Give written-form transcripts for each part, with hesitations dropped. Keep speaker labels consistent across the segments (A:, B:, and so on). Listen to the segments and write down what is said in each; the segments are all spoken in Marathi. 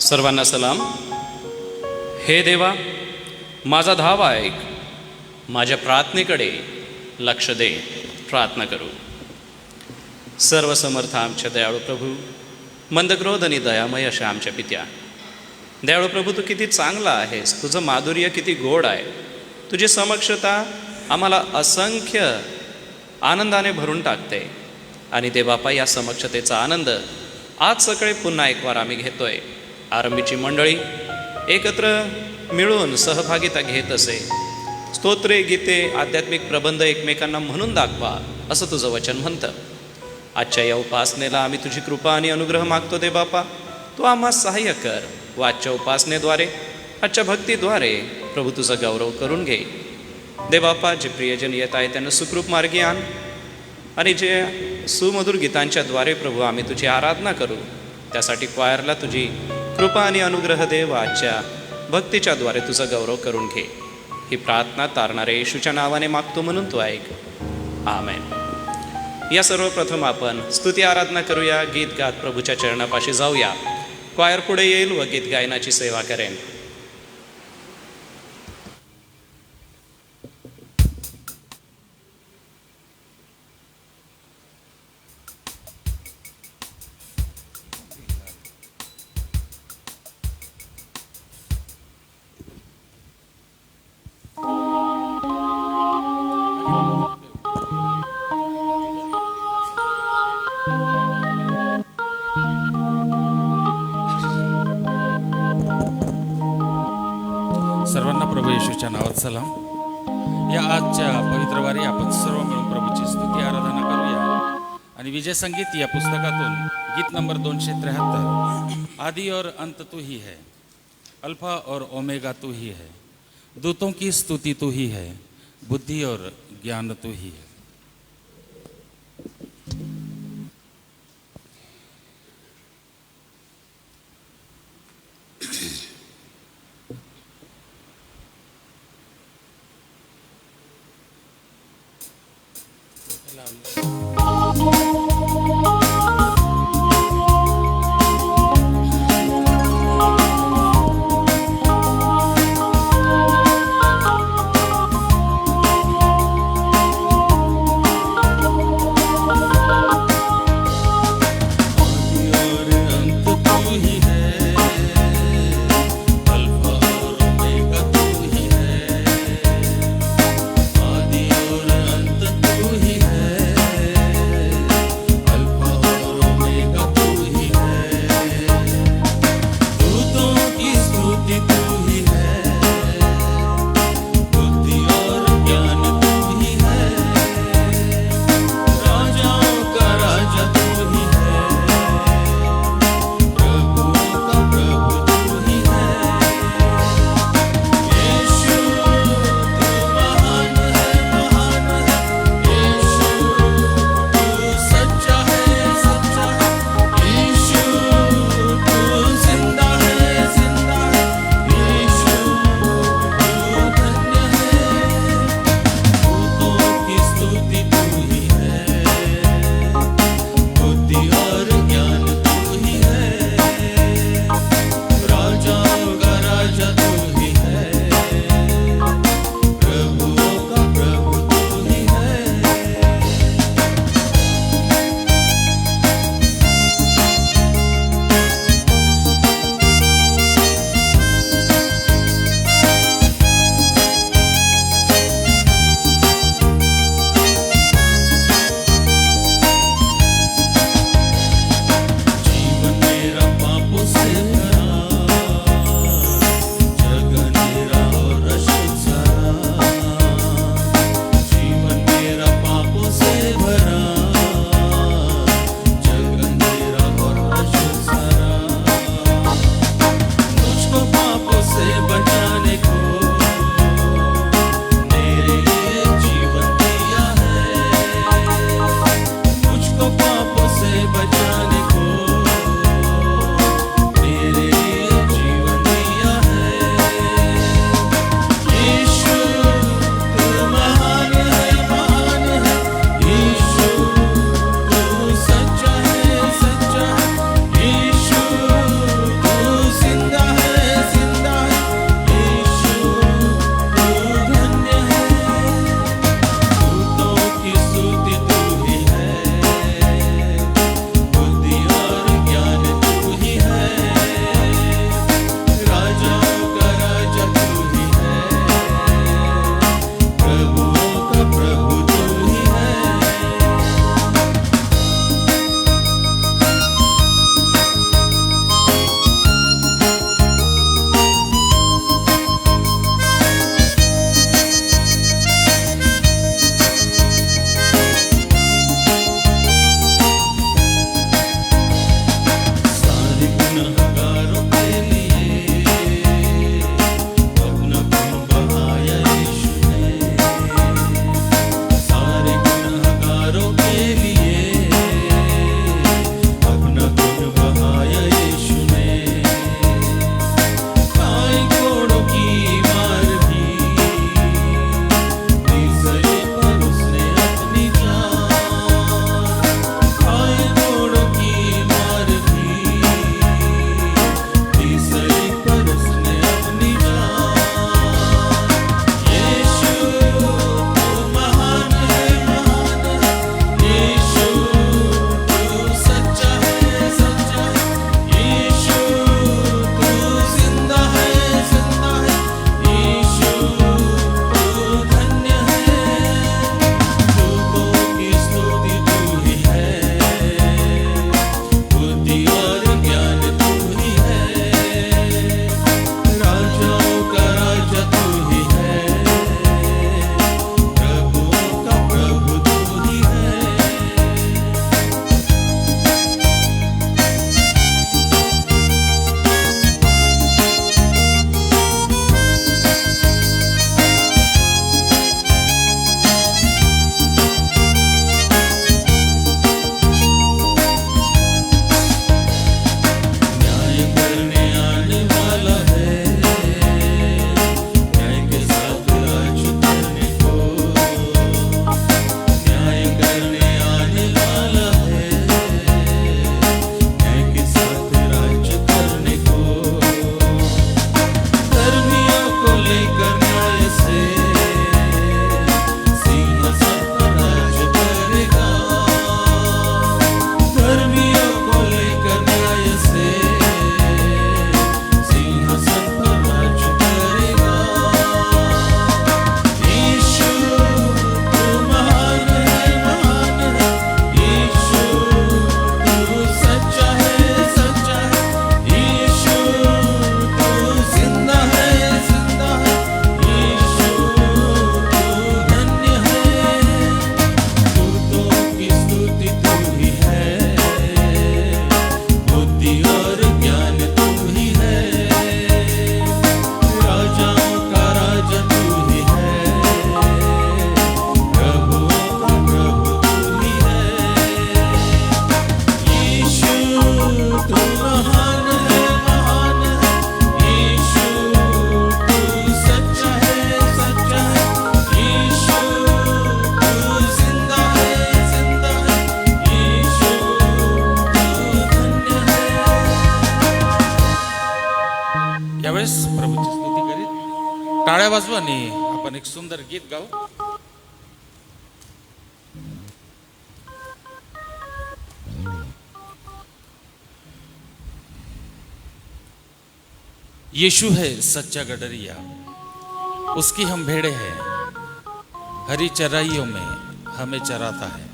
A: सर्वांना सलाम. हे देवा, माझा धाव ऐक, माझ्या प्रार्थनेकडे लक्ष दे. प्रार्थना करू. सर्वसमर्थ आमच्या दयाळू प्रभू, मंदक्रोध आणि दयामय अशा आमच्या पित्या, दयाळू प्रभू, तू किती चांगला आहेस. तुझं माधुर्य किती गोड आहे. तुझी समक्षता आम्हाला असंख्य आनंदाने भरून टाकते. आणि ते बापा, या समक्षतेचा आनंद आज सकाळी पुन्हा एक वार आम्ही घेतोय. आरंभीची मंडळी एकत्र मिळून सहभागिता घेत असे. स्तोत्रे, गीते, आध्यात्मिक प्रबंध एकमेकांना म्हणून दाखवा, असं तुझं वचन म्हणतं. आजच्या या उपासनेला आम्ही तुझी कृपा आणि अनुग्रह मागतो. दे बापा, तू आम्हा सहाय्य कर. व आजच्या उपासनेद्वारे, आजच्या भक्तीद्वारे प्रभू तुझा गौरव करून घे. दे बापा, जे प्रियजन येत आहे त्यांना सुखरूप मार्गी आण. आणि जे सुमधुर गीतांच्याद्वारे प्रभू आम्ही तुझी आराधना करू, त्यासाठी क्वायरला तुझी कृपा आणि अनुग्रह दे. व आजच्या भक्तीच्याद्वारे तुझा गौरव करून घे. ही प्रार्थना तारणारे येशूच्या नावाने मागतो, म्हणून तू ऐक. आमेन. या सर्वप्रथम आपण स्तुती आराधना करूया. गीत गात प्रभूच्या चरणापाशी जाऊया. क्वायर पुढे येईल व गीत गायनाची सेवा करेन.
B: सर्वांना प्रभू येशूच्या नावात सलाम. या आजच्या पवित्र वारी आपण सर्व मिळून प्रभूची स्तुती आराधना करूया. आणि विजय संगीत या पुस्तकातून गीत नंबर 273, आदि और अंत तू ही है, अल्फा और ओमेगा तू ही है, दूतों की स्तुति तू ही है, बुद्धि और ज्ञान तू ही है. गुनहगारों के लिए अपना खून बहाया यीशु ने। सारे गुनहगारों के लिए अपना खून बहाया यीशु ने। काई घोड़ों की मार भी दी सही पर उसने अपनी जान। काई घोड़ों की मार भी दी सही पर उसने अपनी जान। यीशु तू महान है, महान है। यीशु तू सच्चा है, सच्चा है। यीशु तू जिंदा है, जिंदा है। यीशु तू धन्य है। दूतों की स्तुति तू ही है, बुद्धि और ज्ञान तू ही है। राजाओं का राजा तू ही है, प्रभुओं का प्रभु तू ही है। न्याय करने आने वाला है, न्याय के साथ राज करने को। न्याय करने आने वाला है, न्याय के साथ राज करने को। धर्मियों को लेकर न्याय से सिंहासन पर राज करेगा। धर्मियों को लेकर न्याय से सिंहासन पर राज करेगा। यीशु तू महान है, महान है। यीशु तू सच्चा है, सच्चा है। यीशु तू जिंदा है, जिंदा है। यीशु तू धन्य है। दूतों की स्तुति तू ही है, बुद्धि और ज्ञान तू ही है। राजाओं का राजा तू ही है, प्रभुओं का प्रभु तू ही है। यीशु तू महान है, महान है। यीशु तू सच्चा है, सच्चा है। यीशु तू जिंदा है, जिंदा है। यीशु तू धन्य है। यावेळेस प्रभूची स्तुती करीत टाळ्या वाजवू आणि आपण एक सुंदर गीत गाऊ. यीशु है सच्चा गडरिया, उसकी हम भेड़े हैं, हरी चराइयों में हमें चराता है.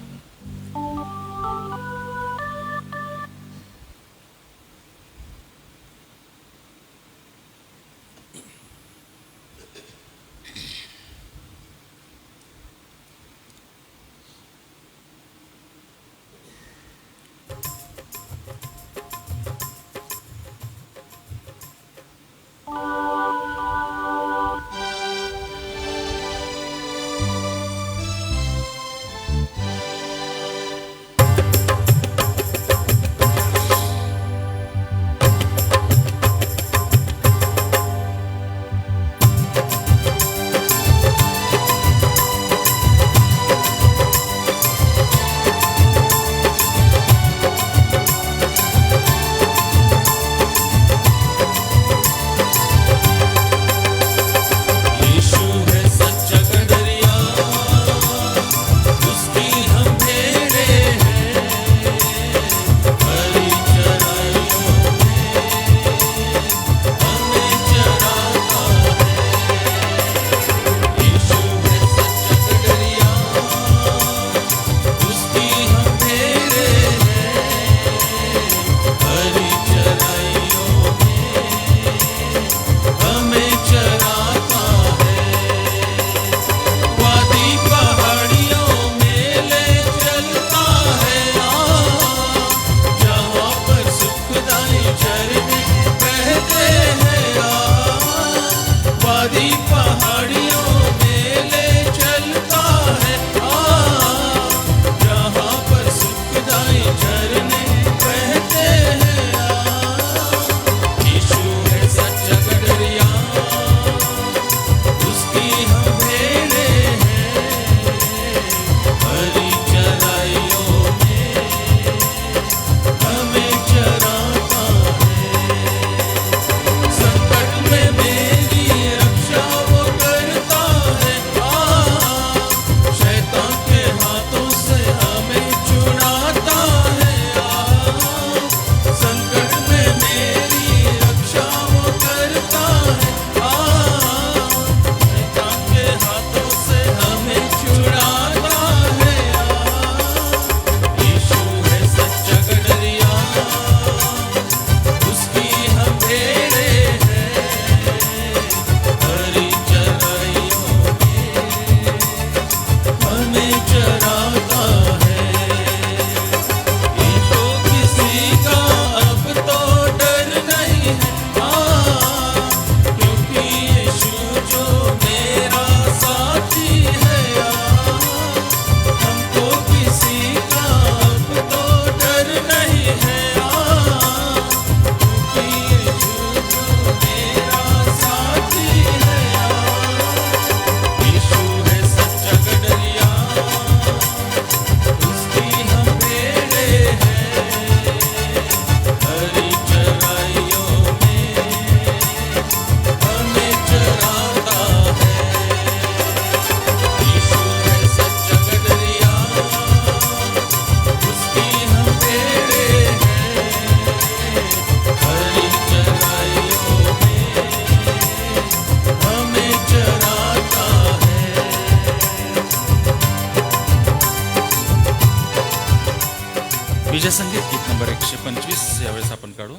B: 125 यावेळेस आपण काढू.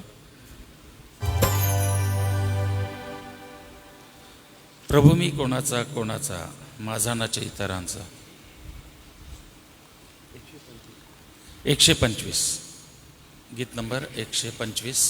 B: प्रभू मी कोणाचा कोणाचा, माझा ना इतरांचा. 125, गीत नंबर 125.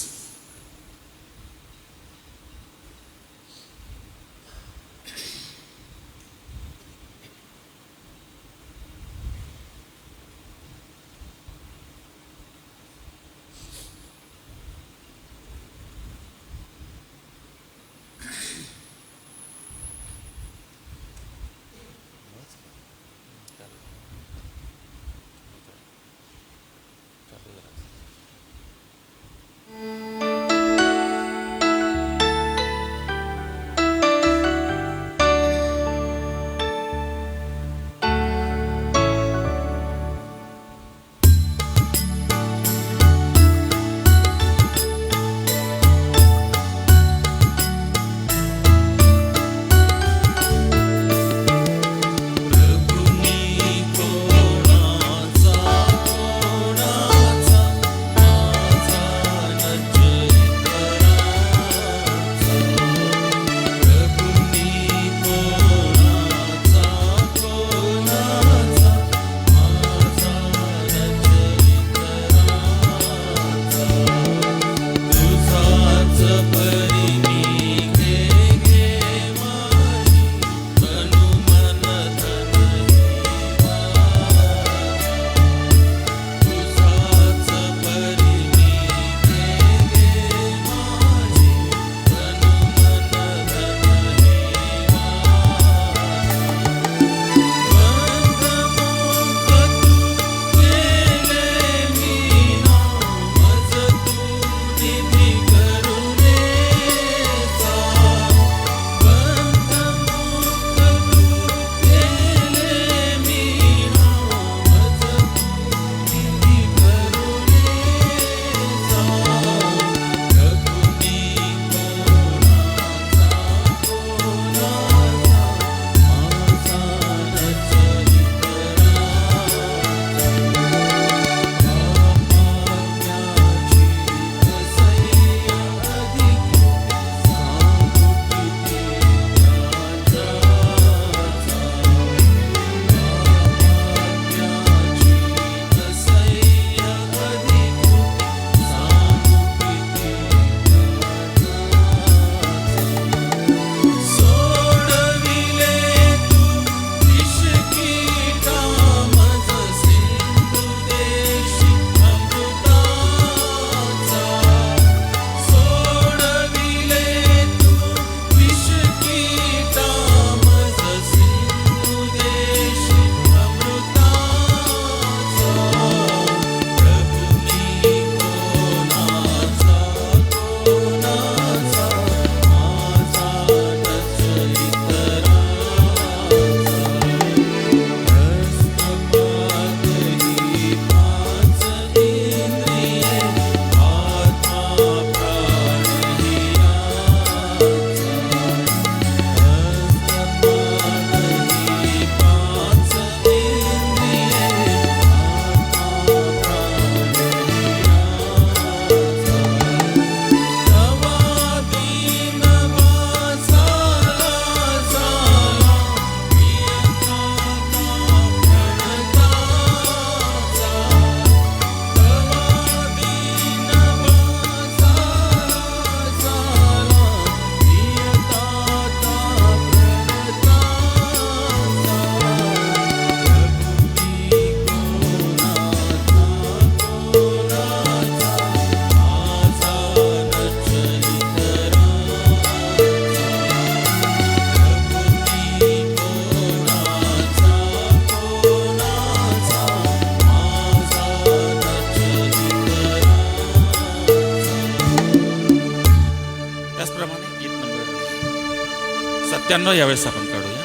C: त्यांना यावेळेस आपण काढूया.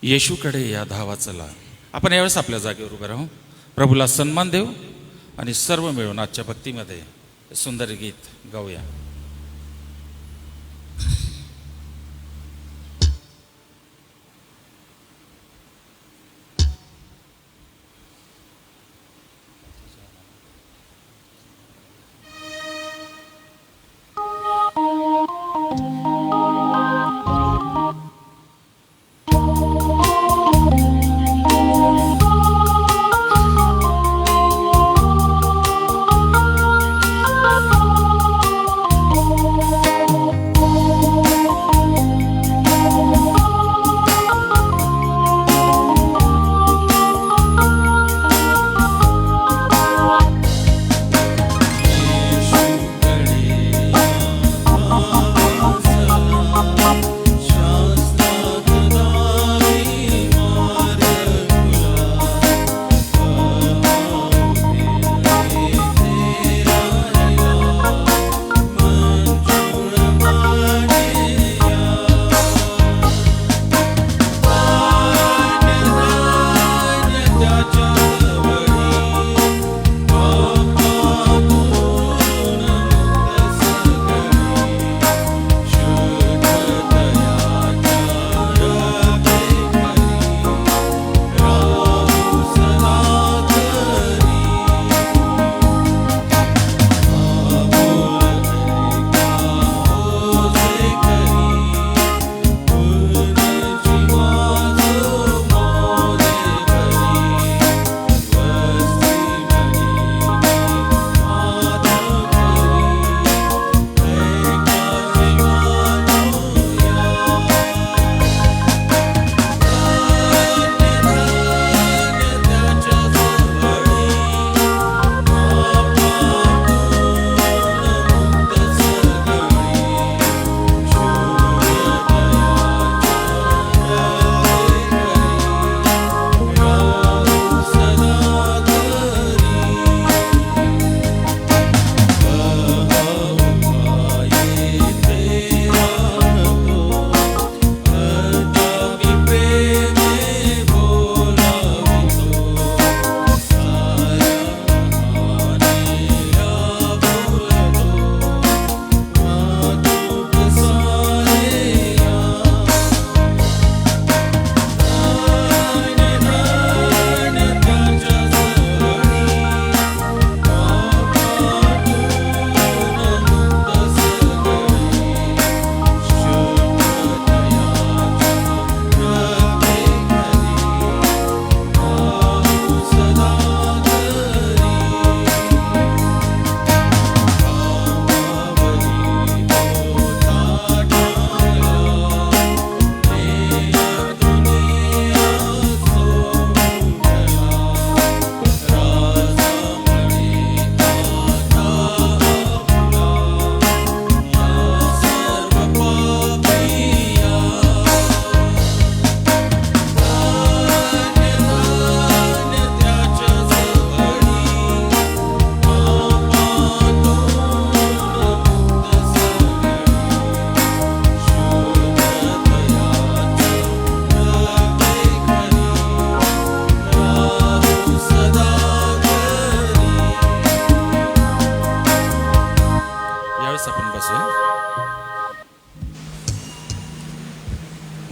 C: येशूकडे या धावा चला. आपण यावेळेस आपल्या जागेवर उभं राहू, प्रभूला सन्मान देऊ आणि सर्व मिळून आजच्या भक्तीमध्ये सुंदर गीत गाऊया.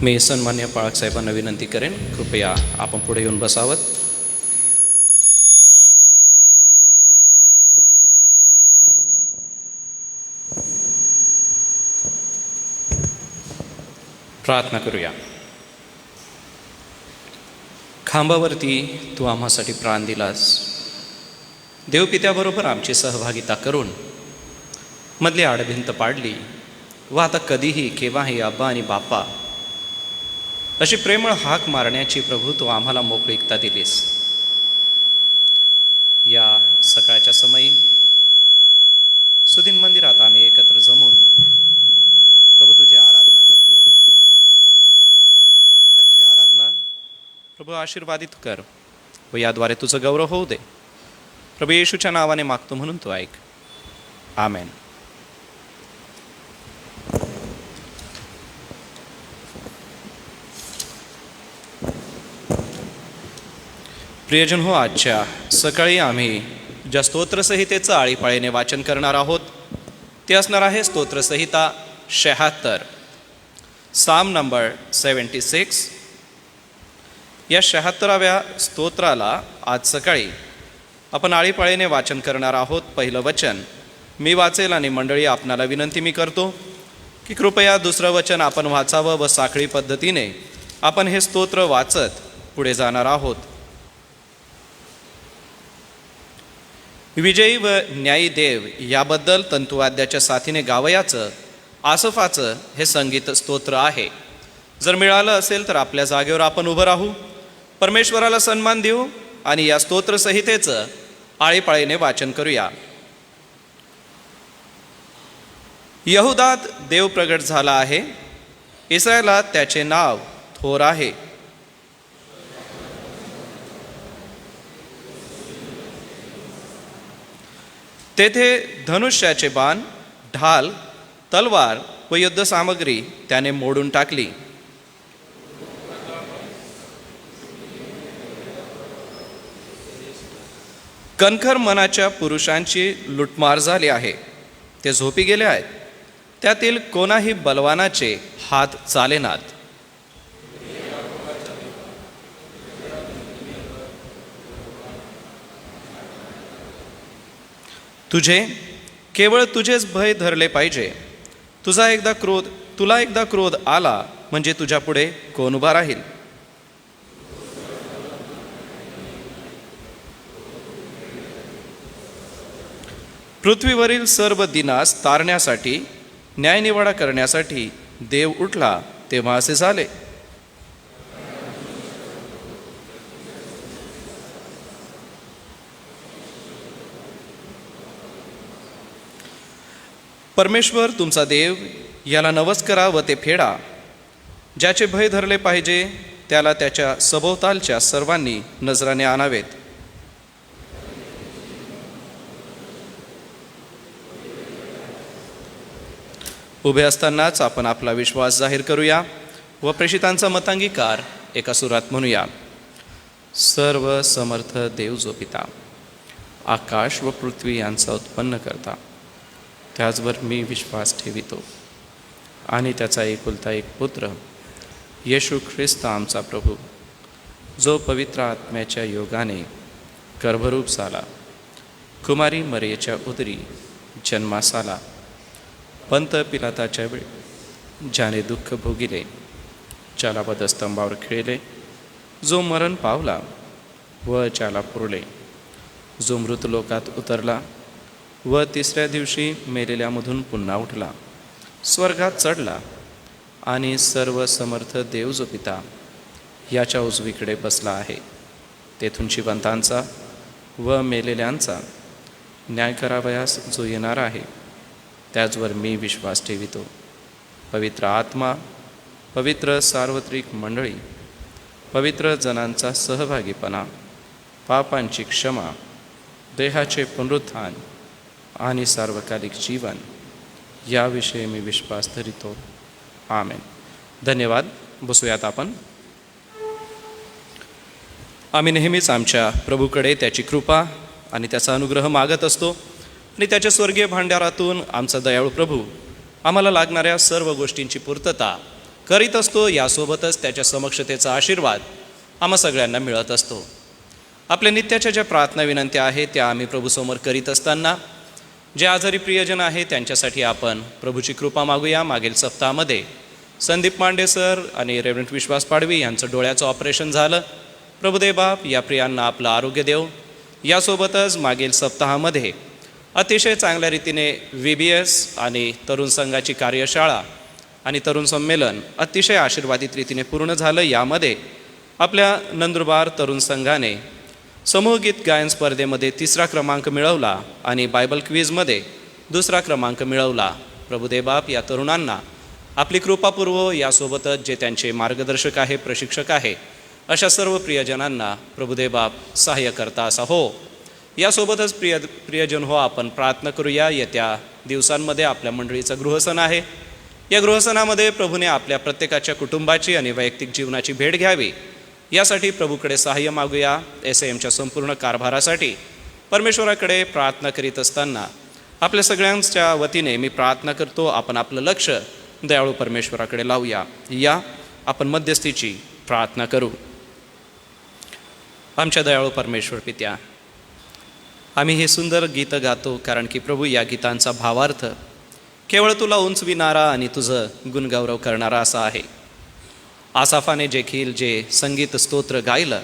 A: मी सन्मान्य पाळक साहेबांना विनंती करेन, कृपया आपण पुढे येऊन बसावं. प्रार्थना करूया. खांबावरती तू आम्हासाठी प्राण दिलास. देवपित्याबरोबर आमची सहभागिता करून मधली आडभिंत पाडली व आता कधीही केव्हाही अब्बा आणि बाप्पा अशी प्रेमळ हाक मारण्याची प्रभू तू आम्हाला मोकळीकता दिलीस. या सकाळच्या समयी सुदीन मंदिरात आम्ही एकत्र जमून प्रभू तुझी आराधना करतो. आजची आराधना प्रभू आशीर्वादित कर व याद्वारे तुझं गौरव होऊ दे. प्रभू येशूच्या नावाने मागतो म्हणून तू ऐक. आमेन. प्रियजन हो, आजच्या सकाळी आम्ही ज्या स्तोत्रसंहितेचं आळीपाळीने वाचन करणार आहोत ते असणार आहे स्तोत्रसंहिता 76, साम नंबर 76. या 76व्या स्तोत्राला आज सकाळी आपण आळीपाळीने वाचन करणार आहोत. पहिलं वचन मी वाचेल आणि मंडळी आपणाला विनंती मी करतो की कृपया दुसरं वचन आपण वाचावं व साखळी पद्धतीने आपण हे स्तोत्र वाचत पुढे जाणार आहोत. विजयी व न्यायी देव याबद्दल तंतुवाद्याच्या साथीने गावयाचं आसफाचं हे संगीत स्तोत्र आहे. जर मिळालं असेल तर आपल्या जागेवर आपण उभं राहू, परमेश्वराला सन्मान देऊ आणि या स्तोत्रसंहितेचं आळीपाळीने वाचन करूया. यहुदात देव प्रगट झाला आहे, इस्रायलात त्याचे नाव थोर आहे. तेथे धनुष्याचे बाण, ढाल, तलवार व युद्धसामग्री त्याने मोडून टाकली. कणखर मनाच्या पुरुषांची लुटमार झाली आहे, ते झोपी गेले आहेत. त्यातील कोणाही बलवानाचे हात चालेनात. तुझे केवळ तुझेच भय धरले पाहिजे. तुला एकदा क्रोध आला म्हणजे तुझ्या पुढे कोण उभा राहील. पृथ्वीवरील सर्व दिनास तारण्यासाठी, न्यायनिवाडा करण्यासाठी देव उठला तेव्हा असे झाले. परमेश्वर तुमचा देव याला नवस करा व ते फेडा. ज्याचे भय धरले पाहिजे त्याला त्याच्या सभोवतालच्या सर्वांनी नजराने आणावेत. उभे असतानाच आपण आपला विश्वास जाहीर करूया व प्रेषितांचा मतांगीकार एका सुरात म्हणूया. सर्व समर्थ देव जो पिता, आकाश व पृथ्वी यांचा उत्पन्न करता, त्याचवर मी विश्वास ठेवितो आणि त्याचा एकुलता एक पुत्र येशू ख्रिस्त आमचा प्रभू, जो पवित्र आत्म्याच्या योगाने गर्भरूप झाला, कुमारी मरियेच्या उदरी जन्मास आला, पंत पिलाताच्या वेळी ज्याने दुःख भोगिले, ज्याला वधस्तंभावर खिळले, जो मरण पावला व ज्याला पुरले, जो मृतलोकात उतरला व तिसऱ्या दिवशी मेलेल्यामधून पुन्हा उठला, स्वर्गात चढला आणि सर्व समर्थ देव जो पिता याच्या उजवीकडे बसला आहे. तेथून जिवंतांचा व मेलेल्यांचा न्याय करावयास जो येणार आहे, त्याचवर मी विश्वास ठेवितो. पवित्र आत्मा, पवित्र सार्वत्रिक मंडळी, पवित्र जनांचा सहभागीपणा, पापांची क्षमा, देहाचे पुनरुत्थान आणि सार्वकालिक जीवन याविषयी मी विश्वास धरितो. आमेन. धन्यवाद. बसूयात आपण. आम्ही नेहमीच आमच्या प्रभूकडे त्याची कृपा आणि त्याचा अनुग्रह मागत असतो आणि त्याच्या स्वर्गीय भांडारातून आमचा दयाळू प्रभू आम्हाला लागणाऱ्या सर्व गोष्टींची पूर्तता करीत असतो, यासोबतच त्याच्या समक्षतेचा आशीर्वाद आम्हा सगळ्यांना मिळत असतो. आपल्या नित्याच्या ज्या प्रार्थना विनंत्या आहेत त्या आम्ही प्रभूसमोर करीत असताना जे आजारी प्रियजन आहेत त्यांच्यासाठी आपण प्रभूची कृपा मागूया. मागील सप्ताहामध्ये संदीप मांडे सर आणि रेव्हरंट विश्वास पाडवी यांचं डोळ्याचं ऑपरेशन झालं. प्रभुदेव बाप या प्रियांना आपलं आरोग्य देव. यासोबतच मागील सप्ताहामध्ये अतिशय चांगल्या रीतीने VBS आणि तरुण संघाची कार्यशाळा आणि तरुण संमेलन अतिशय आशीर्वादित रीतीने पूर्ण झालं. यामध्ये आपल्या नंदुरबार तरुण संघाने समूहगीत गायन स्पर्धेमध्ये 3रा क्रमांक मिळवला आणि बायबल क्विजमध्ये 2रा क्रमांक मिळवला. प्रभुदेव बाप या तरुणांना आपली कृपा पुरवो. यासोबतच जे त्यांचे मार्गदर्शक आहे, प्रशिक्षक आहे, अशा सर्व प्रियजनांना प्रभुदेव बाप सहाय्य करता असा हो. यासोबतच प्रियजन हो, आपण प्रार्थना करूया. येत्या दिवसांमध्ये आपल्या मंडळीचा गृहसण आहे. या गृहसणामध्ये प्रभूने आपल्या प्रत्येकाच्या कुटुंबाची आणि वैयक्तिक जीवनाची भेट घ्यावी, यासाठी प्रभूकडे सहाय्य मागूया. SAMच्या संपूर्ण कारभारासाठी परमेश्वराकडे प्रार्थना करीत असताना आपल्या सगळ्यांच्या वतीने मी प्रार्थना करतो, आपण आपलं लक्ष दयाळू परमेश्वराकडे लावूया. या आपण मध्यस्थीची प्रार्थना करू. आमच्या दयाळू परमेश्वर पित्या, आम्ही हे सुंदर गीतं गातो कारण की प्रभू या गीतांचा भावार्थ केवळ तुला उंचविणारा आणि तुझं गुणगौरव करणारा असा आहे. आसाफाने देखील जे संगीत स्तोत्र गायलं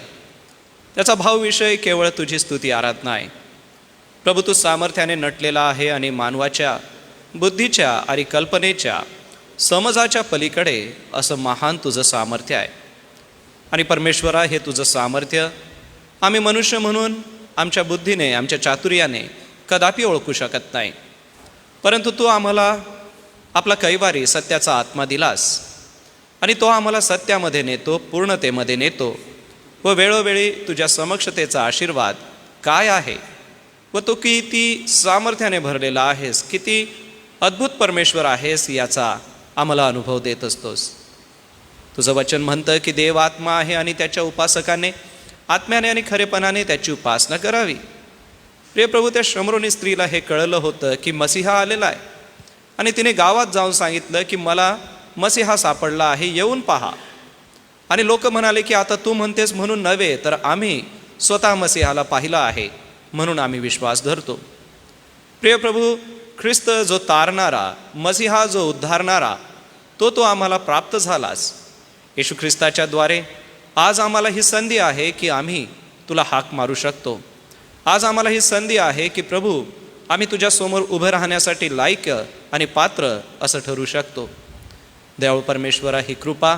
A: त्याचा भावविषय केवळ तुझी स्तुती आराधना आहे. प्रभू तू सामर्थ्याने नटलेला आहे आणि मानवाच्या बुद्धीच्या आणि कल्पनेच्या समजाच्या पलीकडे असं महान तुझं सामर्थ्य आहे. आणि परमेश्वरा, हे तुझं सामर्थ्य आम्ही मनुष्य म्हणून आमच्या बुद्धीने, आमच्या चातुर्याने कदापि ओळखू शकत नाही. परंतु तू आम्हाला आपला कैवारी सत्याचा आत्मा दिलास आणि तो आम्हाला सत्यामध्ये नेतो, पूर्णतेमध्ये नेतो. व वेळोवेळी तुझ्या समक्षतेचा आशीर्वाद काय आहे व तो किती सामर्थ्याने भरलेला आहेस, किती अद्भुत परमेश्वर आहेस, याचा आम्हाला अनुभव देत असतोस. तुझं वचन म्हणतं की देव आत्मा आहे आणि त्याच्या उपासकाने आत्म्याने आणि खरेपणाने त्याची उपासना करावी. प्रिय प्रभू, त्या शमरोनी स्त्रीला हे कळलं होतं की मसीहा आलेला आहे आणि तिने गावात जाऊन सांगितलं की मला मसीहा सापडला आहे, येऊन पहा. आणि लोक म्हणाले की आता तू म्हणतेस म्हणून नव्हे, तर आम्ही स्वतः मसीहाला पाहिलं आहे म्हणून आम्ही विश्वास धरतो. प्रिय प्रभू, ख्रिस्त जो तारणारा, मसीहा जो उद्धारणारा, तो आम्हाला प्राप्त झालास. येशू ख्रिस्ताच्या द्वारे आज आम्हाला ही संधी आहे की आम्ही तुला हाक मारू शकतो. आज आम्हाला ही संधी आहे की प्रभू, आम्ही तुझ्यासमोर उभं राहण्यासाठी लायक आणि पात्र असं ठरू शकतो. दयाळू परमेश्वरा, ही कृपा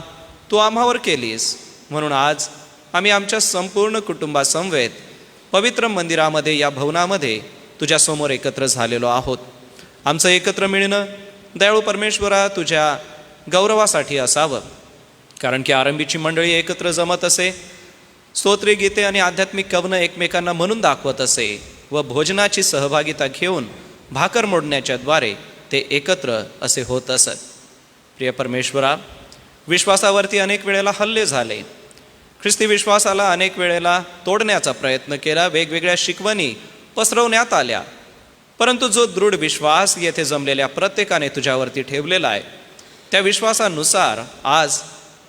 A: तू आम्हावर केलीस म्हणून आज आम्ही आमच्या संपूर्ण कुटुंबासमवेत पवित्र मंदिरामध्ये, या भवनामध्ये तुझ्यासमोर एकत्र झालेलो आहोत. आमचं एकत्र मिळणं दयाळू परमेश्वरा तुझ्या गौरवासाठी असावं, कारण की आरंभीची मंडळी एकत्र जमत असे, स्तोत्री गीते आणि आध्यात्मिक कवनं एकमेकांना म्हणून दाखवत असे व भोजनाची सहभागिता घेऊन भाकर मोडण्याच्या द्वारे ते एकत्र असे होत असत. प्रिय परमेश्वरा, विश्वासावरती अनेक वेळेला हल्ले झाले, ख्रिस्ती विश्वासाला अनेक वेळेला तोडण्याचा प्रयत्न केला, वेगवेगळ्या शिकवणी पसरवण्यात आल्या. परंतु जो दृढ विश्वास येथे जमलेल्या प्रत्येकाने तुझ्यावरती ठेवलेला आहे, त्या विश्वासानुसार आज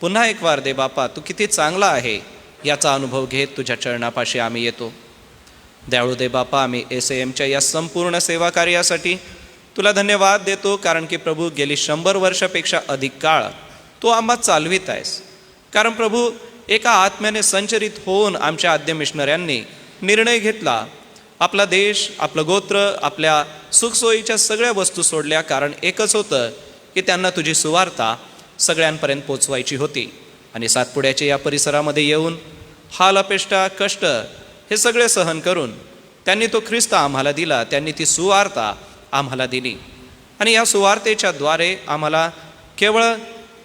A: पुन्हा एक वार दे बापा, तू किती चांगला आहे याचा अनुभव घेत तुझ्या चरणापाशी आम्ही येतो. दयाळू दे बापा, आम्ही SAMच्या या संपूर्ण सेवा कार्यासाठी तुला धन्यवाद देतो, कारण की प्रभू गेली 100 वर्षापेक्षा अधिक काळ तू आम्हा चालवित आहेस. कारण प्रभू, एका आत्म्याने संचरित होऊन आमच्या आद्य मिशनऱ्यांनी निर्णय घेतला, आपला देश, आपलं गोत्र, आपल्या सुखसोयीच्या सगळ्या वस्तू सोडल्या, कारण एकच होतं की त्यांना तुझी सुवार्ता सगळ्यांपर्यंत पोचवायची होती. आणि सातपुड्याच्या या परिसरामध्ये येऊन हाल, अपेष्टा, कष्ट हे सगळे सहन करून त्यांनी तो ख्रिस्त आम्हाला दिला, त्यांनी ती सुवार्ता आम्हाला दिली. आणि या सुवार्तेच्या द्वारे आम्हाला केवळ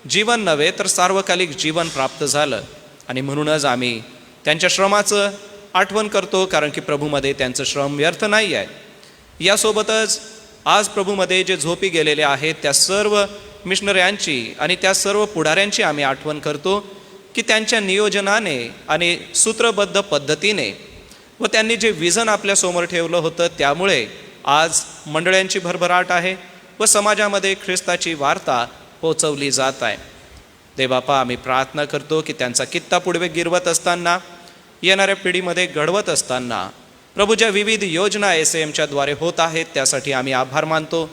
A: जीवन नव्हे तर सार्वकालिक जीवन प्राप्त झालं. आणि म्हणूनच आम्ही त्यांच्या श्रमाचं आठवण करतो, कारण की प्रभूमध्ये त्यांचं श्रम व्यर्थ नाही आहे. यासोबतच आज प्रभूमध्ये जे झोपी गेलेले आहेत त्या सर्व मिशनऱ्यांची आणि त्या सर्व पुढाऱ्यांची आम्ही आठवण करतो की त्यांच्या नियोजनाने आणि सूत्रबद्ध पद्धतीने व त्यांनी जे विजन आपल्यासमोर ठेवलं होतं त्यामुळे आज मंडळांची भरभराट आहे व समाजामध्ये ख्रिस्ताची वार्ता पोचवली जात आहे. देवबापा, आम्ही प्रार्थना करतो की त्यांचा कित्ता पुढे गिरवत असताना, येणाऱ्या पिढीमध्ये घडवत असताना प्रभू ज्या विविध योजना SAMच्या द्वारे होत आहेत त्यासाठी आम्ही आभार मानतो.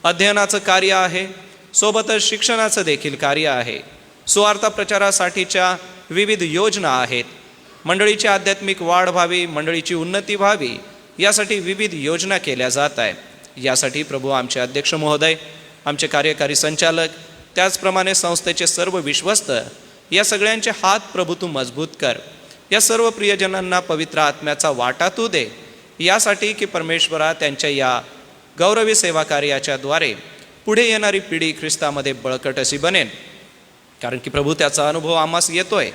A: अध्ययनाचं कार्य आहे, सोबतच शिक्षणाचं देखील कार्य आहे, सुवार्थ प्रचारासाठीच्या विविध योजना आहेत, मंडळीची आध्यात्मिक वाढ व्हावी, मंडळीची उन्नती व्हावी, यासाठी विविध योजना केल्या जात आहे. यासाठी प्रभू आमचे अध्यक्ष महोदय, आमचे कार्यकारी संचालक, त्याचप्रमाणे संस्थेचे सर्व विश्वस्त, या सगळ्यांचे हात प्रभू तू मजबूत कर. या सर्व प्रियजनांना पवित्र आत्म्याचा वाटा तू दे, यासाठी की परमेश्वरा त्यांच्या या गौरवी सेवा कार्याच्या द्वारे पुढे येणारी पिढी ख्रिस्तामध्ये बळकट अशी बनेल. कारण की प्रभू त्याचा अनुभव आम्हास येतोय.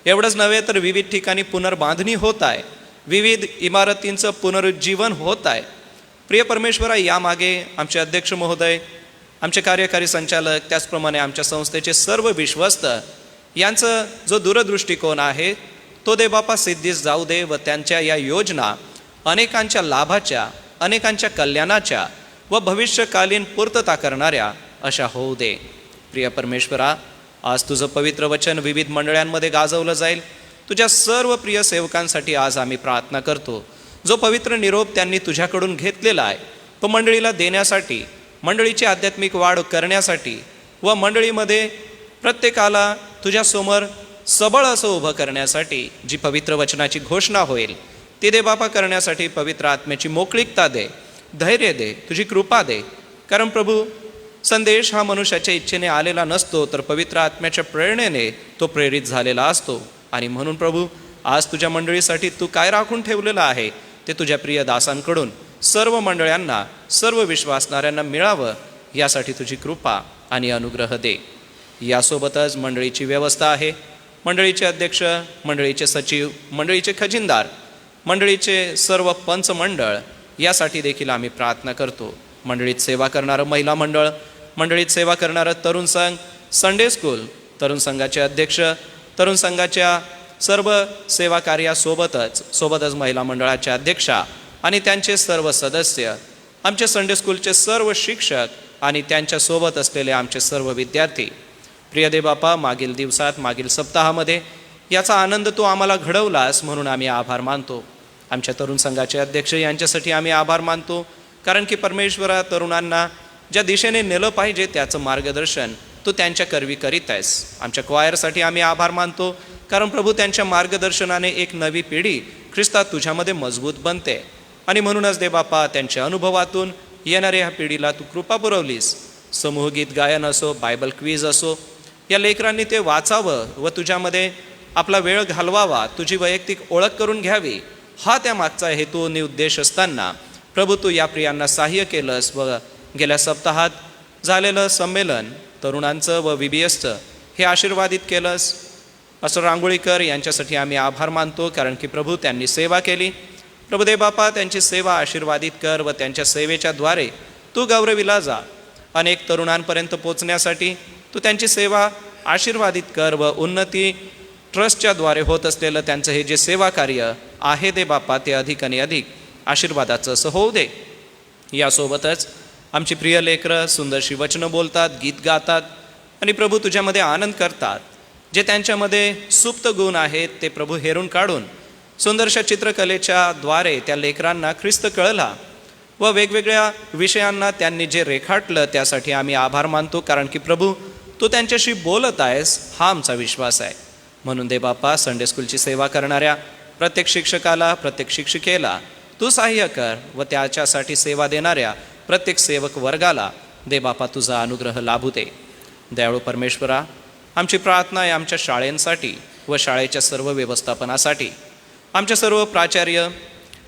A: एवढंच नव्हे तर विविध ठिकाणी पुनर्बांधणी होत आहे, विविध इमारतींचं पुनरुज्जीवन होत आहे. प्रिय परमेश्वरा, यामागे आमचे अध्यक्ष महोदय, आमचे कार्यकारी संचालक, त्याचप्रमाणे आमच्या संस्थेचे सर्व विश्वस्त यांचं जो दूरदृष्टिकोन आहे तो देवबापा सिद्धीस जाऊ दे व त्यांच्या या योजना अनेकांच्या लाभाच्या, अनेकांच्या कल्याणाच्या व भविष्यकालीन पूर्तता करणाऱ्या अशा होऊ दे. प्रिय परमेश्वरा, आज तुझं पवित्र वचन विविध मंडळांमध्ये गाजवलं जाईल. तुझ्या सर्व प्रिय सेवकांसाठी आज आम्ही प्रार्थना करतो. जो पवित्र निरोप त्यांनी तुझ्याकडून घेतलेला आहे तो मंडळीला देण्यासाठी, मंडळीची आध्यात्मिक वाढ करण्यासाठी व मंडळीमध्ये प्रत्येकाला तुझ्यासमोर सबळ असं उभं करण्यासाठी जी पवित्र वचनाची घोषणा होईल ती देवबापा करण्यासाठी पवित्र आत्म्याची मोकळीकता दे, धैर्य दे, तुझी कृपा दे. कारण प्रभू, संदेश हा मनुष्याच्या इच्छेने आलेला नसतो, तर पवित्र आत्म्याच्या प्रेरणेने तो प्रेरित झालेला असतो. आणि म्हणून प्रभू, आज तुझ्या मंडळीसाठी तू काय राखून ठेवलेलं आहे ते तुझ्या प्रिय दासांकडून सर्व मंडळांना, सर्व विश्वासणाऱ्यांना मिळावं, यासाठी तुझी कृपा आणि अनुग्रह दे. यासोबतच मंडळीची व्यवस्था आहे, मंडळीचे अध्यक्ष, मंडळीचे सचिव, मंडळीचे खजिनदार, मंडळीचे सर्व पंचमंडळ, यासाठी देखील आम्ही प्रार्थना करतो. मंडळीत सेवा करणारं महिला मंडळ, मंडळीत सेवा करणारं तरुण संघ, संडे स्कूल, तरुण संघाचे अध्यक्ष, तरुण संघाच्या सर्व सेवा कार्यासोबतच महिला मंडळाच्या अध्यक्षा आणि त्यांचे सर्व सदस्य, आमचे संडे स्कूलचे सर्व शिक्षक आणि त्यांच्यासोबत असलेले आमचे सर्व विद्यार्थी. प्रिय देवबापा, मागील दिवसात, मागील सप्ताहामध्ये याचा आनंद तू आम्हाला घडवलास म्हणून आम्ही आभार मानतो. आमच्या तरुण संघाचे अध्यक्ष यांच्यासाठी आम्ही आभार मानतो. कारण की परमेश्वरा, तरुणांना ज्या दिशेने नेलं पाहिजे त्याचं मार्गदर्शन तू त्यांच्या करवी करीत आहेस. आमच्या क्वायरसाठी आम्ही आभार मानतो. कारण प्रभू, त्यांच्या मार्गदर्शनाने एक नवी पिढी ख्रिस्तात तुझ्यामध्ये मजबूत बनते. आणि म्हणूनच देवबापा, त्यांच्या अनुभवातून येणाऱ्या ह्या पिढीला तू कृपा पुरवलीस. समूह गीत गायन असो, बायबल क्विज असो, या लेकरांनी ते वाचावं व तुझ्यामध्ये आपला वेळ घालवावा, तुझी वैयक्तिक ओळख करून घ्यावी, हा त्यामागचा हेतू आणि उद्देश असताना प्रभू, तू या प्रियांना सहाय्य केलंस व गेल्या सप्ताहात झालेलं संमेलन तरुणांचं व VBSचं हे आशीर्वादित केलंस. असं रांगोळीकर यांच्यासाठी आम्ही आभार मानतो. कारण की प्रभू, त्यांनी सेवा केली. प्रभू देवबापा, त्यांची सेवा आशीर्वादित कर व त्यांच्या सेवेच्या द्वारे तू गौरविला जा. अनेक तरुणांपर्यंत पोचण्यासाठी तू त्यांची सेवा आशीर्वादित कर व उन्नती ट्रस्टच्या द्वारे होत असलेलं त्यांचं हे जे सेवा कार्य आहे देवबापा, ते अधिक आणि अधिक आशीर्वादाचं असं होऊ दे. यासोबतच आमची प्रिय लेकरं सुंदरशी वचनं बोलतात, गीत गातात आणि प्रभू तुझ्यामध्ये आनंद करतात. जे त्यांच्यामध्ये सुप्त गुण आहेत ते प्रभू हेरून काढून सुंदरशा चित्रकलेच्या द्वारे त्या लेकरांना ख्रिस्त कळला व वेगवेगळ्या विषयांना त्यांनी जे रेखाटलं त्यासाठी आम्ही आभार मानतो. कारण की प्रभू, तू त्यांच्याशी बोलत आहेस हा आमचा विश्वास आहे. म्हणून देवबापा, संडे स्कूलची सेवा करणाऱ्या प्रत्येक शिक्षकाला, प्रत्येक शिक्षिकेला तू सहाय्य कर व त्याच्यासाठी सेवा देणाऱ्या प्रत्येक सेवक वर्गाला देवबापा तुझा अनुग्रह लाभू दे. दयाळू परमेश्वरा, आमची प्रार्थना आहे आमच्या शाळेंसाठी व शाळेच्या सर्व व्यवस्थापनासाठी, आमच्या सर्व प्राचार्य,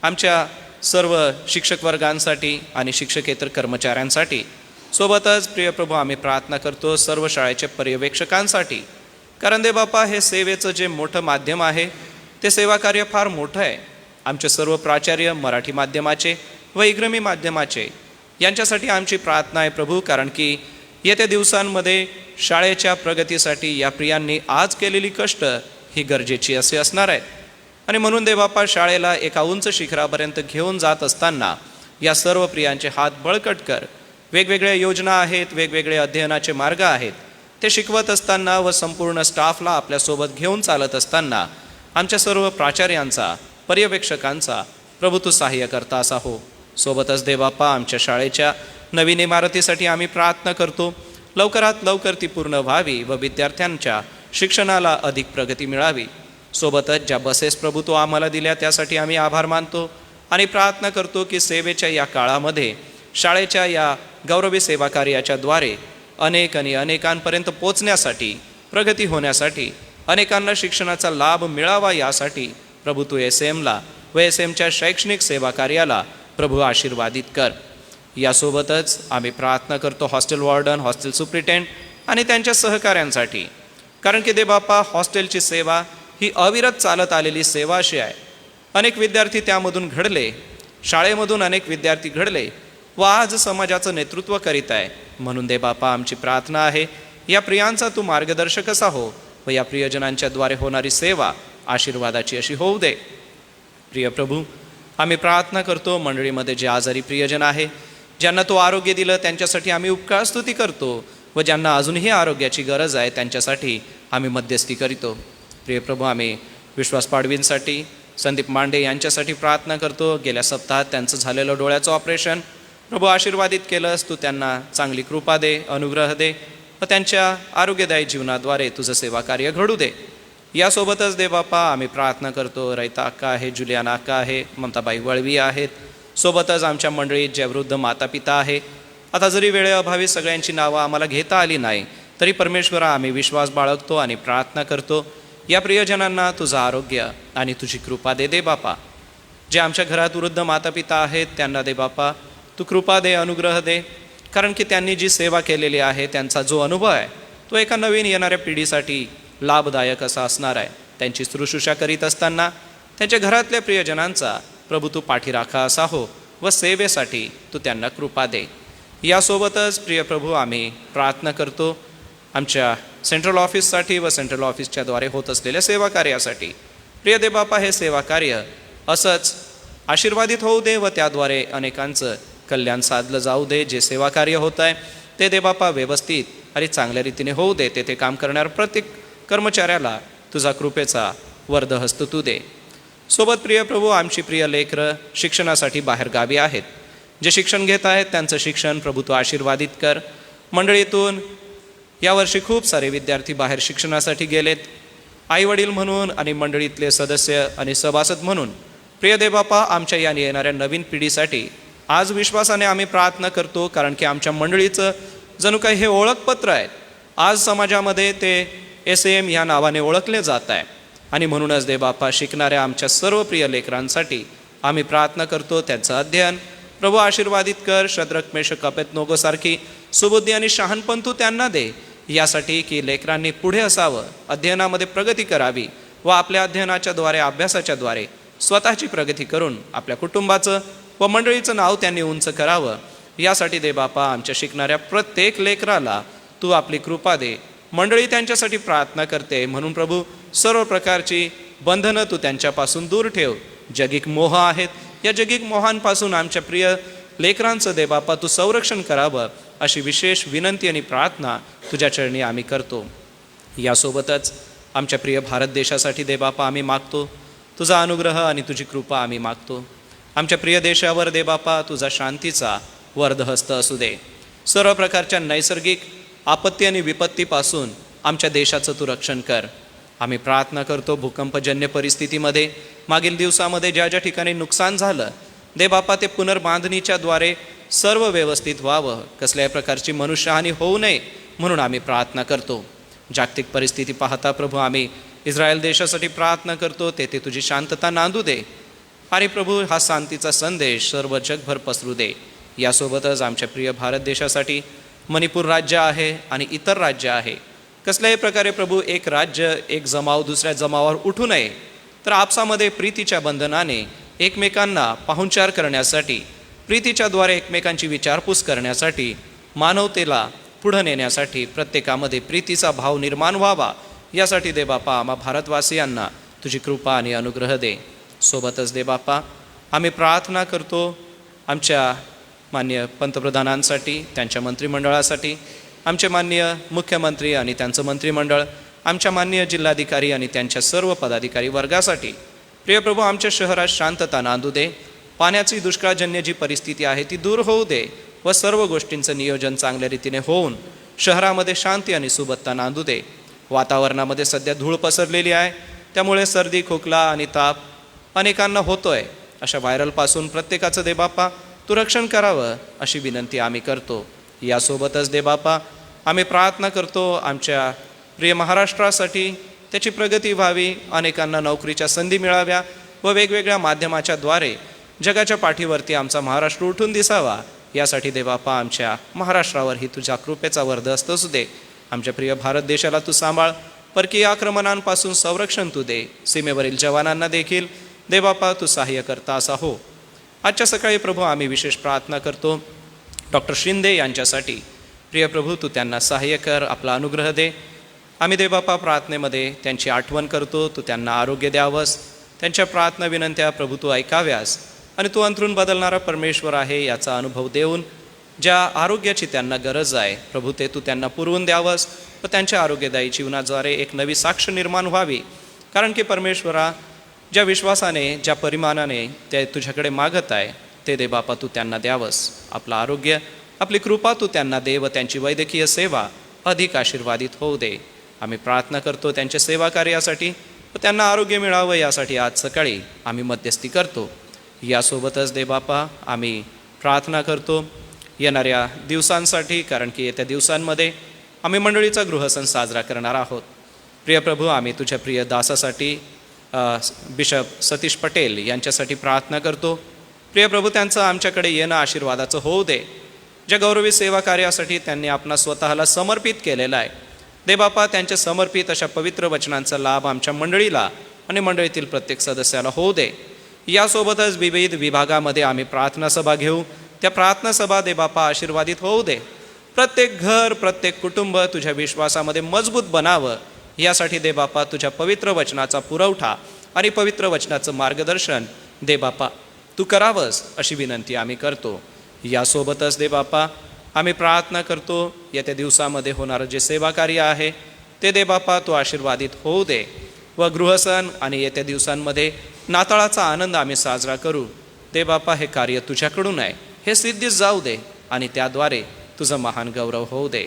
A: आमच्या सर्व शिक्षक वर्गांसाठी आणि शिक्षकेतर कर्मचाऱ्यांसाठी. सोबतच प्रिय प्रभू, आम्ही प्रार्थना करतो सर्व शाळेच्या पर्यवेक्षकांसाठी. कारण देवबापा, हे सेवेचं जे मोठं माध्यम आहे ते सेवा कार्य फार मोठं आहे. आमचे सर्व प्राचार्य मराठी माध्यमाचे व इंग्रजी माध्यमाचे यांच्यासाठी आमची प्रार्थना आहे प्रभू. कारण की येत्या दिवसांमध्ये शाळेच्या प्रगतीसाठी या प्रियांनी आज केलेली कष्ट ही गरजेची असे असणार आहेत. आणि म्हणून देवबापा, शाळेला एका उंच शिखरापर्यंत घेऊन जात असताना या सर्व प्रियांचे हात बळकट कर. वेगवेगळ्या योजना आहेत, वेगवेगळे अध्ययनाचे मार्ग आहेत, ते शिकवत असताना व संपूर्ण स्टाफला आपल्यासोबत घेऊन चालत असताना आमच्या सर्व प्राचार्यांचा, पर्यवेक्षकांचा प्रभू तू सहाय्य करता असा हो. सोबतच देवबापा आमच्या शाळेच्या नवीन इमारतीसाठी आम्ही प्रार्थना करतो. लवकरात लवकर ती पूर्ण व्हावी व विद्यार्थ्यांच्या शिक्षणाला अधिक प्रगती मिळावी. सोबतच ज्या बसेस प्रभू तो आम्हाला दिल्या त्यासाठी आम्ही आभार मानतो आणि प्रार्थना करतो की सेवेच्या या काळामध्ये शाळेच्या या गौरवी सेवा कार्याच्या द्वारे अनेक आणि अनेकांपर्यंत पोचण्यासाठी, प्रगती होण्यासाठी, अनेकांना शिक्षणाचा लाभ मिळावा यासाठी प्रभू तू SM व SMच्या शैक्षणिक सेवा कार्याला प्रभू आशीर्वादित कर. यासोबतच आम्ही प्रार्थना करतो हॉस्टेल वॉर्डन, हॉस्टेल सुप्रिटेंड आणि त्यांच्या सहकाऱ्यांसाठी. कारण की देवबापा हॉस्टेलची सेवा ही अविरत चालत आलेली सेवा अशी आहे. अनेक विद्यार्थी त्यामधून घडले, शाळेमधून अनेक विद्यार्थी घडले व आज समाजाचं नेतृत्व करीत आहे. म्हणून देवबापा आमची प्रार्थना आहे या प्रियांचा तू मार्गदर्शक असा हो व या प्रियजनांच्या द्वारे होणारी सेवा आशीर्वादाची अशी होऊ दे. प्रिय प्रभू, आम्ही प्रार्थना करतो मंडळीमध्ये जे आजारी प्रियजन आहे, ज्यांना तो आरोग्य दिलं त्यांच्यासाठी आम्ही उपकार स्तुती करतो व ज्यांना अजूनही आरोग्याची गरज आहे त्यांच्यासाठी आम्ही मध्यस्थी करीतो. प्रिय प्रभू, आम्ही विश्वास पाडवींसाठी, संदीप मांडे यांच्यासाठी प्रार्थना करतो. गेल्या सप्ताहात त्यांचं झालेलं डोळ्याचं ऑपरेशन प्रभू आशीर्वादित केलंस. तू त्यांना चांगली कृपा दे, अनुग्रह दे व त्यांच्या आरोग्यदायी जीवनाद्वारे तुझं सेवा कार्य घडू दे. यासोबतच देवबापा आम्ही प्रार्थना करतो रयता अक्का आहे, जुलियाना अक्का आहे, ममताबाई वळवी आहेत. सोबतच आमच्या मंडळीत ज्या वृद्ध माता पिता आहे, आता जरी वेळेअभावी सगळ्यांची नावं आम्हाला घेता आली नाही तरी परमेश्वरा आम्ही विश्वास बाळगतो आणि प्रार्थना करतो या प्रियजनांना तुझं आरोग्य आणि तुझी कृपा दे. दे बापा, जे आमच्या घरात वृद्ध माता पिता आहेत त्यांना दे बापा तू कृपा दे, अनुग्रह दे. कारण की त्यांनी जी सेवा केलेली आहे त्यांचा जो अनुभव आहे तो एका नवीन येणाऱ्या पिढीसाठी लाभदायक असा असणार आहे. त्यांची शुश्रूषा करीत असताना त्यांच्या घरातल्या प्रियजनांचा प्रभू तू पाठीराखा असा हो व सेवेसाठी तू त्यांना कृपा दे. यासोबतच प्रिय प्रभू आम्ही प्रार्थना करतो आमच्या सेंट्रल ऑफिससाठी व सेंट्रल ऑफिसच्या द्वारे होत असलेल्या सेवा कार्यासाठी. प्रिय देवबापा, हे सेवा कार्य असंच आशीर्वादित होऊ दे व त्याद्वारे अनेकांचं कल्याण साधलं जाऊ दे. जे सेवा कार्य होत आहे ते देवबापा व्यवस्थित आणि चांगल्या रीतीने होऊ दे. ते काम करणाऱ्या प्रत्येक कर्मचाऱ्याला तुझा कृपेचा वरदहस्त तू दे. सोबत प्रिय प्रभू, आमची प्रिय लेकरं शिक्षणासाठी बाहेर गावी आहेत. जे शिक्षण घेत आहेत त्यांचं शिक्षण प्रभू तू आशीर्वादित कर. मंडळीतून यावर्षी खूप सारे विद्यार्थी बाहेर शिक्षणासाठी गेलेत. आईवडील म्हणून आणि मंडळीतले सदस्य आणि सभासद म्हणून प्रिय देवबापा आमच्या या येणाऱ्या नवीन पिढीसाठी आज विश्वासाने आम्ही प्रार्थना करतो. कारण की आमच्या मंडळीचं जणू काही हे ओळखपत्र आहे. आज समाजामध्ये ते SM ह्या नावाने ओळखले जात आहे आणि म्हणूनच देवबापा शिकणाऱ्या आमच्या सर्व प्रिय लेकरांसाठी आम्ही प्रार्थना करतो. त्यांचं अध्ययन प्रभू आशीर्वादित कर. शद्रक, मेषक, अबेदनोगो सारखी सुबुद्धी आणि शहाणपण तू त्यांना दे, यासाठी की लेकरांनी पुढे असावं, अध्ययनामध्ये प्रगती करावी व आपल्या अध्ययनाच्या द्वारे, अभ्यासाच्या द्वारे स्वतःची प्रगती करून आपल्या कुटुंबाचं व मंडळीचं नाव त्यांनी उंच करावं. यासाठी देवबापा आमच्या शिकणाऱ्या प्रत्येक लेकराला तू आपली कृपा दे. मंडळी त्यांच्यासाठी प्रार्थना करते. म्हणून प्रभू सर्व प्रकारची बंधनं तू त्यांच्यापासून दूर ठेव. जगिक मोह आहेत, या जगिक मोहांपासून आमच्या प्रिय लेकरांचं देवबापा तू संरक्षण करावं अशी विशेष विनंती आणि प्रार्थना तुझ्या चरणी आम्ही करतो. यासोबतच आमच्या प्रिय भारत देशासाठी देवबापा आम्ही मागतो तुझा अनुग्रह आणि तुझी कृपा आम्ही मागतो. आमच्या प्रिय देशावर देवबापा तुझा शांतीचा वरदहस्त असू दे. सर्व प्रकारच्या नैसर्गिक आपत्ती आणि विपत्तीपासून आमच्या देशाचं तू रक्षण कर. आम्ही प्रार्थना करतो भूकंपजन्य परिस्थितीमध्ये मागील दिवसामध्ये ज्या ज्या ठिकाणी नुकसान झालं देवबापा ते पुनर्बांधणीच्या द्वारे सर्व व्यवस्थित व्हावं, कसल्याही प्रकारची मनुष्यहानी होऊ नये म्हणून आम्ही प्रार्थना करतो. जागतिक परिस्थिती पाहता प्रभू आम्ही इस्रायल देशासाठी प्रार्थना करतो. तेथे तुझी शांतता नांदू दे आणि प्रभू हा शांतीचा संदेश सर्व जगभर पसरू दे. यासोबतच आमच्या प्रिय भारत देशासाठी मणिपूर राज्य आहे आणि इतर राज्य आहे. कसल्याही प्रकारे प्रभू एक राज्य, एक जमाव दुसऱ्या जमावावर उठू नये, तर आपसामध्ये प्रीतीच्या बंधनाने एकमेकांना पाहुणचार करण्यासाठी, प्रीतीच्या द्वारे एकमेकांची विचारपूस करण्यासाठी, मानवतेला पुढं नेण्यासाठी प्रत्येकामध्ये प्रीतीचा भाव निर्माण व्हावा, यासाठी देवबापा आम्हा भारतवासियांना तुझी कृपा आणि अनुग्रह दे. सोबतच देवबापा आम्ही प्रार्थना करतो आमच्या मान्य पंतप्रधानांसाठी, त्यांच्या मंत्रिमंडळासाठी, आमचे माननीय मुख्यमंत्री आणि त्यांचं मंत्रिमंडळ, आमच्या माननीय जिल्हाधिकारी आणि त्यांच्या सर्व पदाधिकारी वर्गासाठी प्रिय प्रभू आमच्या शहरात शांतता नांदू दे. पाण्याची दुष्काळजन्य जी परिस्थिती आहे ती दूर होऊ दे व सर्व गोष्टींचं नियोजन चांगल्या रीतीने होऊन शहरामध्ये शांती आणि सुबत्ता नांदू दे. वातावरणामध्ये सध्या धूळ पसरलेली आहे, त्यामुळे सर्दी, खोकला आणि ताप अनेकांना होतोय. अशा व्हायरलपासून प्रत्येकाचं देबापा तू रक्षण करावं अशी विनंती आम्ही करतो. यासोबतच देबापा आम्ही प्रार्थना करतो आमच्या प्रिय महाराष्ट्रासाठी, त्याची प्रगती व्हावी, अनेकांना नोकरीच्या संधी मिळाव्या व वेगवेगळ्या माध्यमाच्या द्वारे जगाच्या पाठीवरती आमचा महाराष्ट्र उठून दिसावा. यासाठी देबापा आमच्या महाराष्ट्रावरही तुझ्या कृपेचा वर्धस्त असू दे. आमच्या प्रिय भारत देशाला तू सांभाळ, परकीय आक्रमणांपासून संरक्षण तू दे. सीमेवरील जवानांना देखील देबापा तू सहाय्य करता असा हो. आजच्या सकाळी प्रभू आम्ही विशेष प्रार्थना करतो डॉक्टर शिंदे यांच्यासाठी. प्रिय प्रभू तू त्यांना सहाय्य कर, आपला अनुग्रह दे. आम्ही देबापा प्रार्थनेमध्ये त्यांची आठवण करतो. तू त्यांना आरोग्य द्यावंस, त्यांच्या प्रार्थना विनंत्या प्रभू तू ऐकाव्यास आणि तू अंतरून बदलणारा परमेश्वर आहे याचा अनुभव देऊन ज्या आरोग्याची त्यांना गरज आहे प्रभू ते तू त्यांना पुरवून द्यावंस व त्यांच्या आरोग्यदायी जीवनाद्वारे एक नवी साक्ष निर्माण व्हावी. कारण की परमेश्वरा ज्या विश्वासाने, ज्या परिमाणाने ते तुझ्याकडे मागत आहे ते दे बापा तू त्यांना द्यावंस. आपलं आरोग्य, आपली कृपा तू त्यांना दे व त्यांची वैद्यकीय सेवा अधिक आशीर्वादित होऊ दे. आम्ही प्रार्थना करतो त्यांच्या सेवा कार्यासाठी व त्यांना आरोग्य मिळावं यासाठी आज सकाळी आम्ही मध्यस्थी करतो. यासोबतच दे बापा आम्ही प्रार्थना करतो येणाऱ्या दिवसांसाठी, कारण की येत्या दिवसांमध्ये आम्ही मंडळीचा गृहसण साजरा करणार आहोत. प्रिय प्रभू आम्ही तुझ्या प्रिय दासासाठी बिशप सतीश पटेल यांच्यासाठी प्रार्थना करतो. प्रिय प्रभू त्यांचं आमच्याकडे येणं आशीर्वादाचं होऊ दे. ज्या गौरवी सेवा कार्यासाठी त्यांनी आपणा स्वतःला समर्पित केलेला आहे दे बापा, त्यांच्या समर्पित अशा पवित्र वचनांचा लाभ आमच्या मंडळीला आणि मंडळीतील प्रत्येक सदस्याला होऊ दे. यासोबतच विविध विभागामध्ये आम्ही प्रार्थना सभा घेऊ. त्या प्रार्थना सभा दे बापा आशीर्वादित होऊ दे. प्रत्येक घर, प्रत्येक कुटुंब तुझ्या विश्वासामध्ये मजबूत बनावं यासाठी दे बापा तुझ्या पवित्र वचनाचा पुरवठा आणि पवित्र वचनाचं मार्गदर्शन दे बापा तू करावंस अशी विनंती आम्ही करतो. यासोबतच दे बापा आम्ही प्रार्थना करतो येत्या दिवसामध्ये होणारं जे सेवा कार्य आहे ते दे बापा तू आशीर्वादित होऊ दे व गृहसण आणि येत्या दिवसांमध्ये नाताळाचा आनंद आम्ही साजरा करू. दे बापा हे कार्य तुझ्याकडून आहे, हे सिद्धीच जाऊ दे आणि त्याद्वारे तुझं महान गौरव होऊ दे.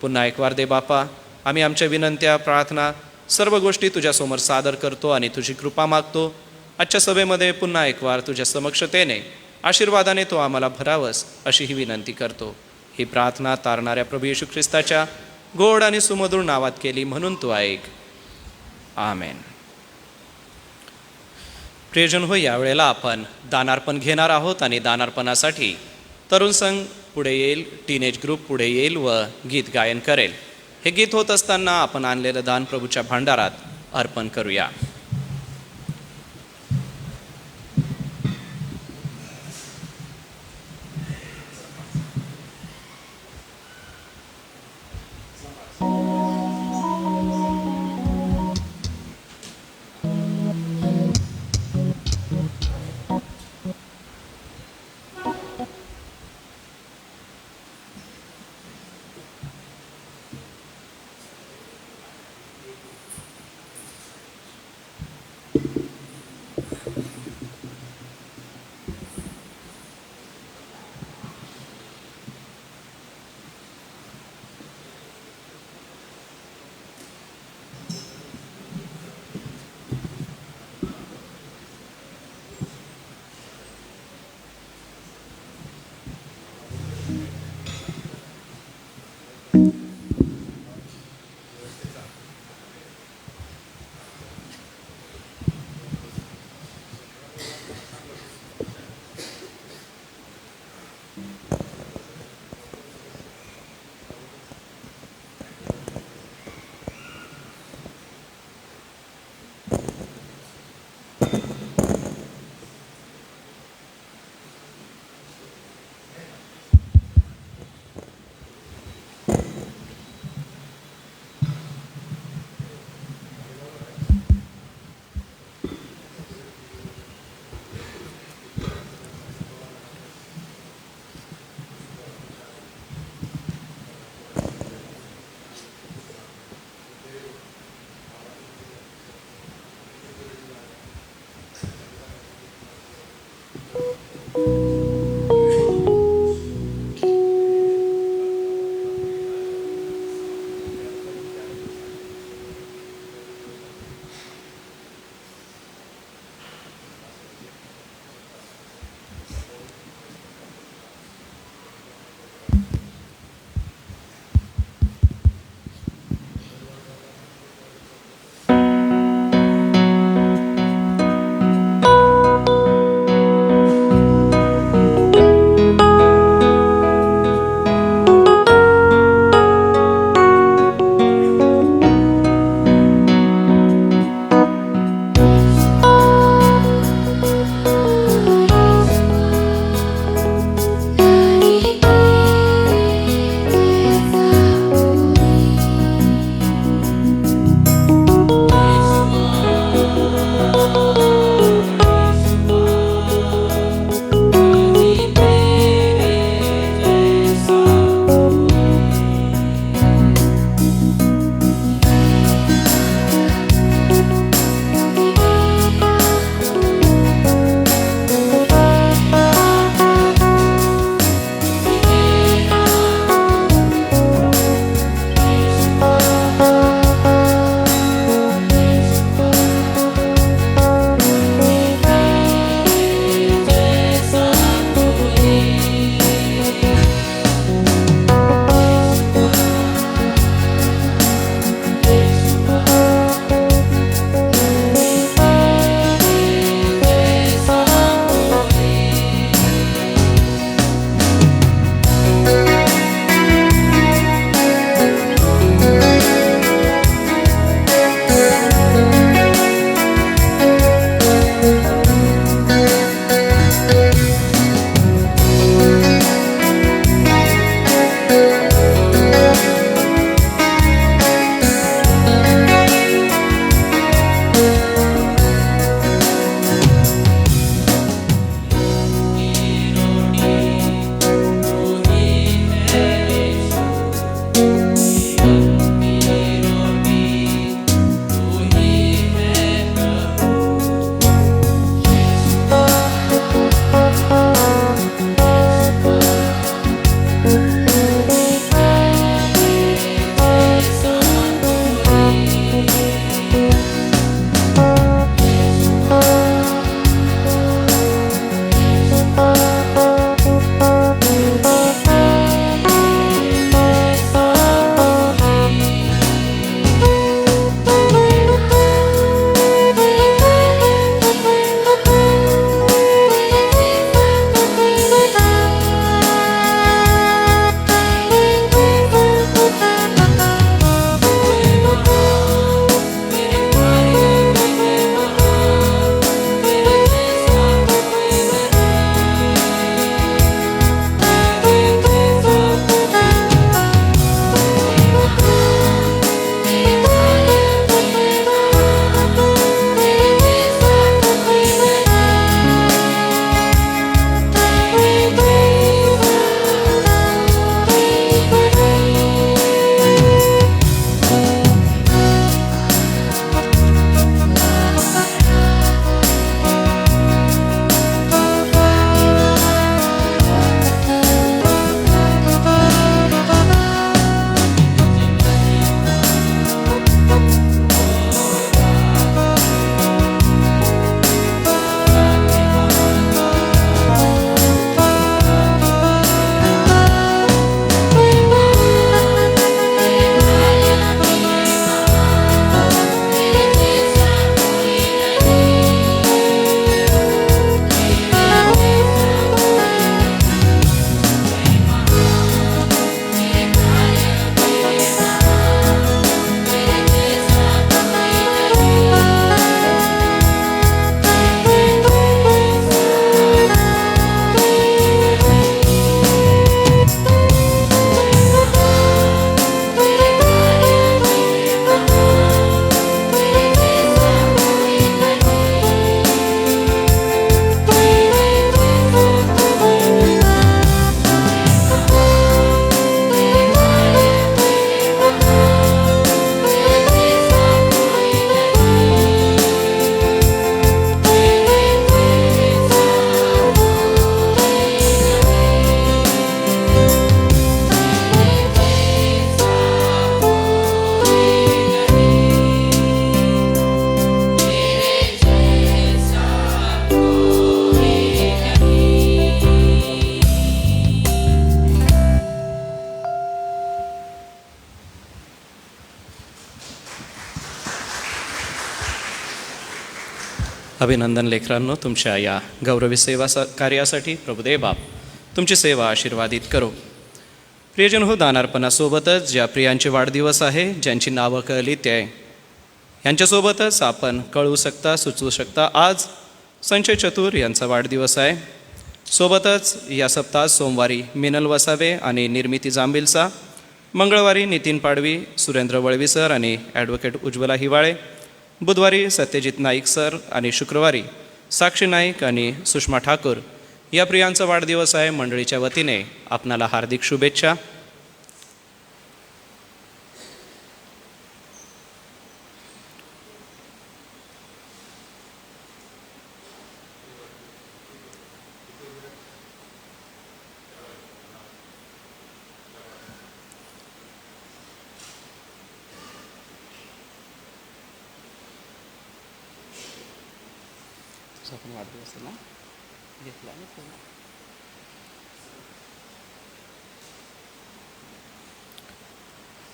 A: पुन्हा एक वार दे बापा आम्ही आमच्या विनंत्या, प्रार्थना, सर्व गोष्टी तुझ्यासमोर सादर करतो आणि तुझी कृपा मागतो. आजच्या सभेमध्ये पुन्हा एक वार तुझ्या समक्षतेने आशीर्वादाने तो आम्हाला भरावस अशी ही विनंती करतो. ही प्रार्थना तारणाऱ्या प्रभू येशू ख्रिस्ताच्या गोड आणि सुमधुर नावात केली म्हणून तू ऐक. आमेन. प्रियजन हो, यावेळेला आपण दानार्पण घेणार आहोत आणि दानार्पणासाठी तरुण संघ पुढे येईल, टीनेज ग्रुप पुढे येईल व गीत गायन करेल. हे गीत होत असताना आपण आणलेलं दान प्रभूच्या भांडारात अर्पण करूया. अभिनंदन लेकरांनो, तुमच्या या गौरवी सेवा कार्यासाठी प्रभुदेव बाप तुमची सेवा आशीर्वादित करो. प्रियजन हो, दानार्पणासोबतच ज्या प्रियांचे वाढदिवस आहे, ज्यांची नावं कळली ते यांच्यासोबतच आपण कळवू शकता, सुचवू शकता. आज संजय चतुर यांचा वाढदिवस आहे. सोबतच या सप्ताहात सोमवारी मिनल वसावे आणि निर्मिती जांबिलचा, मंगळवारी नितीन पाडवी, सुरेंद्र वळवी सर आणि ॲडव्होकेट उज्ज्वला हिवाळे, बुधवारी सत्यजित नाईक सर आणि शुक्रवारी साक्षी नाईक आणि सुषमा ठाकूर या प्रियांचा वाढदिवस आहे. मंडळीच्या वतीने आपणाला हार्दिक शुभेच्छा.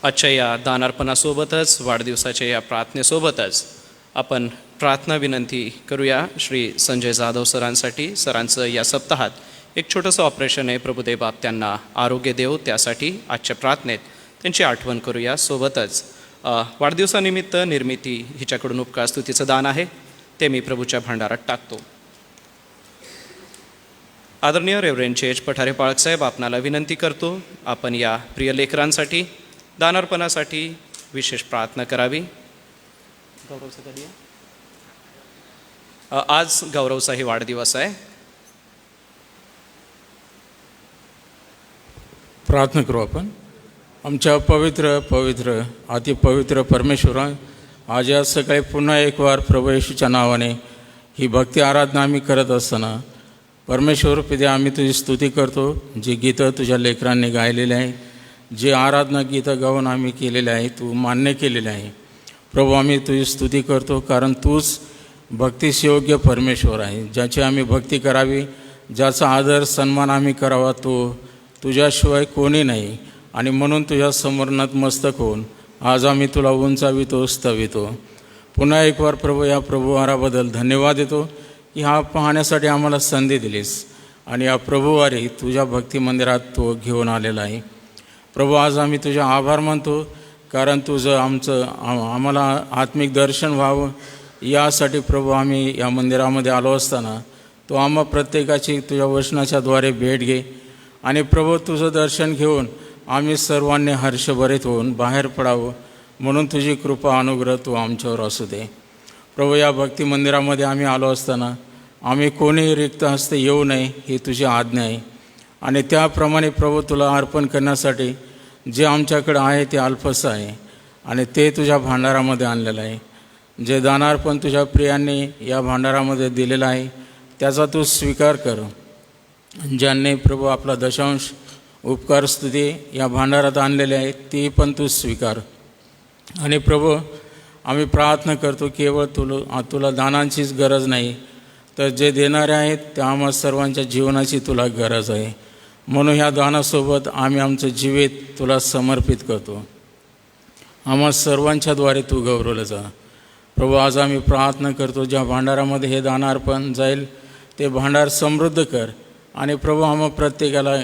A: आजच्या या दानार्पणासोबतच वाढदिवसाच्या या प्रार्थनेसोबतच आपण प्रार्थना विनंती करूया श्री संजय जाधव सरांसाठी. सरांचं या सप्ताहात एक छोटंसं ऑपरेशन आहे. प्रभुदेव बाप त्यांना आरोग्य देव, त्यासाठी आजच्या प्रार्थनेत त्यांची आठवण करूया. सोबतच वाढदिवसानिमित्त निर्मिती हिच्याकडून उपकार स्तुतीचं दान आहे, ते मी प्रभूच्या भांडारात टाकतो. आदरणीय रेव्हरेंड चेज पठारे पाळकसाहेब, आपणाला विनंती करतो आपण या प्रिय लेकरांसाठी दानार्पणासाठी विशेष प्रार्थना करावी. गौरवचा कधी आहे? आज गौरवचाही वाढदिवस आहे.
D: प्रार्थना करू आपण. आमच्या पवित्र पवित्र अतिपवित्र परमेश्वरा, आज या सकाळी पुन्हा एक वार प्रभू येशूच्या नावाने ही भक्ती आराधना आम्ही करत असताना परमेश्वर पित्या, आम्ही तुझी स्तुती करतो. जी गीतं तुझ्या लेकरांनी गायलेली आहे, जे आराधना गीतं गाऊन आम्ही केलेले आहे, तू मान्य केलेले आहे. प्रभू, आम्ही तुझी स्तुती करतो, कारण तूच भक्तीस योग्य परमेश्वर आहे. ज्याची आम्ही भक्ती करावी, ज्याचा आदर सन्मान आम्ही करावा, तो तुझ्याशिवाय कोणी नाही. आणि म्हणून तुझ्या समोर नतमस्तक होऊन आज आम्ही तुला उंचावितो, स्तवितो. पुन्हा एक वार प्रभू, या प्रभुवाराबद्दल धन्यवाद देतो की हा पाहण्यासाठी आम्हाला संधी दिलीस आणि या प्रभुवारी तुझ्या भक्ती मंदिरात तो घेऊन आलेला आहे. प्रभू, आज आम्ही तुझे आभार मानतो, कारण तुझं आम्हाला आत्मिक दर्शन व्हावं यासाठी प्रभू आम्ही या मंदिरामध्ये आलो असताना तो आम्हा प्रत्येकाची तुझ्या वचनाच्याद्वारे भेट घे. आणि प्रभू, तुझं दर्शन घेऊन आम्ही सर्वांनी हर्षभरित होऊन बाहेर पडावं, म्हणून तुझी कृपा अनुग्रह तू आमच्यावर असू दे. प्रभू, या भक्ती मंदिरामध्ये आम्ही आलो असताना आम्ही कोणीही रिक्त हस्ते येऊ नये, ही तुझी आज्ञा आहे. आणि त्याप्रमाणे प्रभू, तुला अर्पण करण्यासाठी जे आमच्याकडे आहे ते अल्पसं आहे आणि ते तुझ्या भांडारामध्ये आणलेलं आहे. जे दानार्पण तुझ्या प्रियांनी या भांडारामध्ये दिलेलं आहे त्याचा तू स्वीकार कर. ज्यांनी प्रभू आपला दशांश उपकार स्तुती या भांडारात आणलेले आहे ती पण तू स्वीकार. आणि प्रभू, आम्ही प्रार्थना करतो, केवळ तुला दानांचीच गरज नाही, तर जे देणारे आहेत त्या आम्हा सर्वांच्या जीवनाची तुला गरज आहे. म्हणून ह्या दानासोबत आम्ही आमचं जीवित तुला समर्पित करतो. आम्हा सर्वांच्याद्वारे तू गौरवलं जा. प्रभू, आज आम्ही प्रार्थना करतो, ज्या भांडारामध्ये हे दानार्पण जाईल ते भांडार समृद्ध कर. आणि प्रभू, आम्हा प्रत्येकाला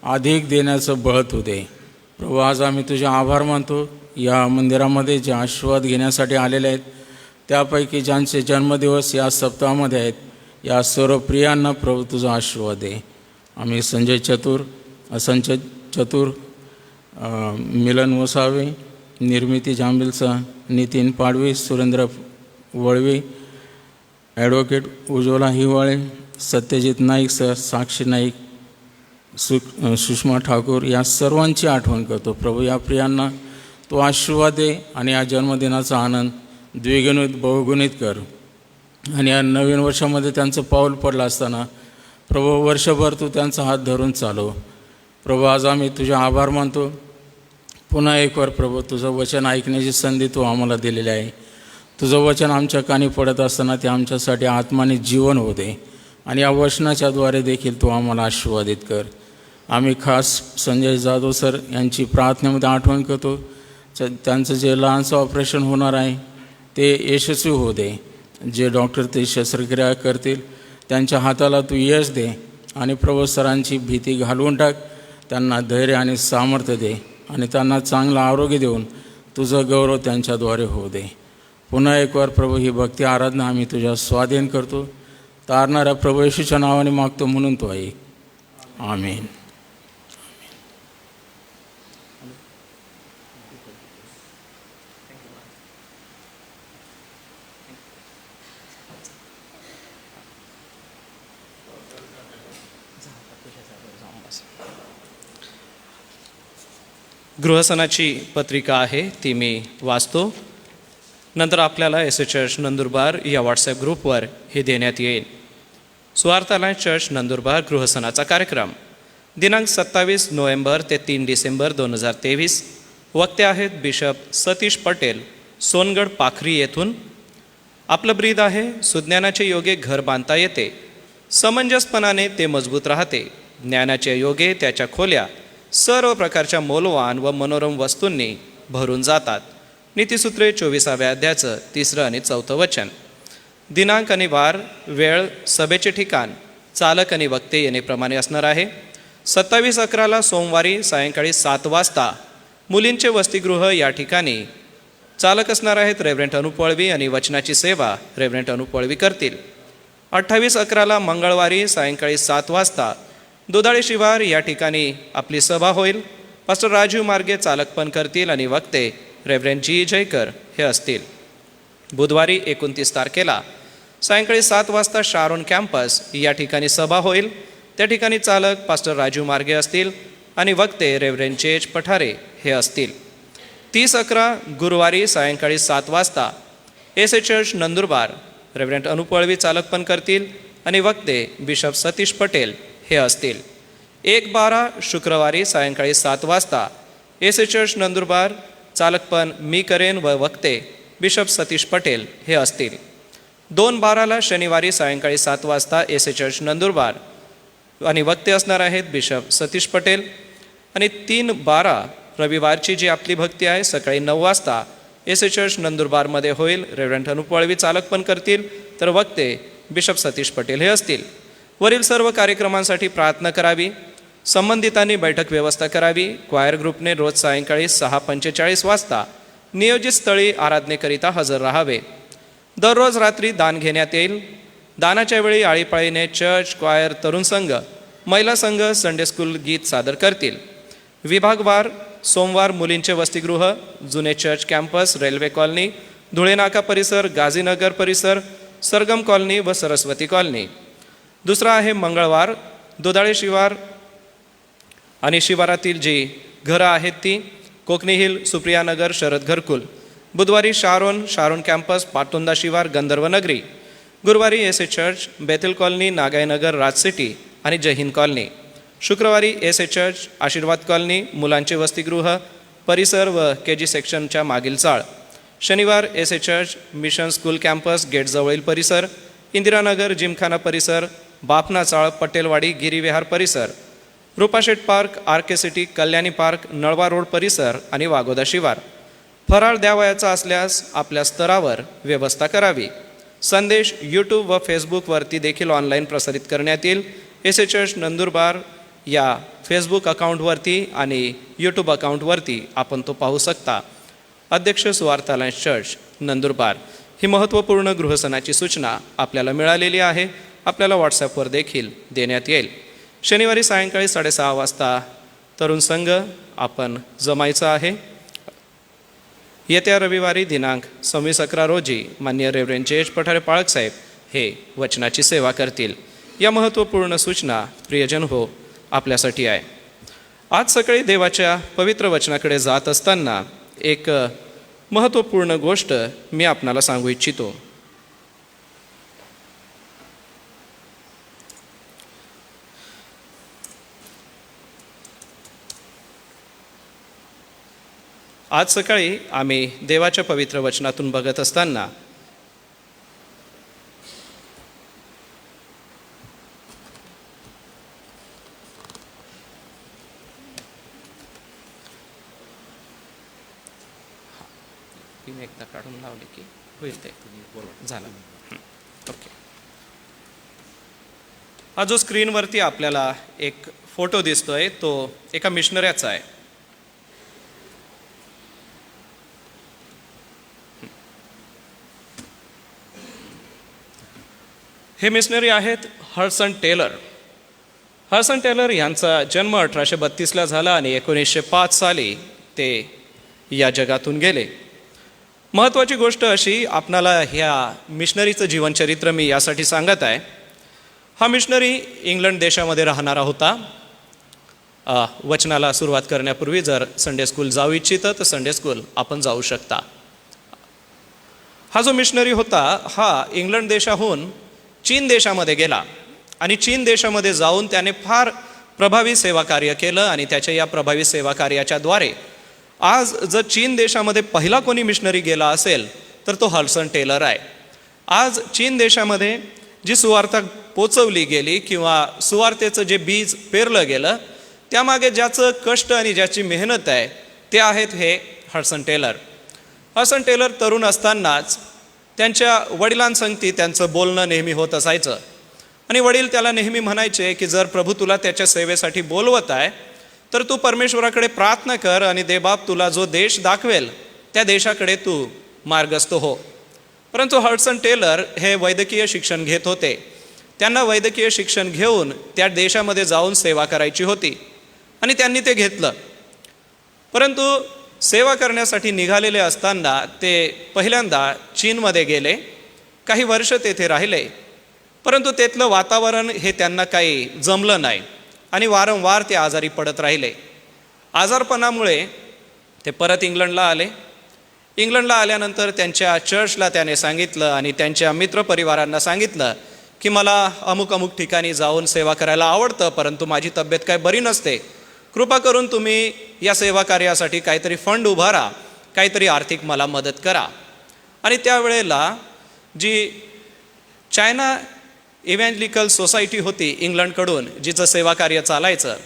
D: अधिक देण्याचं बळ तू दे. प्रभू, आज आम्ही तुझे आभार मानतो. या मंदिरामध्ये जे आशीर्वाद घेण्यासाठी आलेले आहेत, त्यापैकी ज्यांचे जन्मदिवस या सप्ताहामध्ये आहेत, या सर्व प्रियांना प्रभू तुझा आशीर्वाद दे. आम्ही संजय चतुर, मिलन वसावे, निर्मिती जांबिलचा, नितीन पाडवी, सुरेंद्र वळवी, ॲडव्होकेट उज्ज्वला हिवाळे, सत्यजित नाईक सर, साक्षी नाईक, सुषमा ठाकूर या सर्वांची आठवण करतो. प्रभू, या प्रियांना तो आशीर्वाद दे आणि या जन्मदिनाचा आनंद द्विगुणित बहुगुणित कर. आणि या नवीन वर्षामध्ये त्यांचं पाऊल पडलं असताना प्रभू, वर्षभर तू त्यांचा हात धरून चालव. प्रभू, आज आम्ही तुझे आभार मानतो. पुन्हा एक वार प्रभू, तुझं वचन ऐकण्याची संधी तू आम्हाला दिलेली आहे. तुझं वचन आमच्या कानी पडत असताना ते आमच्यासाठी आत्माने जीवन होते आणि या वचनाच्याद्वारे देखील तू आम्हाला आशीर्वादित कर. आम्ही खास संजय जाधव सर यांची प्रार्थनेमध्ये आठवण करतो. त्यांचं जे लहानसं ऑपरेशन होणार आहे ते यशस्वी होऊ दे. जे डॉक्टर ते शस्त्रक्रिया करतील त्यांच्या हाताला तू यश दे आणि प्रभू सरांची भीती घालवून टाक. त्यांना धैर्य आणि सामर्थ्य दे आणि त्यांना चांगलं आरोग्य देऊन तुझं गौरव त्यांच्याद्वारे होऊ दे. पुन्हा एक वार प्रभू ही भक्ती आराधना आम्ही तुझ्या स्वाधीन करतो. तारणाऱ्या प्रभू येशूच्या नावाने मागतो म्हणून तो ऐक. आमीन.
A: गृहसनाची पत्रिका आहे ती मी वाचतो. नंतर आपल्याला एस चर्च नंदुरबार या व्हॉट्सॲप ग्रुपवर हे देण्यात येईल. सुवार्थालय चर्च नंदुरबार गृहसनाचा कार्यक्रम दिनांक 27 नोव्हेंबर ते 3 डिसेंबर 2023. वक्ते आहेत बिशप सतीश पटेल, सोनगड पाखरी येथून. आपलं ब्रीद आहे, सुज्ञानाचे योगे घर बांधता येते, समंजसपणाने ते मजबूत राहते. ज्ञानाच्या योगे त्याच्या खोल्या सर्व प्रकारच्या मौल्यवान व मनोरम वस्तूंनी भरून जातात. नीतिसूत्रे 24व्या अध्यायाचं 3रं आणि 4थं वचन. दिनांक आणि वार, वेळ, सभेचे ठिकाण, चालक आणि वक्ते येण्याप्रमाणे असणार आहे. 27/11 सोमवारी सायंकाळी 7 वाजता मुलींचे वसतिगृह या ठिकाणी चालक असणार आहेत रेव्हरंट अनुप वळवी आणि वचनाची सेवा रेव्हरंट अनुप वळवी करतील. 28/11 मंगळवारी सायंकाळी 7 वाजता दुधाळे शिवार या ठिकाणी आपली सभा होईल. पास्टर राजीव मार्गे चालकपण करतील आणि वक्ते रेव्हरंट जी जयकर हे असतील. बुधवारी 29 तारखेला सायंकाळी 7 वाजता शारोन कॅम्पस या ठिकाणी सभा होईल. त्या ठिकाणी चालक पास्टर राजीव मार्गे असतील आणि वक्ते रेव्हरंट जेज पठारे हे असतील. 30/11 गुरुवारी सायंकाळी 7 वाजता एस चर्च नंदुरबार रेव्हरंट अनुप वळवी चालकपण करतील आणि वक्ते बिशप सतीश पटेल हे असतील. 1/12 शुक्रवारी सायंकाळी 7 वाजता एस चर्च नंदुरबार चालकपण मी करेन व वक्ते बिशप सतीश पटेल हे असतील. 2/12 शनिवारी सायंकाळी 7 वाजता एस चर्च नंदुरबार आणि वक्ते असणार आहेत बिशप सतीश पटेल. आणि 3/12 रविवारची जी आपली भक्ती आहे सकाळी 9 वाजता एस चर्च नंदुरबारमध्ये होईल. रेव्हरंट अनुप वळवी चालकपण करतील तर वक्ते बिशप सतीश पटेल हे असतील. वरील सर्व कार्यक्रमांसाठी प्रार्थना करावी. संबंधितांनी बैठक व्यवस्था करावी. क्वायर ग्रुपने रोज सायंकाळी 6:45 वाजता नियोजित स्थळी आराधनेकरिता हजर राहावे. दररोज रात्री दान घेण्यात येईल. दानाच्या वेळी आळीपाळीने चर्च, क्वायर, तरुण संघ, महिला संघ संडे स्कूल गीत सादर करतील. विभागवार सोमवार मुलींचे वसतिगृह, जुने church campus, railway colony, Dhule नाका परिसर, गाझीनगर परिसर, सरगम कॉलनी व सरस्वती कॉलनी. दुसरा आहे मंगळवार दुधाळे शिवार आणि शिवारातील जी घरं आहेत ती कोकणी हिल, सुप्रियानगर, शरद घरकुल. बुधवारी शारोन कॅम्पस, पाटोंदा शिवार, गंधर्वनगरी. गुरुवारी S church, Bethel colony, Nagaynagar, Raj city आणि जयहिंद कॉलनी. शुक्रवारी एस चर्च, आशीर्वाद कॉलनी, मुलांचे वसतिगृह परिसर व KG सेक्शनच्या मागील चाळ. शनिवार S church, mission school campus, गेटजवळील परिसर, इंदिरानगर, जिमखाना परिसर, बापना चाळ, पटेलवाडी, गिरीविहार परिसर, Rupasheth park, RK city, Kalyani park, Nalwa road परिसर आणि वागोदा शिवार. फराळ द्यावयाचा असल्यास आपल्या स्तरावर व्यवस्था करावी. संदेश यूट्यूब व फेसबुकवरती देखील ऑनलाईन प्रसारित करण्यात येईल. एस चर्च नंदुरबार या फेसबुक अकाउंटवरती आणि यूट्यूब अकाउंटवरती आपण तो पाहू शकता. अध्यक्ष सुवार्थालय चर्च नंदुरबार. ही महत्त्वपूर्ण गृहसनाची सूचना आपल्याला मिळालेली आहे. आपल्याला व्हॉट्सॲपवर देखील देण्यात येईल. शनिवारी सायंकाळी 6:30 वाजता तरुण संघ आपण जमायचं आहे. येत्या रविवारी दिनांक 26/11 रोजी माननीय रेव्हरंट जेज पठारे पाळकसाहेब हे वचनाची सेवा करतील. या महत्त्वपूर्ण सूचना प्रियजन हो आपल्यासाठी आहे. आज सकाळी देवाच्या पवित्र वचनाकडे जात असताना एक महत्त्वपूर्ण गोष्ट मी आपणाला सांगू इच्छितो. आज सकाळी आम्ही देवाच्या पवित्र वचनातून बघत असताना एकदा काढून लावले की होईल ते झालं. ओके. हा जो स्क्रीनवरती आपल्याला एक फोटो दिसतोय तो एका मिशनऱ्याचा आहे. हे मिशनरी आहेत हडसन टेलर. हडसन टेलर यांचा जन्म 1832ला झाला आणि 1905 साली ते या जगातून गेले. महत्त्वाची गोष्ट अशी, आपणाला ह्या मिशनरीचं जीवनचरित्र मी यासाठी सांगत आहे. हा मिशनरी इंग्लंड देशामध्ये राहणारा होता. वचनाला सुरुवात करण्यापूर्वी जर संडे स्कूल जाऊ इच्छितं तर संडे स्कूल आपण जाऊ शकता. हा जो मिशनरी होता हा इंग्लंड देशाहून चीन देशामध्ये गेला आणि चीन देशामध्ये जाऊन त्याने फार प्रभावी सेवा कार्य केलं आणि त्याच्या या प्रभावी सेवा कार्याच्या द्वारे आज जर चीन देशामध्ये पहिला कोणी मिशनरी गेला असेल तर तो हडसन टेलर आहे. आज चीन देशामध्ये जी सुवार्ता पोचवली गेली किंवा सुवार्तेचं जे बीज पेरलं गेलं त्यामागे ज्याचं कष्ट आणि ज्याची मेहनत आहे ते आहेत हे हडसन टेलर. हडसन टेलर तरुण असतानाच त्यांच्या वडिलांसंगती त्यांचं बोलणं नेहमी होत असायचं आणि वडील त्याला नेहमी म्हणायचे की जर प्रभू तुला त्याच्या सेवेसाठी बोलवत आहे तर तू परमेश्वराकडे प्रार्थना कर आणि देवबाप तुला जो देश दाखवेल त्या देशाकडे तू मार्गस्थ हो. परंतु हडसन टेलर हे वैद्यकीय शिक्षण घेत होते. त्यांना वैद्यकीय शिक्षण घेऊन त्या देशामध्ये जाऊन सेवा करायची होती आणि त्यांनी ते घेतलं. परंतु सेवा करण्यासाठी निघालेले असताना ते पहिल्यांदा चीनमध्ये गेले. काही वर्ष तेथे राहिले. परंतु तेथलं वातावरण हे त्यांना काही जमलं नाही आणि वारंवार ते आजारी पडत राहिले. आजारपणामुळे ते परत इंग्लंडला आले. इंग्लंडला आल्यानंतर त्यांच्या चर्चला त्याने सांगितलं आणि त्यांच्या मित्रपरिवारांना सांगितलं की मला अमुक अमुक ठिकाणी जाऊन सेवा करायला आवडतं, परंतु माझी तब्येत काय बरी नसते. कृपा करून तुम्ही या सेवा कार्यासाठी काहीतरी फंड उभारा, काहीतरी आर्थिक मला मदत करा. आणि त्यावेळेला जी चायना इव्हँजलिकल सोसायटी होती इंग्लंडकडून जिचं सेवा कार्य चालायचं,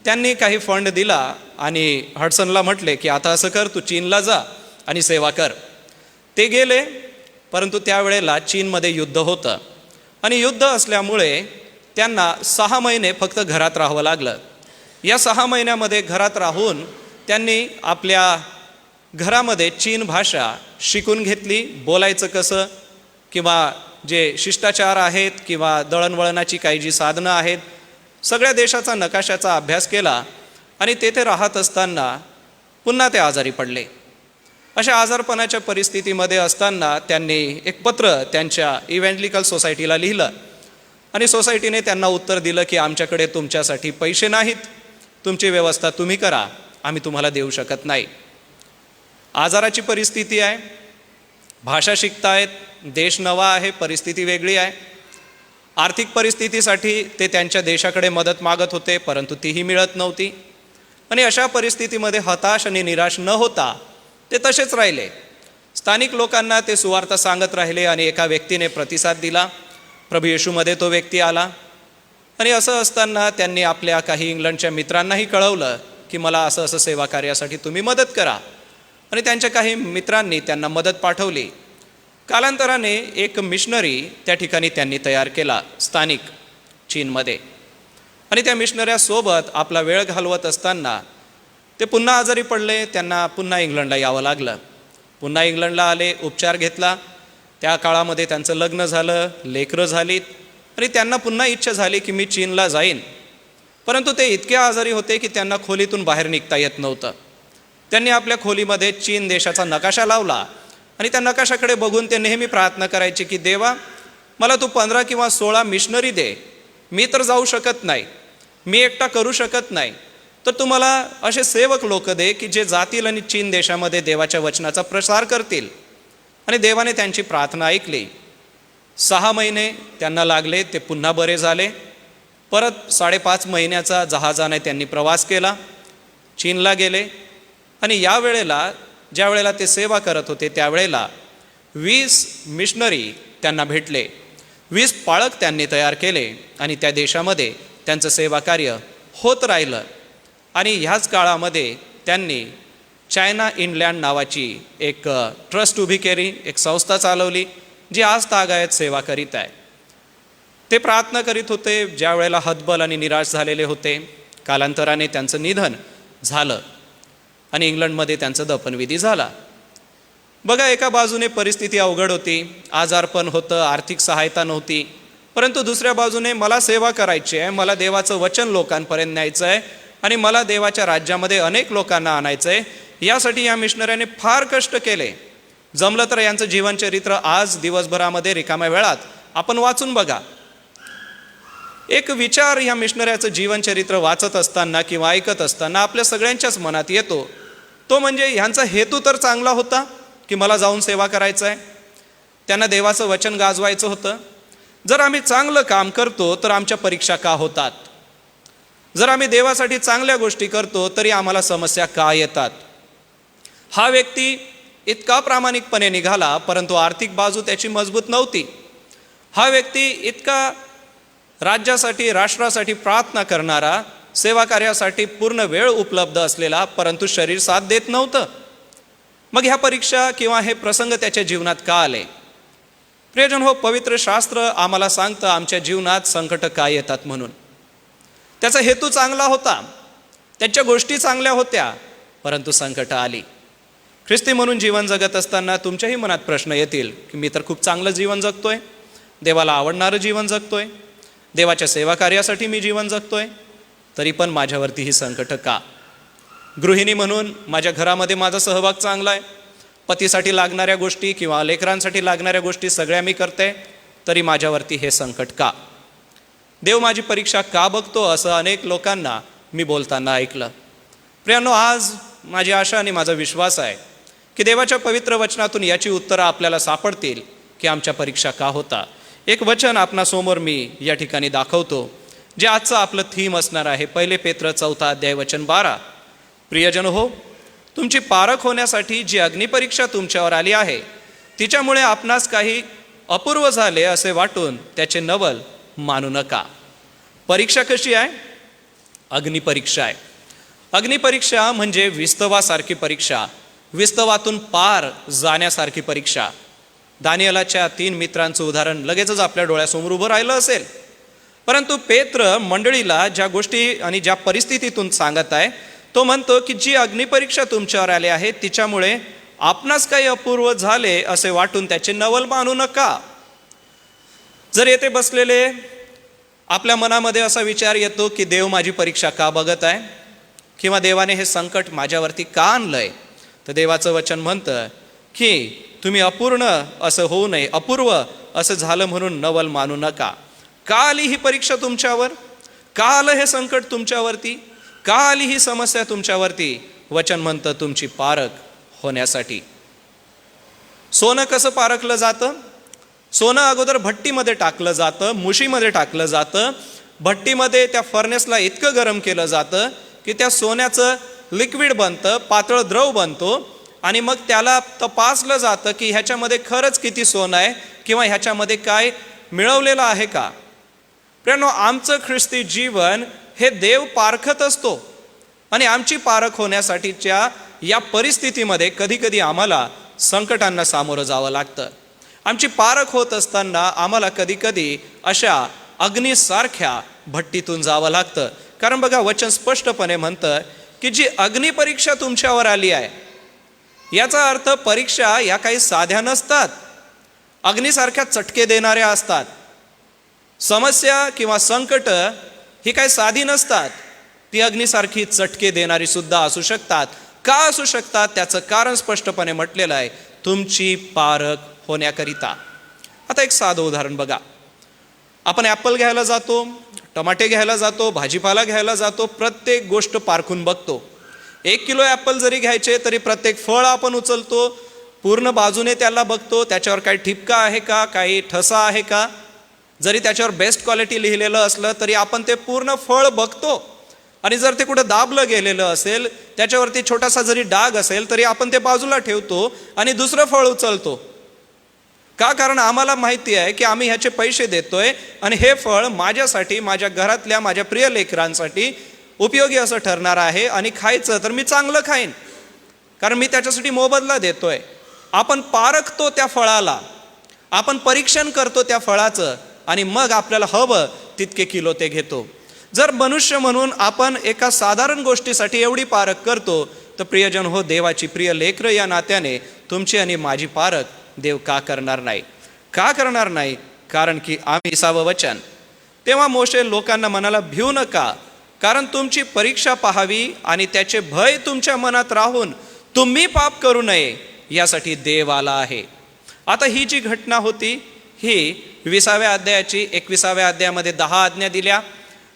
A: त्यांनी काही फंड दिला आणि हडसनला म्हटले की आता असं कर, तू चीनला जा आणि सेवा कर. ते गेले. परंतु त्यावेळेला चीनमध्ये युद्ध होतं आणि युद्ध असल्यामुळे त्यांना 6 महिने फक्त घरात राहावं लागलं. या 6 महिन्यामध्ये घरात राहून त्यांनी आपल्या घरामध्ये चीन भाषा शिकून घेतली. बोलायचं कसं किंवा जे शिष्टाचार आहेत किंवा दळणवळणाची काही जी साधनं आहेत सगळ्या देशाचा नकाशाचा अभ्यास केला आणि तेथे राहत असताना पुन्हा ते आजारी पडले. अशा आजारपणाच्या परिस्थितीमध्ये असताना त्यांनी एक पत्र त्यांच्या इव्हँजलिकल सोसायटीला लिहिलं आणि सोसायटीने त्यांना उत्तर दिलं की आमच्याकडे तुमच्यासाठी पैसे नाहीत, तुमची व्यवस्था तुम्ही करा, आम्ही तुम्हाला देऊ शकत नाही. आजाराची परिस्थिती आहे, भाषा शिकतायत, देश नवा आहे, परिस्थिती वेगळी आहे. आर्थिक परिस्थितीसाठी ते त्यांच्या देशाकडे मदत मागत होते परंतु तीही मिळत नव्हती. आणि अशा परिस्थितीमध्ये हताश आणि निराश न होता ते तसेच राहिले. स्थानिक लोकांना ते सुवार्ता सांगत राहिले आणि एका व्यक्तीने प्रतिसाद दिला. प्रभू येशूमध्ये तो व्यक्ती आला आणि असं असताना त्यांनी आपल्या काही इंग्लंडच्या मित्रांनाही कळवलं की मला असं असं सेवा कार्यासाठी तुम्ही मदत करा. आणि त्यांच्या काही मित्रांनी त्यांना मदत पाठवली. कालांतराने एक मिशनरी त्या ठिकाणी त्यांनी तयार केला स्थानिक चीनमध्ये आणि त्या मिशनऱ्यासोबत आपला वेळ घालवत असताना ते पुन्हा आजारी पडले. त्यांना पुन्हा इंग्लंडला यावं लागलं. पुन्हा इंग्लंडला आले, उपचार घेतला. त्या काळामध्ये त्यांचं लग्न झालं, लेकरं झालीत आणि त्यांना पुन्हा इच्छा झाली की मी चीनला जाईन. परंतु ते इतके आजारी होते की त्यांना खोलीतून बाहेर निघता येत नव्हतं. त्यांनी आपल्या खोलीमध्ये चीन देशाचा नकाशा लावला आणि त्या नकाशाकडे बघून ते नेहमी प्रार्थना करायचे की देवा मला तू 15 किंवा 16 मिशनरी दे. मी तर जाऊ शकत नाही, मी एकटा करू शकत नाही, तर तुम्हाला असे सेवक लोक दे की जे जातील आणि चीन देशामध्ये देवाच्या वचनाचा प्रसार करतील. आणि देवाने त्यांची प्रार्थना ऐकली. 6 महिने त्यांना लागले, ते पुन्हा बरे झाले. परत 5.5 महिन्याचा जहाजाने त्यांनी प्रवास केला, चीनला गेले. आणि या वेळेला ज्या वेळेला ते सेवा करत होते त्यावेळेला 20 मिशनरी त्यांना भेटले. 20 पाळक त्यांनी तयार केले आणि त्या देशामध्ये त्यांचं सेवा कार्य होत राहिलं. आणि ह्याच काळामध्ये त्यांनी चायना इनलँड नावाची एक ट्रस्ट उभी केली, एक संस्था चालवली जी आज तागायत सेवा करीत आहे. ते प्रार्थना करीत होते ज्या वेळेला हतबल आणि निराश झालेले होते. कालांतराने त्यांचं निधन झालं आणि इंग्लंडमध्ये त्यांचा दफनविधी झाला. बघा, एका बाजूने परिस्थिती अवघड होती, आजारपण होतं, आर्थिक सहायता नव्हती, परंतु दुसऱ्या बाजूने मला सेवा करायची आहे, मला देवाचं वचन लोकांपर्यंत न्यायचं आहे आणि मला देवाच्या राज्यामध्ये अनेक लोकांना आणायचं आहे. यासाठी या मिशनऱ्याने फार कष्ट केले. जमलं तर यांचं जीवनचरित्र आज दिवसभरामध्ये रिकाम्या वेळात आपण वाचून बघा. एक विचार या मिशनऱ्याचं जीवनचरित्र वाचत असताना किंवा ऐकत असताना आपल्या सगळ्यांच्याच मनात येतो. तो म्हणजे ह्यांचा हेतू तर चांगला होता की मला जाऊन सेवा करायचं आहे, त्यांना देवाचं वचन गाजवायचं होतं. जर आम्ही चांगलं काम करतो तर आमच्या परीक्षा का होतात? जर आम्ही देवासाठी चांगल्या गोष्टी करतो तरी आम्हाला समस्या का येतात? हा व्यक्ती इतका प्रामाणिकपणे निघाला, परंतु आर्थिक बाजू त्याची मजबूत नव्हती. हा व्यक्ती इतका राज्यासाठी, राष्ट्रासाठी प्रार्थना करणारा, सेवा कार्यासाठी पूर्ण वेळ उपलब्ध असलेला, परंतु शरीर साथ देत नव्हतं. मग ह्या परीक्षा किंवा हे प्रसंग त्याच्या जीवनात का आले? प्रियजन हो, पवित्र शास्त्र आम्हाला सांगतं आमच्या जीवनात संकट का येतात म्हणून. त्याचा हेतू चांगला होता, त्याच्या गोष्टी चांगल्या होत्या, परंतु संकट आली. ख्रिस्ती म्हणून जीवन जगत असताना तुमच्याही मनात प्रश्न येतील की मी तर खूप चांगलं जीवन जगतोय, देवाला आवडणारं जीवन जगतोय, देवाच्या सेवा कार्यासाठी मी जीवन जगतोय, तरी पण माझ्यावरती ही संकट का? गृहिणी म्हणून माझ्या घरामध्ये माझा सहभाग चांगला आहे, पतीसाठी लागणाऱ्या गोष्टी किंवा लेकरांसाठी लागणाऱ्या गोष्टी सगळ्या मी करते, तरी माझ्यावरती हे संकट का? देव माझी परीक्षा का बघतो, असं अनेक लोकांना मी बोलताना ऐकलं. प्रियांनो, आज माझी आशा आणि माझा विश्वास आहे की देवाच्या पवित्र वचनातून याची उत्तरं आपल्याला सापडतील की आमच्या परीक्षा का होता. एक वचन आपणासमोर मी या ठिकाणी दाखवतो, जे आजचं आपलं थीम असणार आहे. 1 पेत्र 4 अध्याय वचन 12. प्रियजन हो, तुमची पारख होण्यासाठी जी अग्निपरीक्षा तुमच्यावर आली आहे, तिच्यामुळे आपणास काही अपूर्व झाले असे वाटून त्याचे नवल मानू नका. परीक्षा कशी आहे? अग्निपरीक्षा आहे. अग्निपरीक्षा म्हणजे विस्तवासारखी परीक्षा, विस्तवातून पार जाण्यासारखी परीक्षा. दानिएलाच्या 3 मित्रांचं उदाहरण लगेचच आपल्या डोळ्यासमोर उभं राहिलं असेल. परंतु पेत्र मंडळीला ज्या गोष्टी आणि ज्या परिस्थितीतून सांगत आहे, तो म्हणतो की जी अग्निपरीक्षा तुमच्यावर आली आहे तिच्यामुळे आपणास काही अपूर्व झाले असे वाटून त्याचे नवल मानू नका. जर येथे बसलेले आपल्या मनामध्ये असा विचार येतो की देव माझी परीक्षा का बघत आहे किंवा देवाने हे संकट माझ्यावरती का आणलंय, तर देवाचं वचन म्हणतं की तुम्ही अपूर्ण असं होऊ नये, अपूर्व असं झालं म्हणून नवल मानू नका. का आली ही परीक्षा तुमच्यावर? का आलं हे संकट तुमच्यावरती? का आली ही समस्या तुमच्यावरती? वचन म्हणतं तुमची पारख होण्यासाठी. सोनं कसं पारखलं जातं? सोनं अगोदर भट्टीमध्ये टाकलं जातं, मुशीमध्ये टाकलं जातं. भट्टीमध्ये त्या फर्नेसला इतकं गरम केलं जातं की त्या सोन्याचं लिक्विड बनतं, पातळ द्रव बनतो आणि मग त्याला तपासलं जातं की ह्याच्यामध्ये खरंच किती सोनं आहे किंवा ह्याच्यामध्ये काय मिळवलेलं आहे का. प्रियांनो, आमचं ख्रिस्ती जीवन हे देव पारखत असतो आणि आमची पारख होण्यासाठीच्या या परिस्थितीमध्ये कधी कधी आम्हाला संकटांना सामोरं जावं लागतं. आमची पारख होत असताना आम्हाला कधी कधी अशा अग्नीसारख्या भट्टीतून जावं लागतं. कारण बघा, वचन स्पष्टपणे म्हणतं की जी अग्निपरीक्षा तुमच्यावर आली आहे, याचा अर्थ परीक्षा या काही साध्या नसतात, अग्नीसारख्या चटके देणाऱ्या असतात. समस्या किंवा संकट ही काही साधी नसतात, ती अग्नीसारखी चटके देणारी सुद्धा असू शकतात. का असू शकतात? त्याचं कारण स्पष्टपणे म्हटलेलं आहे, तुमची पारख होण्याकरिता. आता एक साधं उदाहरण बघा. आपण ॲपल घ्यायला जातो, टमाटे घ्यायला जातो, भाजीपाला घ्यायला जातो, प्रत्येक गोष्ट पारखून बघतो. 1 किलो ॲपल जरी घ्यायचे तरी प्रत्येक फळ आपण उचलतो, पूर्ण बाजूने त्याला बघतो, त्याच्यावर काही ठिपका आहे का, काही ठसा आहे का. जरी त्याच्यावर बेस्ट क्वालिटी लिहिलेलं असलं तरी आपण ते पूर्ण फळ बघतो आणि जर ते कुठं दाबलं गेलेलं असेल, त्याच्यावरती छोटासा जरी डाग असेल तरी आपण ते बाजूला ठेवतो आणि दुसरं फळ उचलतो. का? कारण आम्हाला माहिती आहे की आम्ही ह्याचे पैसे देतोय आणि हे फळ माझ्यासाठी, माझ्या घरातल्या माझ्या प्रिय लेकरांसाठी उपयोगी असं ठरणार आहे आणि खायचं तर मी चांगलं खाईन, कारण मी त्याच्यासाठी मोबदला देतोय. आपण पारखतो त्या फळाला आपण परीक्षण करतो त्या फळाचं आणि मग आपल्याला हवं तितके किलो ते घेतो. जर मनुष्य म्हणून आपण एका साधारण गोष्टीसाठी एवढी पारख करतो, तर प्रियजन हो, देवाची प्रिय लेकरं या नात्याने तुमची आणि माझी पारख देव का करणार नाही? का करणार नाही? कारण की आम्ही 20 वचन, तेव्हा मोशे लोकांना म्हणाला, भिऊ नका, कारण तुमची परीक्षा पाहावी आणि त्याचे भय तुमच्या मनात राहून तुम्ही पाप करू नये यासाठी देव आला आहे. आता ही जी घटना होती ही 20व्या अध्यायाची, 21व्या अध्यायामध्ये 10 आज्ञा दिल्या.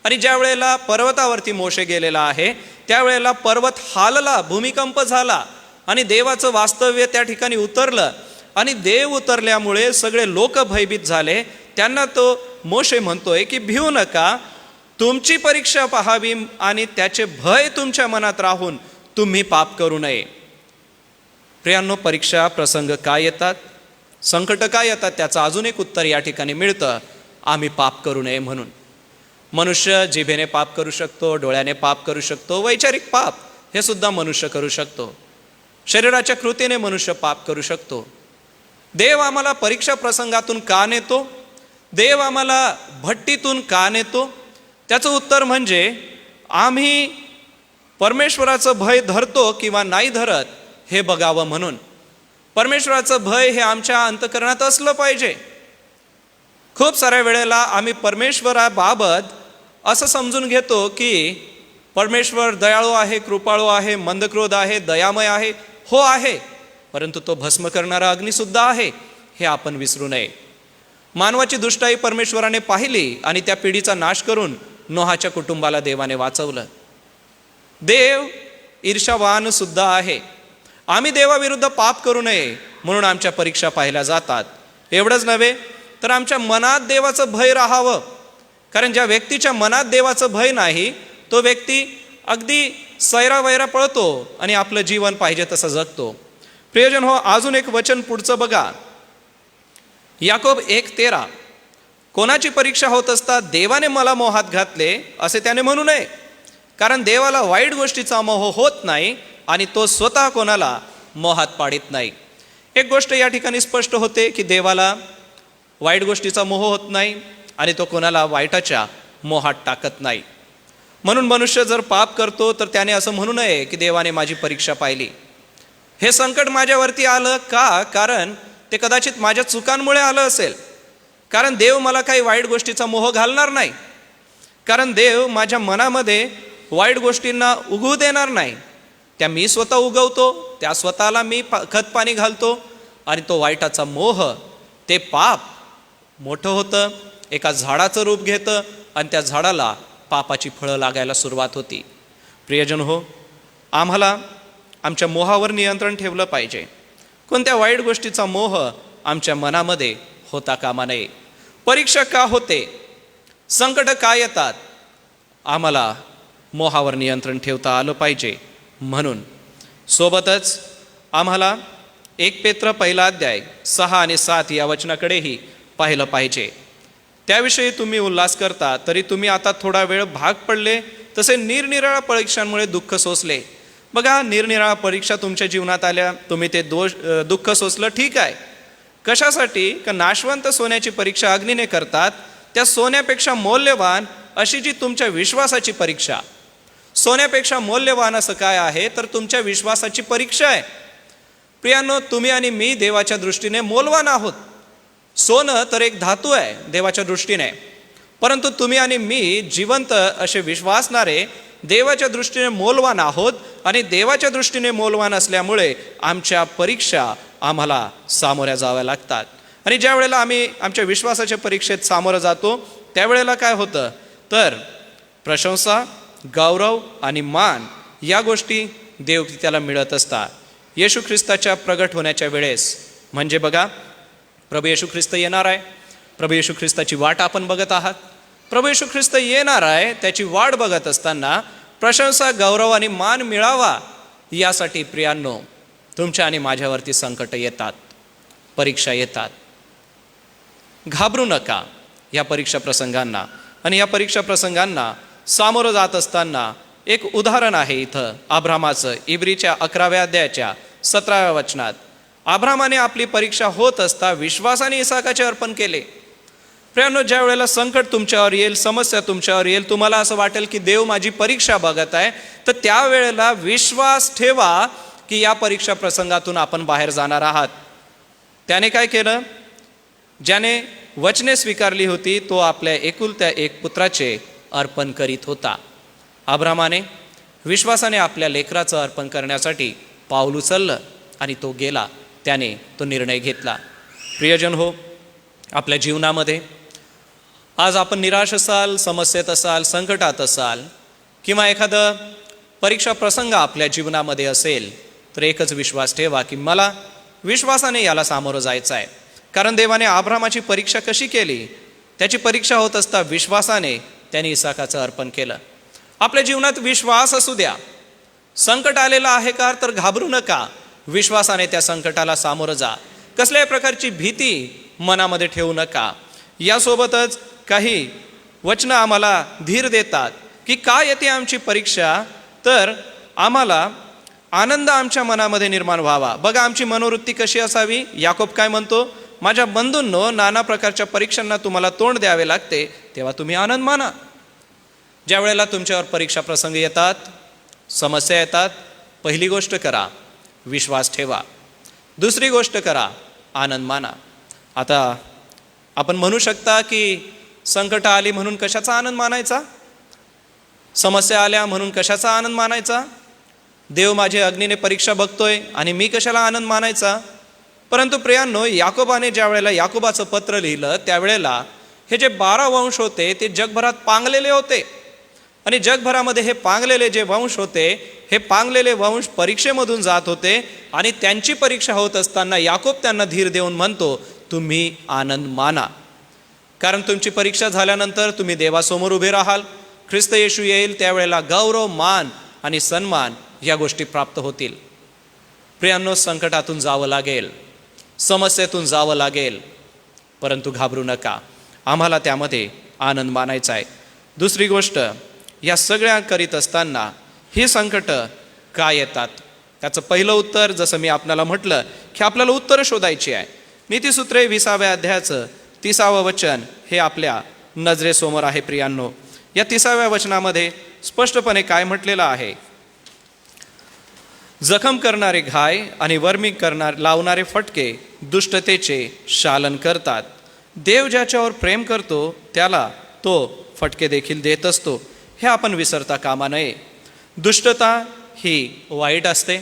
A: आणि ज्या वेळेला पर्वतावरती मोशे गेलेला आहे त्यावेळेला पर्वत हालला, भूमिकंप झाला आणि देवाचं वास्तव्य त्या ठिकाणी उतरलं. आणि देव उतरल्यामुळे सगळे लोक भयभीत झाले. त्यांना तो मोशे म्हणतोय की भिऊ नका, तुमची परीक्षा पाहावी आणि त्याचे भय तुमच्या मनात राहून तुम्ही पाप करू नये. प्रियांनो, परीक्षा प्रसंग काय येतात, संकट काय येतात, त्याचं अजून एक उत्तर या ठिकाणी मिळतं, आम्ही पाप करू नये म्हणून. मनुष्य जिभेने पाप करू शकतो, डोळ्याने पाप करू शकतो, वैचारिक पाप हे सुद्धा मनुष्य करू शकतो, शरीराच्या कृतीने मनुष्य पाप करू शकतो. देव आम्हाला परीक्षा प्रसंगातून का नेतो? देव आम्हाला भट्टीतून का नेतो? त्याचं उत्तर म्हणजे आम्ही परमेश्वराचं भय धरतो किंवा नाही धरत हे बघावं म्हणून. परमेश्वराचं भय हे आमच्या अंतःकरणात असलं पाहिजे. खूप साऱ्या वेळेला आम्ही परमेश्वराबाबत असं समजून घेतो की परमेश्वर दयाळू आहे, कृपाळू आहे, मंदक्रोध आहे, दयामय आहे. हो आहे, परंतु तो भस्म करणारा अग्निसुद्धा आहे, हे आपण विसरू नये. मानवाची दुष्टाई परमेश्वराने पाहिली आणि त्या पिढीचा नाश करून नोहाच्या कुटुंबाला देवाने वाचवलं. देव ईर्ष्यावान सुद्धा आहे. आम्ही देवाविरुद्ध पाप करू नये म्हणून आमच्या परीक्षा पाहिल्या जातात. एवढंच नव्हे तर आमच्या मनात देवाचं भय राहावं, कारण ज्या व्यक्तीच्या मनात देवाचं भय नाही तो व्यक्ती अगदी सैरावैरा पळतो आणि आपलं जीवन पाहिजे तसं जगतो. प्रियजन हो, अजून एक वचन पुढचं बघा, याकोब 1:13. कोणाची परीक्षा होत असता देवाने मला मोहात घातले असे त्याने म्हणू नये, कारण देवाला वाईट गोष्टीचा मोह होत नाही आणि तो स्वतः कोणाला मोहात पाडित नाही. एक गोष्ट या ठिकाणी स्पष्ट होते की देवाला वाईट गोष्टीचा मोह होत नाही आणि तो कोणाला वाईटाच्या मोहात टाकत नाही. म्हणून मनुष्य जर पाप करतो तर त्याने असं म्हणू नये की देवाने माझी परीक्षा पाहिली. हे संकट माझ्यावरती आलं का? कारण ते कदाचित माझ्या चुकांमुळे आलं असेल. कारण देव मला काही वाईट गोष्टीचा मोह घालणार नाही, कारण देव माझ्या मनामध्ये वाईट गोष्टींना उगवू देणार नाही. त्या मी स्वतः उगवतो, त्या स्वतःला मी खत पाणी घालतो आणि तो वाईटाचा मोह, ते पाप मोठं होतं, एका झाडाचं रूप घेतं आणि त्या झाडाला पापाची फळं लागायला सुरुवात होती. प्रियजन हो, आम्हाला आमच्या मोहावर नियंत्रण ठेवलं पाहिजे. कोणत्या वाईट गोष्टीचा मोह आमच्या मनामध्ये होता कामा नये. परीक्षा का होते, संकट का येतात, आम्हाला मोहावर नियंत्रण ठेवता आलं पाहिजे. म्हणून सोबतच आम्हाला 1 पेत्र 1 अध्याय 6 आणि 7 या वचनाकडेही पाहिलं पाहिजे. त्याविषयी तुम्ही उल्हास करता, तरी तुम्ही आता थोडा वेळ भाग पडले, तसे निरनिराळ्या परीक्षांमुळे दुःख सोसले. बघा, निरनिराळ्या परीक्षा तुमच्या जीवनात आल्या, तुम्ही ते दुःख सोसलं, ठीक आहे. कशासाठी? का नाशवंत सोन्याची परीक्षा अग्नीने करतात, त्या सोन्यापेक्षा मौल्यवान अशी जी तुमच्या विश्वासाची परीक्षा. सोन्यापेक्षा मौल्यवान असं काय आहे तर तुमच्या विश्वासाची परीक्षा आहे. प्रियांनो, तुम्ही आणि मी देवाच्या दृष्टीने मौल्यवान आहोत. सोनं तर एक धातू आहे देवाच्या दृष्टीने, परंतु तुम्ही आणि मी जिवंत असे विश्वासणारे देवाच्या दृष्टीने मौल्यवान आहोत. आणि देवाच्या दृष्टीने मौल्यवान असल्यामुळे आमच्या परीक्षा आम्हाला सामोऱ्या जाव्या लागतात. आणि ज्या वेळेला आम्ही आमच्या विश्वासाच्या परीक्षेत सामोरं जातो त्यावेळेला काय होतं तर प्रशंसा, गौरव आणि मान या गोष्टी देव त्याला मिळत असतात. येशू ख्रिस्ताच्या प्रगट होण्याच्या वेळेस, म्हणजे बघा, प्रभू येशू ख्रिस्त येणार आहे, प्रभू येशू ख्रिस्ताची वाट आपण बघत आहात. प्रभू येशू ख्रिस्त येणार आहे, त्याची वाट बघत असताना प्रशंसा, गौरव आणि मान मिळावा यासाठी प्रियांनो तुमच्या आणि माझ्यावरती संकट येतात, परीक्षा येतात. घाबरू नका या परीक्षा प्रसंगांना. आणि या परीक्षा प्रसंगांना सामोरं जात असताना एक उदाहरण आहे इथं अब्रामाचं, इब्रीच्या 11व्या अध्यायाच्या 17व्या वचनात. अब्रामाने आपली परीक्षा होत असता विश्वासाने इसाकाचे अर्पण केले. प्रियांनो, ज्या वेळेला संकट तुमच्यावर येईल, समस्या तुमच्यावर येईल, तुम्हाला असं वाटेल की देव माझी परीक्षा बघत आहे, तर त्यावेळेला विश्वास ठेवा की या परीक्षा प्रसंगातून आपण बाहेर जाणार आहात. त्याने काय केलं? ज्याने वचने स्वीकारली होती तो आपल्या एकुलत्या एक पुत्राचे अर्पण करीत होता. अब्रामाने विश्वासाने आपल्या लेकराचं अर्पण करण्यासाठी पाऊल उचललं आणि तो गेला. त्याने तो निर्णय घेतला. प्रियजन हो, आपल्या जीवनामध्ये आज आपण निराश असाल, समस्येत असाल, संकटात असाल, किंवा एखादं परीक्षा प्रसंग आपल्या जीवनामध्ये असेल, तर एकच विश्वास ठेवा की मला विश्वासाने याला सामोरं जायचं आहे. कारण देवाने अब्रामाची परीक्षा कशी केली? त्याची परीक्षा होत असता विश्वासाने त्याने इसाकाचं अर्पण केलं. आपल्या जीवनात विश्वास असू द्या. संकट आलेलं आहे का? तर घाबरू नका. विश्वासाने त्या संकटाला सामोरं जा. कसल्याही प्रकारची भीती मनामध्ये ठेवू नका. यासोबतच काही वचनं आम्हाला धीर देतात की का येते आमची परीक्षा, तर आम्हाला आनंद आमच्या मनामध्ये निर्माण व्हावा. बघा आमची मनोवृत्ती कशी असावी. याकोब काय म्हणतो? माझ्या बंधूंनो, नाना प्रकारच्या परीक्षांना तुम्हाला तोंड द्यावे लागते, तेव्हा तुम्ही आनंद माना. ज्या वेळेला तुमच्यावर परीक्षा प्रसंग येतात, समस्या येतात, पहिली गोष्ट करा, विश्वास ठेवा. दुसरी गोष्ट करा, आनंद माना. आता आपण म्हणू शकता की संकट आली म्हणून कशाचा आनंद मानायचा? समस्या आल्या म्हणून कशाचा आनंद मानायचा? देव माझे अग्नीने परीक्षा बघतोय आणि मी कशाला आनंद मानायचा? परंतु प्रियांनो, याकोबाने ज्या वेळेला याकोबाचं पत्र लिहिलं त्यावेळेला हे जे 12 वंश होते ते जगभरात पांगलेले होते. आणि जगभरामध्ये हे पांगलेले जे वंश होते, हे पांगलेले वंश परीक्षेमधून जात होते. आणि त्यांची परीक्षा होत असताना याकोब त्यांना धीर देऊन म्हणतो, तुम्ही आनंद माना. कारण तुमची परीक्षा झाल्यानंतर तुम्ही देवासमोर उभे राहाल. ख्रिस्त येशू येईल त्यावेळेला गौरव, मान आणि सन्मान या गोष्टी प्राप्त होतील. प्रियांनो, संकटातून जावं लागेल, समस्येतून जावं लागेल, परंतु घाबरू नका. आम्हाला त्यामध्ये आनंद मानायचा आहे. दुसरी गोष्ट, या सगळ्या करीत असताना ही संकट का येतात? त्याचं पहिलं उत्तर, जसं मी आपल्याला म्हटलं की आपल्याला उत्तरं शोधायची आहे. नीतिसूत्रे 20व्या अध्यायाचं 30वं वचन हे आपल्या नजरेसमोर आहे. प्रियांनो, या 30व्या वचनामध्ये स्पष्टपणे काय म्हटलेलं आहे? जखम करणारे घाय आणि वर्मी लावणारे फटके दुष्टतेचे शालन करतात. देव ज्याच्यावर प्रेम करतो त्याला तो फटके देखील देत असतो, हे आपण विसरता कामा नये. दुष्टता ही वाईट असते.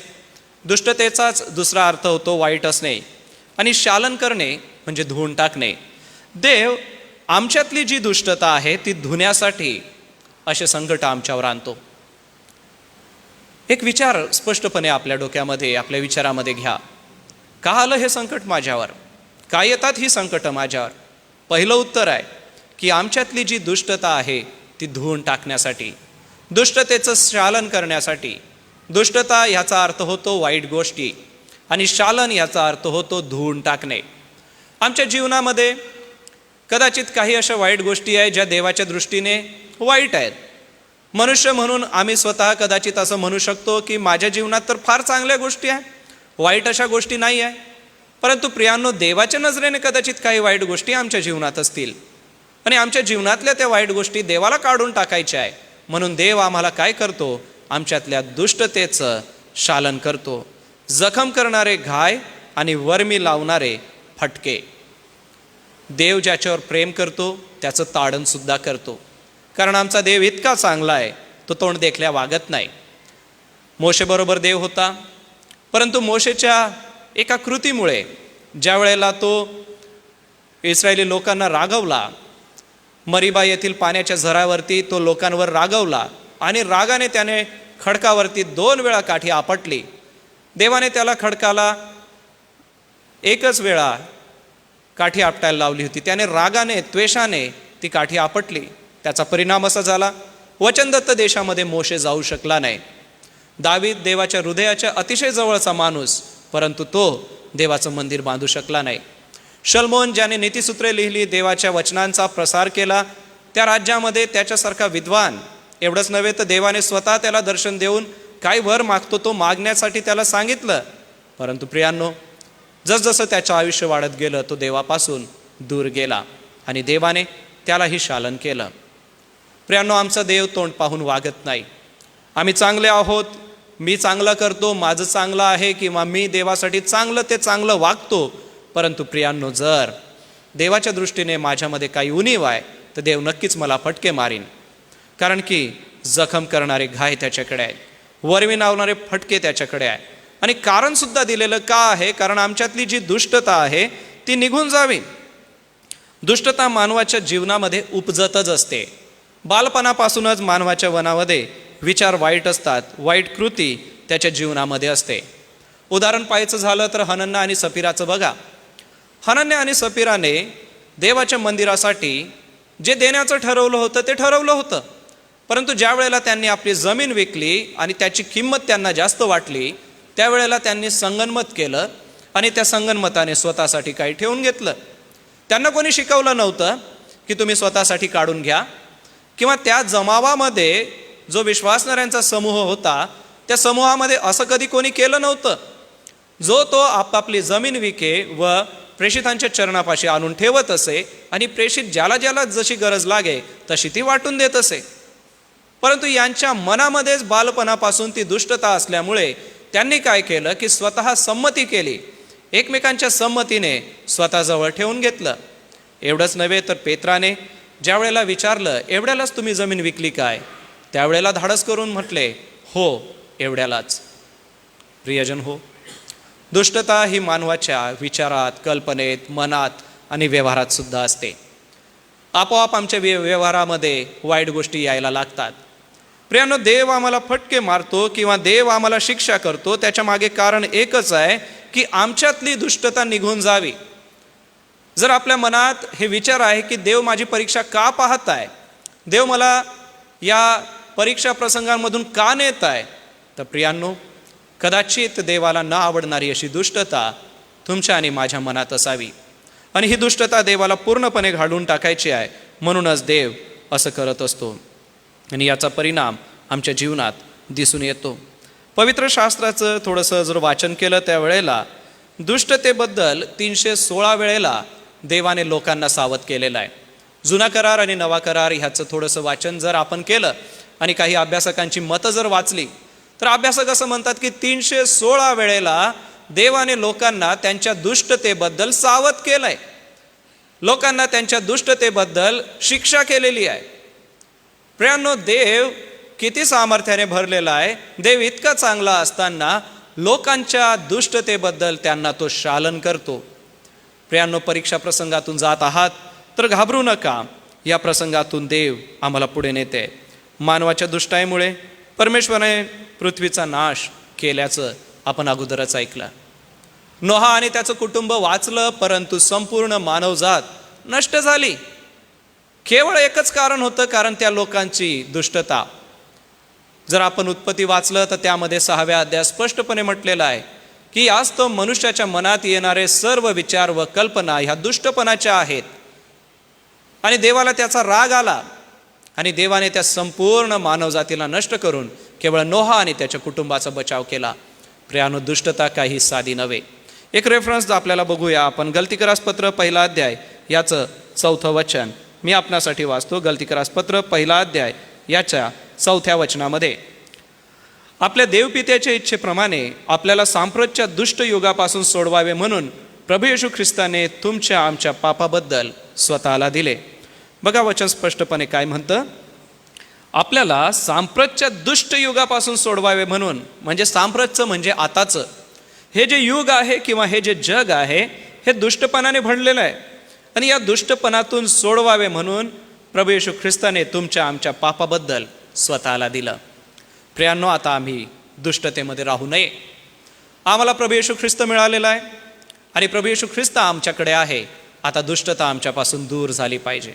A: दुष्टतेचाच दुसरा अर्थ होतो वाईट असणे. आणि शालन करणे म्हणजे धुवून टाकणे. देव आमच्यातली जी दुष्टता आहे ती धुण्यासाठी असे संकट आमच्यावर आणतो. एक विचार स्पष्टपणे आपल्या डोक्यामध्ये, आपल्या विचारामध्ये घ्या. का आलं हे संकट माझ्यावर? का येतात ही संकटं माझ्यावर? पहिलं उत्तर आहे की आमच्यातली जी दुष्टता आहे ती धुवून टाकण्यासाठी, दुष्टतेचं शालन करण्यासाठी. दुष्टता ह्याचा अर्थ होतो वाईट गोष्टी आणि शालन याचा अर्थ होतो धुवून टाकणे. आमच्या जीवनामध्ये कदाचित काही अशा वाईट गोष्टी आहेत ज्या देवाच्या दृष्टीने वाईट आहेत. मनुष्य म्हणून आम्ही स्वतः कदाचित असं म्हणू शकतो की माझ्या जीवनात तर फार चांगल्या गोष्टी आहे, वाईट अशा गोष्टी नाही आहे. परंतु प्रियांनो, देवाच्या नजरेने कदाचित काही वाईट गोष्टी आमच्या जीवनात असतील आणि आमच्या जीवनातल्या त्या वाईट गोष्टी देवाला काढून टाकायच्या आहे. म्हणून देव आम्हाला काय करतो? आमच्यातल्या दुष्टतेचं शालन करतो. जखम करणारे घाय आणि वर्मी लावणारे फटके. देव ज्याच्यावर प्रेम करतो त्याचं ताडणसुद्धा करतो. कारण आमचा देव इतका चांगला आहे, तो तोंड देखल्या वागत नाही. मोशेबरोबर देव होता, परंतु मोशेच्या एका कृतीमुळे ज्या वेळेला तो इस्रायली लोकांना रागवला, मरीबा येथील पाण्याच्या झऱ्यावरती तो लोकांवर रागवला आणि रागाने त्याने खडकावरती 2 वेळा काठी आपटली. देवाने त्याला खडकाला एकच वेळा काठी आपटायला लावली होती. त्याने रागाने, त्वेषाने ती काठी आपटली. त्याचा परिणाम असा झाला, वचनदत्त देशामध्ये मोशे जाऊ शकला नाही. दावीद देवाच्या हृदयाच्या अतिशय जवळचा माणूस, परंतु तो देवाचं मंदिर बांधू शकला नाही. शलोमोन ज्याने नीतिसूत्रे लिहिली, देवाच्या वचनांचा प्रसार केला, त्या राज्यामध्ये त्याच्यासारखा विद्वान एवढंच नव्हे तर देवाने स्वतः त्याला दर्शन देऊन काय वर मागतो तो मागण्यासाठी त्याला सांगितलं. परंतु प्रियांनो, जसजसं त्याचं आयुष्य वाढत गेलं तो देवापासून दूर गेला आणि देवाने त्यालाही शालन केलं. प्रियांनो, आमचा देव तोंड पाहून वागत नाही. आम्ही चांगले आहोत, मी चांगलं करतो, माझं चांगलं आहे, किंवा मी देवासाठी चांगलं वागतो. परंतु प्रियांनो, जर देवाच्या दृष्टीने माझ्यामध्ये काही उणीव आहे तर देव नक्कीच मला फटके मारीन. कारण की जखम करणारे घाय त्याच्याकडे आहे, वरवी लावणारे फटके त्याच्याकडे आहे. आणि कारणसुद्धा दिलेलं का आहे? कारण आमच्यातली जी दुष्टता आहे ती निघून जावी. दुष्टता मानवाच्या जीवनामध्ये उपजतच असते. बालपणापासूनच मानवाच्या मनामध्ये विचार वाईट असतात, वाईट कृती त्याच्या जीवनामध्ये असते. उदाहरण पाहायचं झालं तर हनन्या आणि सफीराचं बघा. हनन्या आणि सफीराने देवाच्या मंदिरासाठी जे देण्याचं ठरवलं होतं ते ठरवलं होतं. परंतु ज्या वेळेला त्यांनी आपली जमीन विकली आणि त्याची किंमत त्यांना जास्त वाटली, त्यावेळेला त्यांनी संगनमत केलं आणि त्या संगनमताने स्वतःसाठी काही ठेवून घेतलं. त्यांना कोणी शिकवलं नव्हतं की तुम्ही स्वतःसाठी काढून घ्या, किंवा त्या जमावामध्ये जो विश्वासणाऱ्यांचा समूह होता त्या समूहामध्ये असं कधी कोणी केलं नव्हतं. जो तो आपापली जमीन विके व प्रेषितांच्या चरणापाशी आणून ठेवत असे आणि प्रेषित ज्याला ज्याला जशी गरज लागे तशी ती वाटून देत असे. परंतु यांच्या मनामध्येच बालपणापासून ती दुष्टता असल्यामुळे त्यांनी काय केलं की स्वतः संमती केली, एकमेकांच्या संमतीने स्वतःजवळ ठेवून घेतलं. एवढंच नव्हे तर पेत्राने ज्या वेळेला विचारलं, एवढ्यालाच तुम्ही जमीन विकली काय? त्यावेळेला धाडस करून म्हटले, हो, एवढ्यालाच. प्रियजन हो, दुष्टता ही मानवाच्या विचारात, कल्पनेत, मनात आणि व्यवहारात सुद्धा असते. आपोआप आमच्या व्यवहारामध्ये वाईट गोष्टी यायला लागतात. प्रियांनो, देव आम्हाला फटके मारतो किंवा देव आम्हाला शिक्षा करतो, त्याच्या मागे कारण एकच आहे की आमच्यातली दुष्टता निघून जावी. जर आपल्या मनात हे विचार आहे की देव माझी परीक्षा का पाहत आहे, देव मला या परीक्षा प्रसंगांमधून का नेत आहे, तर प्रियांनो, कदाचित देवाला न आवडणारी अशी दुष्टता तुमच्या आणि माझ्या मनात असावी. आणि ही दुष्टता देवाला पूर्णपणे घालून टाकायची आहे, म्हणूनच देव असं करत असतो. आणि याचा परिणाम आमच्या जीवनात दिसून येतो. पवित्र शास्त्राचं थोडंसं जर वाचन केलं त्यावेळेला दुष्टतेबद्दल 316 वेळेला देवाने लोकांना सावध केलेलं आहे. जुना करार आणि नवा करार ह्याचं थोडंसं वाचन जर आपण केलं आणि काही अभ्यासकांची मतं जर वाचली तर अभ्यासक असं म्हणतात की 316 वेळेला देवाने लोकांना त्यांच्या दुष्टतेबद्दल सावध केलंय, लोकांना त्यांच्या दुष्टतेबद्दल शिक्षा केलेली आहे. प्रियांनो, देव किती सामर्थ्याने भरलेला आहे. देव इतका चांगला असताना लोकांच्या दुष्टतेबद्दल त्यांना तो शालन करतो. प्रियांनो, परीक्षा प्रसंगातून जात आहात तर घाबरू नका. या प्रसंगातून देव आम्हाला पुढे नेते. मानवाच्या दुष्टाईमुळे परमेश्वराने पृथ्वीचा नाश केल्याचं आपण अगोदरच ऐकलं. नोहा आणि त्याचं कुटुंब वाचलं, परंतु संपूर्ण मानवजात नष्ट झाली. केवळ एकच कारण होतं, कारण त्या लोकांची दुष्टता. जर आपण उत्पत्ती वाचलं तर त्यामध्ये 6व्या अध्यायात स्पष्टपणे म्हटलेलं आहे की यास्तव मनुष्याच्या मनात येणारे सर्व विचार व कल्पना ह्या दुष्टपणाच्या आहेत. आणि देवाला त्याचा राग आला आणि देवाने त्या संपूर्ण मानवजातीला नष्ट करून केवळ नोहा आणि त्याच्या कुटुंबाचा बचाव केला. प्रियानो, दुष्टता काही साधी नव्हे. एक रेफरन्स आपल्याला बघूया आपण. गलतीकरास पत्र 1 अध्याय याचं 4थं वचन मी आपणासाठी वाचतो. गलतीकरास पत्र 1 अध्याय याच्या 4थ्या वचनामध्ये, आपल्या देवपित्याच्या इच्छेप्रमाणे आपल्याला सांप्रतच्या दुष्ट युगापासून सोडवावे म्हणून प्रभू येशू ख्रिस्ताने तुमच्या आमच्या पापाबद्दल स्वतःला दिले. बघा वचन स्पष्टपणे काय म्हणतं, आपल्याला सांप्रतच्या दुष्ट युगापासून सोडवावे म्हणून. म्हणजे सांप्रतचं म्हणजे आताचं हे जे युग आहे किंवा हे जे जग आहे हे दुष्टपणाने भरलेलं आहे. आणि या दुष्टपणातून सोडवावे म्हणून प्रभू येशू ख्रिस्ताने तुमच्या आमच्या पापाबद्दल स्वतःला दिलं. प्रियांनो, आता आम्ही दुष्टतेमध्ये राहू नये. आम्हाला प्रभू येशू ख्रिस्त मिळालेला आहे आणि प्रभू येशू ख्रिस्त आमच्याकडे आहे. आता दुष्टता आमच्यापासून दूर झाली पाहिजे.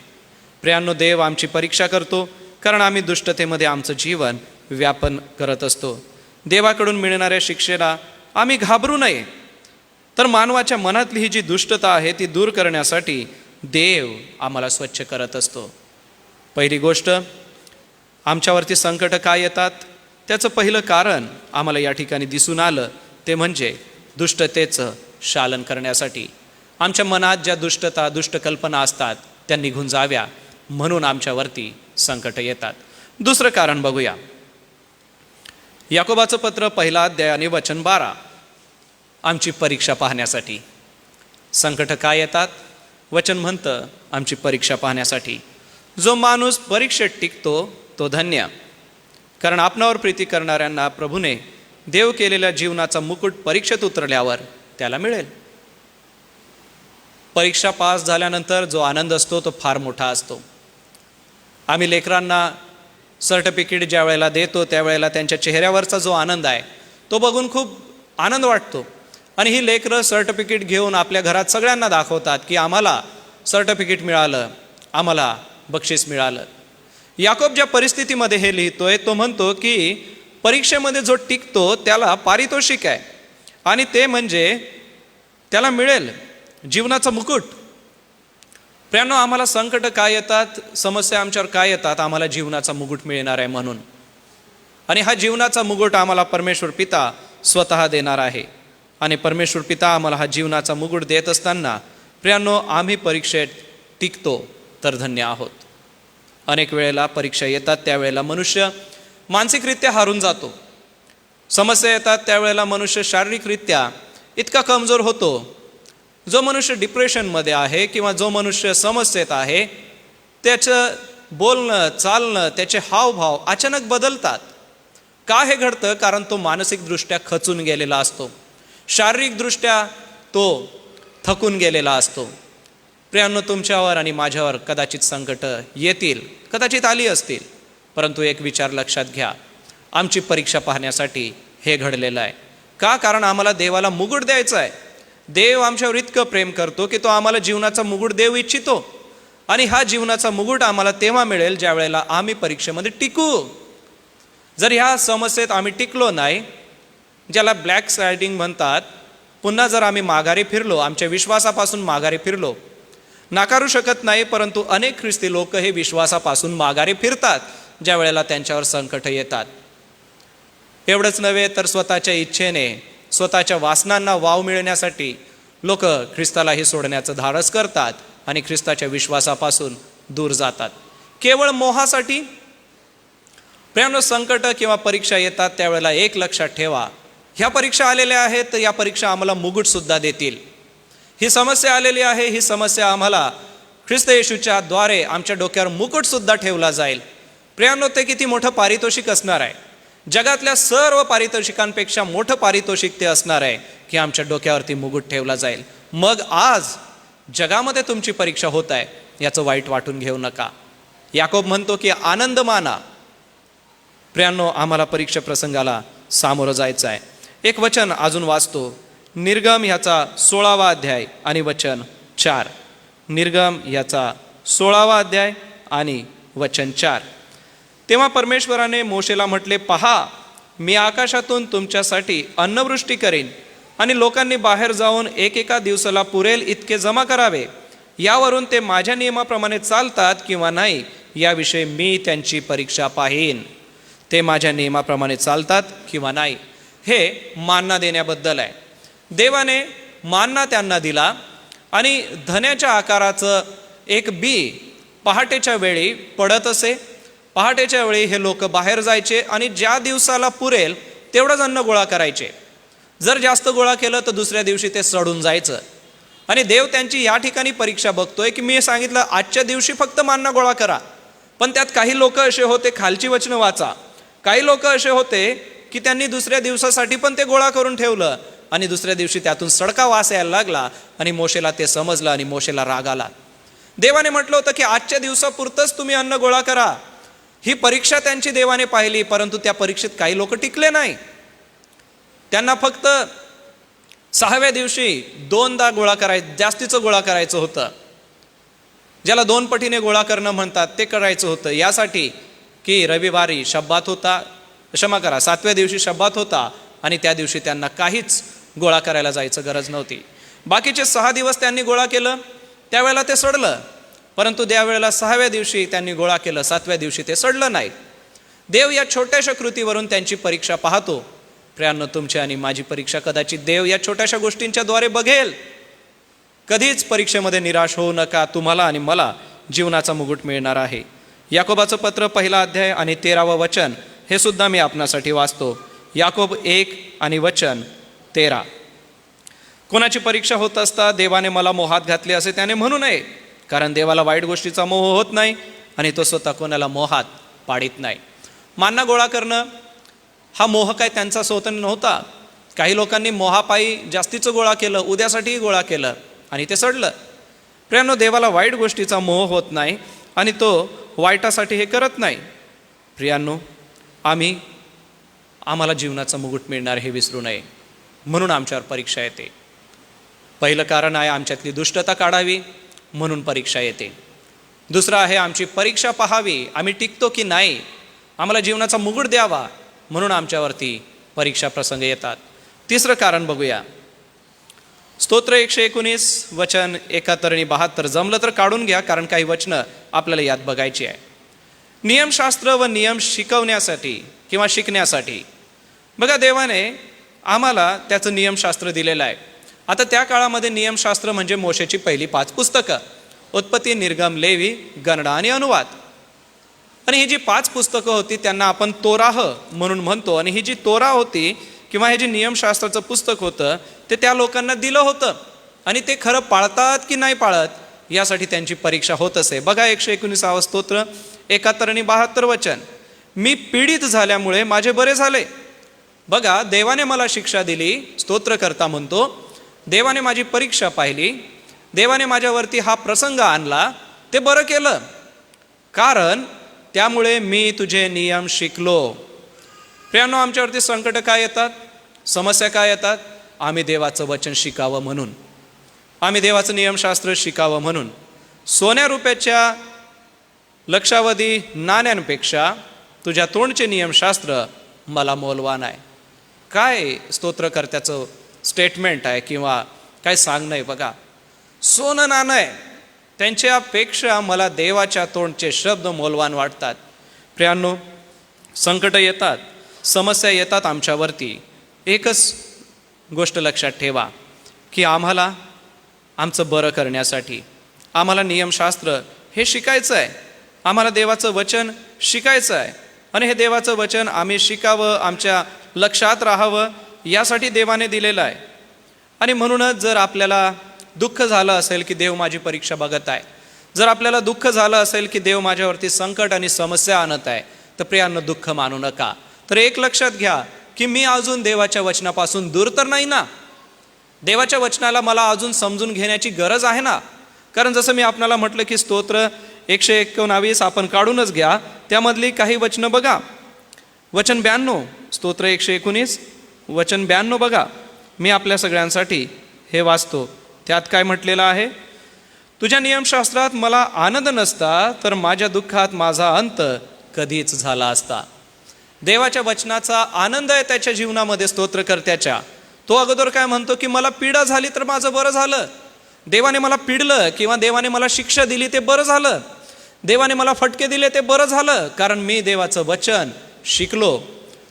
A: प्रियांनो, देव आमची परीक्षा करतो कारण आम्ही दुष्टतेमध्ये आमचं जीवन व्यापन करत असतो. देवाकडून मिळणाऱ्या शिक्षेला आम्ही घाबरू नये. तर मानवाच्या मनातली ही जी दुष्टता आहे ती दूर करण्यासाठी देव आम्हाला स्वच्छ करत असतो. पहिली गोष्ट, आमच्यावरती संकट काय येतात त्याचं पहिलं कारण आम्हाला या ठिकाणी दिसून आलं ते म्हणजे दुष्टतेचं शालन करण्यासाठी. आमच्या मनात ज्या दुष्टता दुष्ट कल्पना असतात त्या निघून जाव्या म्हणून आमच्यावरती संकट येतात. दुसरं कारण बघूया. याकोबाचं पत्र 1 अध्याय आणि वचन 12. आमची परीक्षा पाहण्यासाठी. संकट काय येतात? वचन म्हणतं आमची परीक्षा पाहण्यासाठी. जो माणूस परीक्षेत टिकतो तो धन्य, कारण आपणावर प्रीती करणाऱ्यांना प्रभूने देव केलेल्या जीवनाचा मुकुट परीक्षेत उतरल्यावर त्याला मिळेल. परीक्षा पास झाल्यानंतर जो आनंद असतो तो फार मोठा असतो. आम्ही लेकरांना सर्टिफिकेट ज्या वेळेला देतो त्यावेळेला त्यांच्या चेहऱ्यावरचा जो आनंद आहे तो बघून खूप आनंद वाटतो. आणि ही लेकरं सर्टिफिकेट घेऊन आपल्या घरात सगळ्यांना दाखवतात की आम्हाला सर्टिफिकेट मिळालं, आम्हाला बक्षीस मिळालं. याकोब ज्या परिस्थितीमध्ये हे लिहितोय तो म्हणतो की परीक्षेमध्ये जो टिकतो त्याला पारितोषिक आहे आणि ते म्हणजे त्याला मिळेल जीवनाचा मुकुट. प्रियांनो, आम्हाला संकट काय येतात, समस्या आमच्यावर काय येतात, आम्हाला जीवनाचा मुकुट मिळणार आहे म्हणून. आणि हा जीवनाचा मुकुट आम्हाला परमेश्वर पिता स्वतः देणार आहे. आणि परमेश्वर पिता आम्हाला हा जीवनाचा मुकुट देत असताना प्रियांनो आम्ही परीक्षेत टिकतो तर धन्य आहोत. अनेक वेळेला परीक्षा येतात त्यावेळेला मनुष्य मानसिकरित्या हारून जातो. समस्या येतात त्यावेळेला मनुष्य शारीरिकरित्या इतका कमजोर होतो. जो मनुष्य डिप्रेशनमध्ये आहे किंवा जो मनुष्य समस्येत आहे त्याचं बोलणं चालणं त्याचे हावभाव अचानक बदलतात. का हे घडतं? कारण तो मानसिकदृष्ट्या खचून गेलेला असतो, शारीरिकदृष्ट्या तो थकून गेलेला असतो. प्रियांनो, तुमच्यावर आणि माझ्यावर कदाचित संकट येतील, कदाचित आली असतील, परंतु एक विचार लक्षात घ्या, आमची परीक्षा पाहण्यासाठी हे घडलेलं आहे. का? कारण आम्हाला देवाला मुकुट द्यायचा आहे. देव आमच्यावर इतकं प्रेम करतो की तो आम्हाला जीवनाचा मुकुट देऊ इच्छितो. आणि हा जीवनाचा मुकुट आम्हाला तेव्हा मिळेल ज्या वेळेला आम्ही परीक्षेमध्ये टिकू. जर ह्या समस्येत आम्ही टिकलो नाही, ज्याला ब्लॅक स्लायडिंग म्हणतात, पुन्हा जर आम्ही माघारी फिरलो, आमच्या विश्वासापासून माघारी फिरलो, नाकारू शकत नाही परंतु अनेक ख्रिस्ती लोक हे विश्वासापासून माघारी फिरतात ज्या वेळेला त्यांच्यावर संकट येतात. एवढंच नव्हे तर स्वतःच्या इच्छेने स्वतःच्या वासनांना वाव मिळण्यासाठी लोक ख्रिस्तालाही सोडण्याचं धाडस करतात आणि ख्रिस्ताच्या विश्वासापासून दूर जातात केवळ मोहासाठी. प्रियांनो, संकट किंवा परीक्षा येतात त्यावेळेला एक लक्षात ठेवा, ह्या परीक्षा आलेल्या आहेत तर या परीक्षा आम्हाला मुकुटसुद्धा देतील. ही समस्या आलेली आहे, ही समस्या आम्हाला ख्रिस्त येशूच्या द्वारे आमच्या डोक्यावर मुकुटसुद्धा ठेवला जाईल. प्रियांनो, ते किती मोठं पारितोषिक असणार आहे. जगातल्या सर्व पारितोषिकांपेक्षा मोठं पारितोषिक ते असणार आहे की आमच्या डोक्यावरती मुकुट ठेवला जाईल. मग आज जगामध्ये तुमची परीक्षा होत आहे याचं वाईट वाटून घेऊ नका. याकोब म्हणतो की आनंद माना. प्रियांनो, आम्हाला परीक्षा प्रसंगाला सामोरं जायचं आहे. एक वचन अजून वाचतो, निर्गम ह्याचा 16वा अध्याय आणि वचन 4. निर्गम ह्याचा 16वा अध्याय आणि वचन 4. तेव्हा परमेश्वराने मोशेला म्हटले, पहा, मी आकाशातून तुमच्यासाठी अन्नवृष्टी करेन आणि लोकांनी बाहेर जाऊन एकेका दिवसाला पुरेल इतके जमा करावे. यावरून ते माझ्या नियमाप्रमाणे चालतात किंवा नाही याविषयी मी त्यांची परीक्षा पाहीन. ते माझ्या नियमाप्रमाणे चालतात किंवा नाही. हे मानना देण्याबद्दल आहे. देवाने मानना त्यांना दिला आणि धन्याच्या आकाराचं एक बी पहाटेच्या वेळी पडत असे. पहाटेच्या वेळी हे लोक बाहेर जायचे आणि ज्या दिवसाला पुरेल तेवढंच अन्न गोळा करायचे. जर जास्त गोळा केलं तर दुसऱ्या दिवशी ते सडून जायचं. आणि देव त्यांची या ठिकाणी परीक्षा बघतोय की मी सांगितलं आजच्या दिवशी फक्त मानना गोळा करा, पण त्यात काही लोक असे होते, खालची वचनं वाचा, काही लोक असे होते की त्यांनी दुसऱ्या दिवसासाठी पण ते गोळा करून ठेवलं आणि दुसऱ्या दिवशी त्यातून सडका वास यायला लागला आणि मोशेला ते समजलं आणि मोशेला राग आला. देवाने म्हटलं होतं की आजच्या दिवसापुरतंच तुम्ही अन्न गोळा करा. ही परीक्षा त्यांची देवाने पाहिली, परंतु त्या परीक्षेत काही लोक टिकले नाही. त्यांना फक्त 6व्या दिवशी 2दा गोळा जास्तीचं गोळा करायचं होतं. ज्याला 2 पटीने गोळा करणं म्हणतात ते करायचं होतं, यासाठी की रविवारी शब्बात होता, 7व्या दिवशी शब्बात होता आणि त्या दिवशी त्यांना काहीच गोळा करायला जायचं गरज नव्हती. बाकीचे 6 दिवस त्यांनी गोळा केलं, त्यावेळेला ते सडलं, परंतु त्यावेळेला 6व्या दिवशी त्यांनी गोळा केलं, 7व्या दिवशी ते सडलं नाही. देव या छोट्याशा कृतीवरून त्यांची परीक्षा पाहतो. प्रियांनो, तुमची आणि माझी परीक्षा कदाचित देव या छोट्याशा गोष्टींच्या द्वारे बघेल. कधीच परीक्षेमध्ये निराश होऊ नका. तुम्हाला आणि मला जीवनाचा मुकुट मिळणार आहे. याकोबाचं पत्र 1 अध्याय आणि 13 वचन हे सुद्धा मी आपणासाठी वाचतो. याकोब 1 आणि वचन 13. कोणाची परीक्षा होत असता देवाने मला मोहात घातले असे त्याने म्हणू नये, कारण देवाला वाईट गोष्टीचा मोह होत नाही आणि तो स्वतः कोणाला मोहात पाडित नाही. मान्ना गोळा करणं हा मोह काय त्यांचा स्वतः नव्हता. काही लोकांनी मोहापायी जास्तीचं गोळा केलं, उद्यासाठीही गोळा केलं आणि ते सडलं. प्रियांनो, देवाला वाईट गोष्टीचा मोह होत नाही आणि तो वाईटासाठी हे करत नाही. प्रियांनो, आम्हाला जीवनाचा मुकुट मिळणार हे विसरू नये, म्हणून आमच्यावर परीक्षा येते. पहिलं कारण आहे आमच्यातली दुष्टता काढावी, म्हणून परीक्षा येते. दुसरं आहे आमची परीक्षा पाहावी, आम्ही टिकतो की नाही, आम्हाला जीवनाचा मुकुट द्यावा, म्हणून आमच्यावरती परीक्षा प्रसंग येतात. तिसरं कारण बघूया. स्तोत्र 119 वचन 71 आणि 72. जमलं तर काढून घ्या, कारण काही वचनं आपल्याला यात बघायची आहे. नियमशास्त्र व नियम शिकवण्यासाठी किंवा शिकण्यासाठी बघा, देवाने आम्हाला त्याचं नियमशास्त्र दिलेलं आहे. आता त्या काळामध्ये नियमशास्त्र म्हणजे मोशेची पहिली 5 पुस्तकं, उत्पत्ती, निर्गम, लेवी, गणना आणि अनुवाद. आणि ही जी 5 पुस्तकं होती त्यांना आपण तोराह म्हणून म्हणतो. आणि ही जी तोरा होती किंवा हे जे नियमशास्त्राचं पुस्तक होतं ते त्या लोकांना दिलं होतं आणि ते खरं पाळतात की नाही पाळत यासाठी त्यांची परीक्षा होत असे. बघा 119 स्तोत्र 71 आणि 72 वचन. मी पीडित झाल्यामुळे माझे बरे झाले. बघा, देवाने मला शिक्षा दिली, स्तोत्रकर्ता म्हणतो, देवाने माझी परीक्षा पाहिली, देवाने माझ्यावरती हा प्रसंग आणला, ते बरं केलं, कारण त्यामुळे मी तुझे नियम शिकलो. प्रियांनो, आमच्यावरती संकट काय येतात, समस्या काय येतात, आम्ही देवाचं वचन शिकावं म्हणून, आम्ही देवाचं नियमशास्त्र शिकावं म्हणून. सोन्या रुपयाच्या लक्षावधी नाण्यांपेक्षा तुझ्या तोंडचे नियमशास्त्र मला मौल्यवान आहे. काय स्तोत्रकर्त्याचं स्टेटमेंट आहे किंवा काय सांगणं आहे. बघा, सोनं नाणं आहे, त्यांच्यापेक्षा मला देवाच्या तोंडचे शब्द मौल्यवान वाटतात. प्रियांनो, संकट येतात, समस्या येतात आमच्यावरती. एकच गोष्ट लक्षात ठेवा की आम्हाला आमचं बरं करण्यासाठी आम्हाला नियमशास्त्र हे शिकायचं आहे, आम्हाला देवाचं वचन शिकायचं आहे. आणि हे देवाचं वचन आम्ही शिकावं, आमच्या लक्षात राहावं, यासाठी देवाने दिलेलं आहे. आणि म्हणूनच जर आपल्याला दुःख झालं असेल की देव माझी परीक्षा बघत आहे, जर आपल्याला दुःख झालं असेल की देव माझ्यावरती संकट आणि समस्या आणत आहे, तर प्रियांनो दुःख मानू नका. तर एक लक्षात घ्या की मी अजून देवाच्या वचनापासून दूर तर नाही ना. देवाच्या वचनाला मला अजून समजून घेण्याची गरज आहे ना. कारण जसं मी आपणाला म्हटलं की स्तोत्र 119 आपण काढूनच घ्या, त्यामधली काही वचनं बघा. वचन 92, स्तोत्र 119 वचन 92 बघा. मी आपल्या सगळ्यांसाठी हे वाचतो. त्यात काय म्हटलेलं आहे, तुझ्या नियमशास्त्रात मला आनंद नसता तर माझ्या दुःखात माझा अंत कधीच झाला असता. देवाच्या वचनाचा आनंद आहे त्याच्या जीवनामध्ये स्तोत्रकर्त्याच्या. तो अगोदर काय म्हणतो की मला पीडा झाली तर माझं बरं झालं, देवाने मला पिडलं किंवा देवाने मला शिक्षा दिली ते बरं झालं, देवाने मला फटके दिले ते बरं झालं, कारण मी देवाचं वचन शिकलो.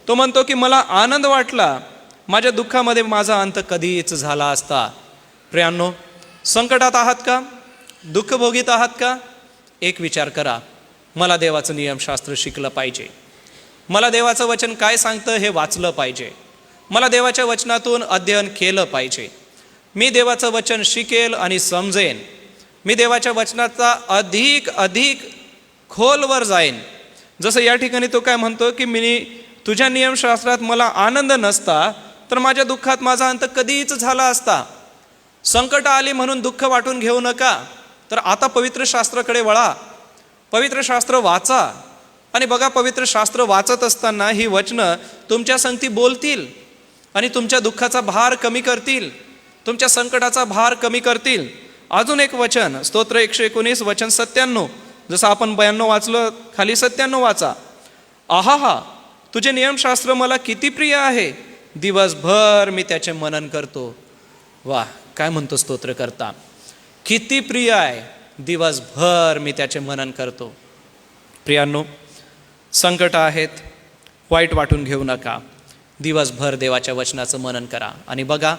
A: तो म्हणतो की मला आनंद वाटला, माझ्या दुःखामध्ये माझा अंत कधीच झाला असता. प्रियांनो, संकटात आहात का, दुःख भोगीत आहात का, एक विचार करा, मला देवाचं नियमशास्त्र शिकलं पाहिजे, मला देवाचं वचन काय सांगतं हे वाचलं पाहिजे, मला देवाच्या वचनातून अध्ययन केलं पाहिजे. मी देवाचं वचन शिकेल आणि समजेन, मी देवाच्या वचनाचा अधिक अधिक खोलवर जाईन. जसं या ठिकाणी तो काय म्हणतो की मी तुझ्या नियमशास्त्रात मला आनंद नसता तर माझ्या दुःखात माझा अंत कधीच झाला असता. संकट आली म्हणून दुःख वाटून घेऊ नका, तर आता पवित्र शास्त्राकडे वळा, पवित्र शास्त्र वाचा. आणि बघा, पवित्र शास्त्र वाचत असताना ही वचनं तुमच्या संगती बोलतील आणि तुमच्या दुःखाचा भार कमी करतील, तुमच्या संकटाचा भार कमी करतील. अजून एक वचन, स्तोत्र 119 वचन 97, जसं आपण 92 वाचलं, खाली 97 वाचा. आहा, तुझे नियमशास्त्र मला किती प्रिय आहे, दिवसभर मी त्याचे मनन करतो. वा, काय म्हणतो स्तोत्रकर्ता, किती प्रिय आहे, दिवसभर मी त्याचे मनन करतो. प्रियांनो, संकट आहेत, वाईट वाटून घेऊ नका. दिवसभर देवाच्या वचनाचं मनन करा आणि बघा,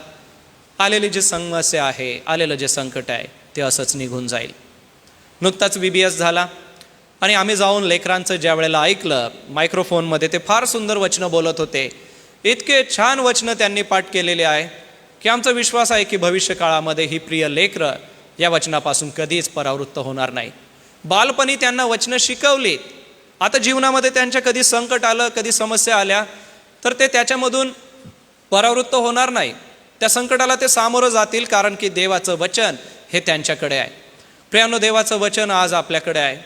A: आलेली जी समस्या आहे, आलेलं जे संकट आहे ते असंच निघून जाईल. नुकताच VBS झाला आणि आम्ही जाऊन लेकरांचं ज्या वेळेला ऐकलं मायक्रोफोनमध्ये, ते फार सुंदर वचनं बोलत होते. इतके छान वचनं त्यांनी पाठ केलेले आहे की आमचा विश्वास आहे की भविष्य काळामध्ये ही प्रिय लेकरं या वचनापासून कधीच परावृत्त होणार नाही. बालपणी त्यांना वचनं शिकवली, आता जीवनामध्ये त्यांच्या कधी संकट आलं, कधी समस्या आल्या तर ते त्याच्यामधून परावृत्त होणार नाही. त्या संकटाला ते सामोरं जातील, कारण की देवाचं वचन हे त्यांच्याकडे आहे. प्रियांनो, देवाचं वचन आज आपल्याकडे आहे.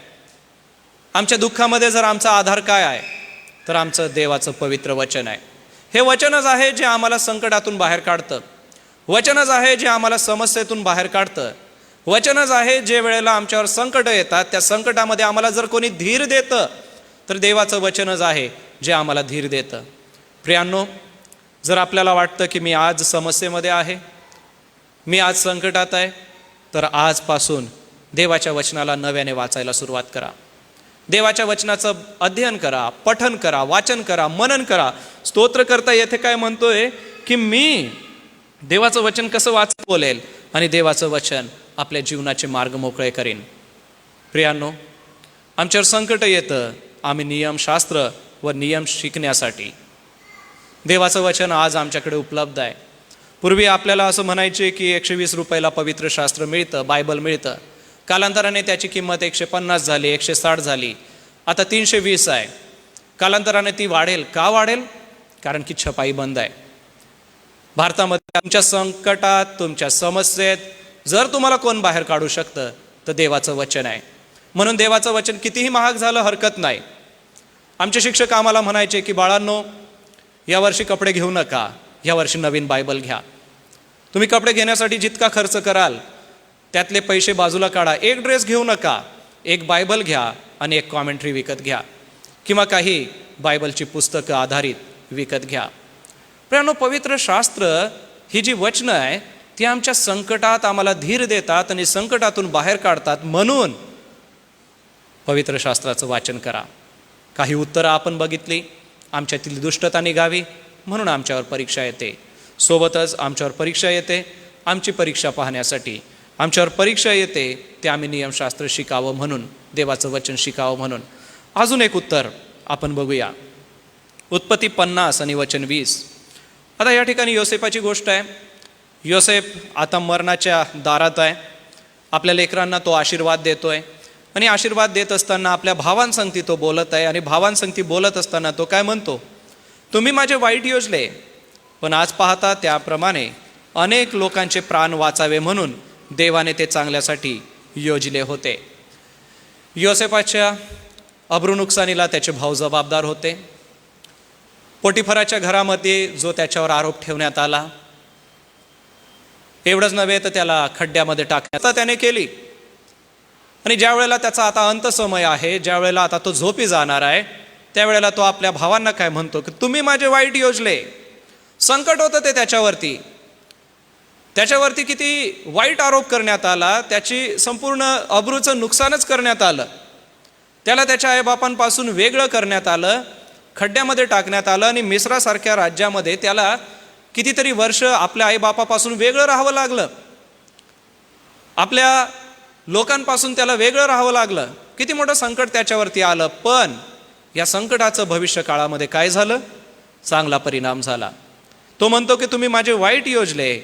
A: आमच्या दुःखामध्ये जर आमचा आधार काय आहे तर आमचं देवाचं पवित्र वचन आहे. हे वचनच आहे जे आम्हाला संकटातून बाहेर काढतं. वचनच आहे जे आम्हाला समस्येतून बाहेर काढतं. वचनच आहे जे वेळेला आमच्यावर संकट येतात त्या संकटामध्ये आम्हाला जर कोणी धीर देतं तर देवाचं वचनच आहे जे आम्हाला धीर देतं. प्रियांनो, जर आपल्याला वाटतं की मी आज समस्येमध्ये आहे, मी आज संकटात आहे, तर आजपासून देवाच्या वचनाला नव्याने वाचायला सुरुवात करा. देवाच्या वचनाचं अध्ययन करा, पठन करा, वाचन करा, मनन करा. स्तोत्रकर्ता येथे काय म्हणतोय की मी देवाचं वचन कसं वाचत बोलेल आणि देवाचं वचन आपल्या जीवनाचे मार्ग मोकळे करीन. प्रियांनो, आमच्यावर संकट येतं, आम्ही नियमशास्त्र व नियम शिकण्यासाठी. देवाचं वचन आज आमच्याकडे उपलब्ध आहे. पूर्वी आपल्याला असं म्हणायचे की 120 रुपयाला पवित्र शास्त्र मिळतं, बायबल मिळतं. कालांतराने त्याची किंमत 150 झाली, 160 झाली, आता 320 आहे. कालांतराने ती वाढेल. का वाढेल? कारण की छपाई बंद आहे. भारतामध्ये तुमच्या संकटात, तुमच्या समस्येत जर तुम्हाला कोण बाहेर काढू शकतं तर देवाचं वचन आहे. म्हणून देवाचं वचन कितीही महाग झालं हरकत नाही. आमचे शिक्षक आम्हाला म्हणायचे की बाळांनो, यावर्षी कपडे घेऊ नका, यावर्षी नवीन बायबल घ्या. तुम्ही कपडे घेण्यासाठी जितका खर्च कराल त्यातले पैसे बाजूला काढा. एक ड्रेस घेऊ नका, एक बायबल घ्या आणि एक कॉमेंट्री विकत घ्या किंवा काही बायबलची पुस्तकं आधारित विकत घ्या. प्रियांनो, पवित्र शास्त्र ही जी वचनं आहे ती आमच्या संकटात आम्हाला धीर देतात आणि संकटातून बाहेर काढतात. म्हणून पवित्र शास्त्राचं वाचन करा. काही उत्तरं आपण बघितली, आमच्यातील दुष्टता निघावी म्हणून आमच्यावर परीक्षा येते. सोबतच आमच्यावर परीक्षा येते आमची परीक्षा पाहण्यासाठी. आमच्यावर परीक्षा येते ते आम्ही नियमशास्त्र शिकावं म्हणून, देवाचं वचन शिकावं म्हणून. अजून एक उत्तर आपण बघूया. उत्पत्ती 50 आणि वचन 20. आता या ठिकाणी योसेपाची गोष्ट आहे. योसेफ आता मरणाच्या दारात आहे. आपल्या लेकरांना तो आशीर्वाद देतोय आणि आशीर्वाद देत असताना आपल्या भावांसंगती तो बोलत आहे. आणि भावांसंगती बोलत असताना तो काय म्हणतो? तुम्ही माझे वाईट योजले, पण आज पाहता त्याप्रमाणे अनेक लोकांचे प्राण वाचावे म्हणून देवाने ते चांगल्यासाठी योजले होते. योसेफाच्या अब्रू नुकसानीला त्याचे भाऊ जबाबदार होते. पोटिफराच्या घरामध्ये जो त्याच्यावर आरोप ठेवण्यात आला, एवढंच नव्हे तर त्याला खड्ड्यामध्ये टाकण्यात त्याने केली. आणि ज्या वेळेला त्याचा आता अंत समय आहे, ज्या वेळेला आता तो झोपी जाणार आहे, त्यावेळेला तो आपल्या भावांना काय म्हणतो की तुम्ही माझे वाईट योजले. संकट होतं ते त्याच्यावरती किती वाईट आरोप करण्यात आला, त्याची संपूर्ण अब्रूचं नुकसानच करण्यात आलं. त्याला त्याच्या आईबापांपासून वेगळं करण्यात आलं, खड्ड्यामध्ये टाकण्यात आलं आणि मिस्रासारख्या राज्यामध्ये त्याला कितीतरी वर्ष आपल्या आईबापापासून वेगळं राहावं लागलं. आपल्या लोकांपासून त्याला वेगळं राहावं लागलं. किती मोठं संकट त्याच्यावरती आलं. पण या संकटाचं भविष्य काळामध्ये काय झालं? चांगला परिणाम झाला. तो म्हणतो की तुम्ही माझे वाईट योजले,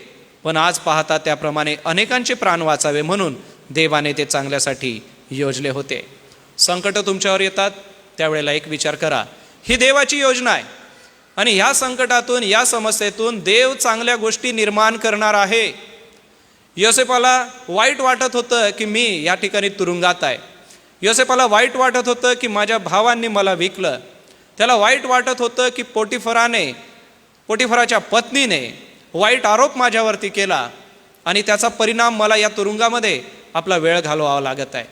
A: पण आज पाहता त्याप्रमाणे अनेकांचे प्राण वाचावे म्हणून देवाने ते चांगल्यासाठी योजले होते. संकट तुमच्यावर येतात त्यावेळेला एक विचार करा, ही देवाची योजना आहे आणि ह्या संकटातून, या समस्येतून देव चांगल्या गोष्टी निर्माण करणार आहे. योसेफाला वाईट वाटत होतं की मी या ठिकाणी तुरुंगात आहे. योसेफाला वाईट वाटत होतं की माझ्या भावांनी मला विकलं. त्याला वाईट वाटत होतं की पोटिफराच्या पत्नीने वाईट आरोप माझ्यावरती केला आणि त्याचा परिणाम मला या तुरुंगामध्ये आपला वेळ घालवावा लागत आहे.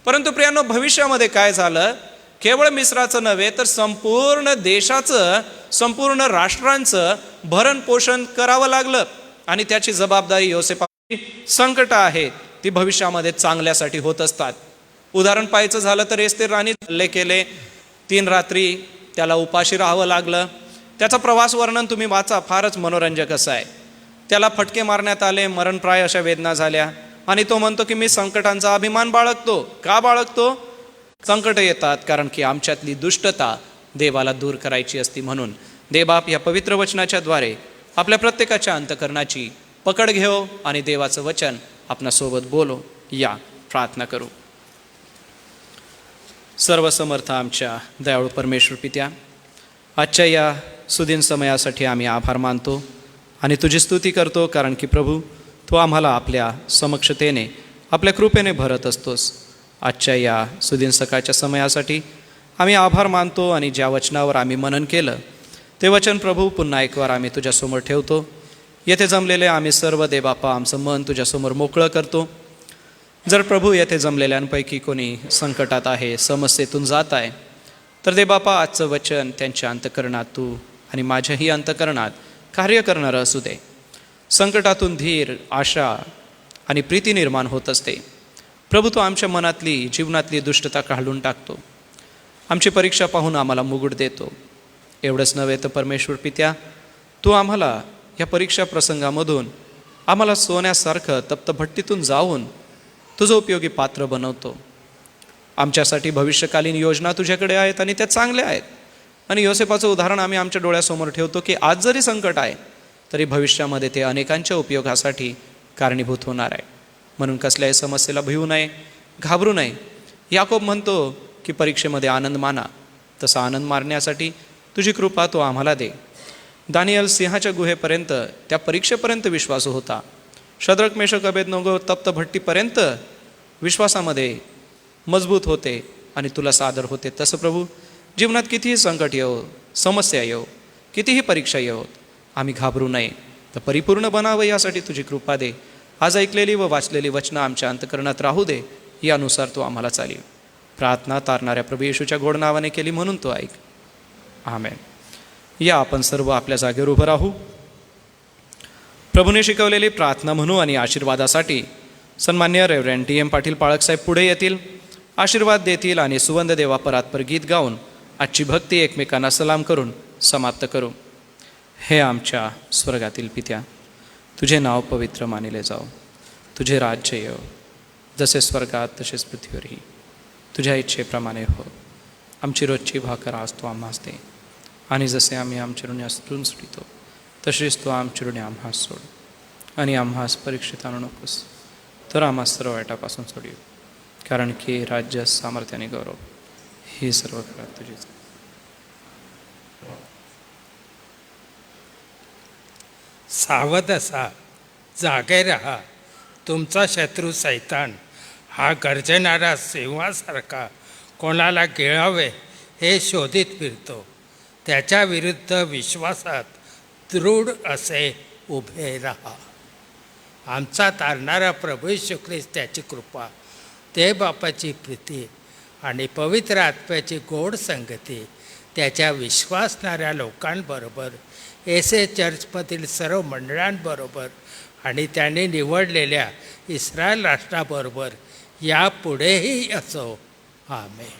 A: परंतु प्रियांनो, भविष्यामध्ये काय झालं? केवळ मिस्राचं नव्हे तर संपूर्ण देशाचं, संपूर्ण राष्ट्रांचं भरण पोषण करावं लागलं आणि त्याची जबाबदारी योसेफाची. संकट आहे ती भविष्यामध्ये चांगल्यासाठी होत असतात. उदाहरण पाहायचं झालं तर एस्तेर राणी हल्ले केले, 3 रात्री त्याला उपाशी राहावं लागलं. त्याचा प्रवास वर्णन तुम्ही वाचा, फारच मनोरंजक असं आहे. त्याला फटके मारण्यात आले, मरणप्राय अशा वेदना झाल्या आणि तो म्हणतो की मी संकटांचा अभिमान बाळगतो. का बाळगतो? संकट येतात कारण की आमच्यातली दुष्टता देवाला दूर करायची असती म्हणून. देवबाप या पवित्र वचनाच्या द्वारे आपल्या प्रत्येकाच्या अंतकरणाची पकड घेओ आणि देवाचं वचन आपणासोबत बोलो. या प्रार्थना करू. सर्वसमर्थ आमच्या दयाळू परमेश्वर पित्या, आजच्या या सुदिन समयासाठी आम्ही आभार मानतो आणि तुझी स्तुती करतो, कारण की प्रभू तू आम्हाला आपल्या समक्षतेने, आपल्या कृपेने भरत असतोस. आजच्या या सुदिन सकाळच्या समयासाठी आम्ही आभार मानतो आणि ज्या वचनावर आम्ही मनन केलं ते वचन प्रभू पुन्हा एकवार आम्ही तुझ्यासमोर ठेवतो. येथे जमलेले आम्ही सर्व देवबापा आमचं मन तुझ्यासमोर मोकळं करतो. जर प्रभू येथे जमलेल्यांपैकी कोणी संकटात आहे, समस्येतून जात आहे, तर देवबापा आजचं वचन त्यांच्या अंतकरणात तू आणि माझ्याही अंतकरणात कार्य करणारं असू दे. संकटातून धीर, आशा आणि प्रीती निर्माण होत असते. प्रभू तू आमच्या मनातली, जीवनातली दुष्टता काढून टाकतो. आमची परीक्षा पाहून आम्हाला मुकुट देतो. एवढंच नव्हे तर परमेश्वर पित्या, तू आम्हाला या परीक्षा प्रसंगामधून आम्हाला सोन्यासारखं तप्त भट्टीतून जाऊन तुझं उपयोगी पात्र बनवतो. आमच्यासाठी भविष्यकालीन योजना तुझ्याकडे आहेत आणि त्या चांगल्या आहेत. आणि योसेफाचं उदाहरण आम्ही आमच्या डोळ्यासमोर ठेवतो की आज जरी संकट आहे तरी भविष्यामध्ये ते अनेकांच्या उपयोगासाठी कारणीभूत होणार आहे. म्हणून कसल्याही समस्येला भिवू नये, घाबरू नये. याकोब म्हणतो की परीक्षेमध्ये आनंद माना, तसा आनंद मारण्यासाठी तुझी कृपा तू आम्हाला दे. दानियल सिंहाच्या गुहेपर्यंत, त्या परीक्षेपर्यंत विश्वास होता. शद्रक, मेषक, अबेदनगो तप्त भट्टीपर्यंत विश्वासामध्ये मजबूत होते आणि तुला सादर होते. तसं प्रभू जीवनात कितीही संकट येवो, समस्या येवो, कितीही परीक्षा येवो, आम्ही घाबरू नये, तर परिपूर्ण बनावं यासाठी तुझी कृपा दे. आज ऐकलेली व वाचलेली वचनं आमच्या अंतकरणात राहू दे, यानुसार तू आम्हाला चालीव. प्रार्थना तारणाऱ्या प्रभू येशूच्या गोड नावाने केली म्हणून तो ऐक. आमेन. या आपण सर्व आपल्या जागेवर उभं राहू. प्रभूने शिकवलेली प्रार्थना म्हणू आणि आशीर्वादासाठी सन्मान्य रेव्हरंड टी.एम. पाटील पाळकसाहेब पुढे येतील, आशीर्वाद देतील आणि सुवंद देवा परात्पर गीत गाऊन आजची भक्ती एकमेकांना सलाम करून समाप्त करू. हे आमच्या स्वर्गातील पित्या, तुझे नाव पवित्र मानिले जाओ, तुझे राज्य येव, जसे स्वर्गात तसेच पृथ्वीवरही. तुझ्या इच्छेप्रमाणे हो. आमची रोजची भाकर आज तू आम्हास दे, आणि जसे आम्ही आमच्या ऋणी ऋण सुटितो तसेच तू आमची ऋणी आम्हास सोड, आणि आम्हास परीक्षेत आणू नकोस, तर आम्हास सर्व वाईटापासून सोडीव. कारण की राज्य, सामर्थ्याने गौरव ही सर्व काळात तुझीच.
E: सावध असा, जागे रहा. तुमचा शत्रू सैतान हा गर्जणारा सिंहासारखा कोणाला गिळावे हे शोधित फिरतो. त्याच्या विरुद्ध विश्वासात दृढ असे उभे रहा. आमचा तारणारा प्रभू येशू ख्रिस्त, त्याची कृपा, देवबापाची प्रीती आणि पवित्र आत्म्याची गोड संगती त्याच्या विश्वासणाऱ्या लोकांबरोबर, एसे चर्चमधील सर्व मंडळांबरोबर आणि त्याने निवडलेल्या इस्रायल राष्ट्राबरोबर यापुढेही असो. आमेन.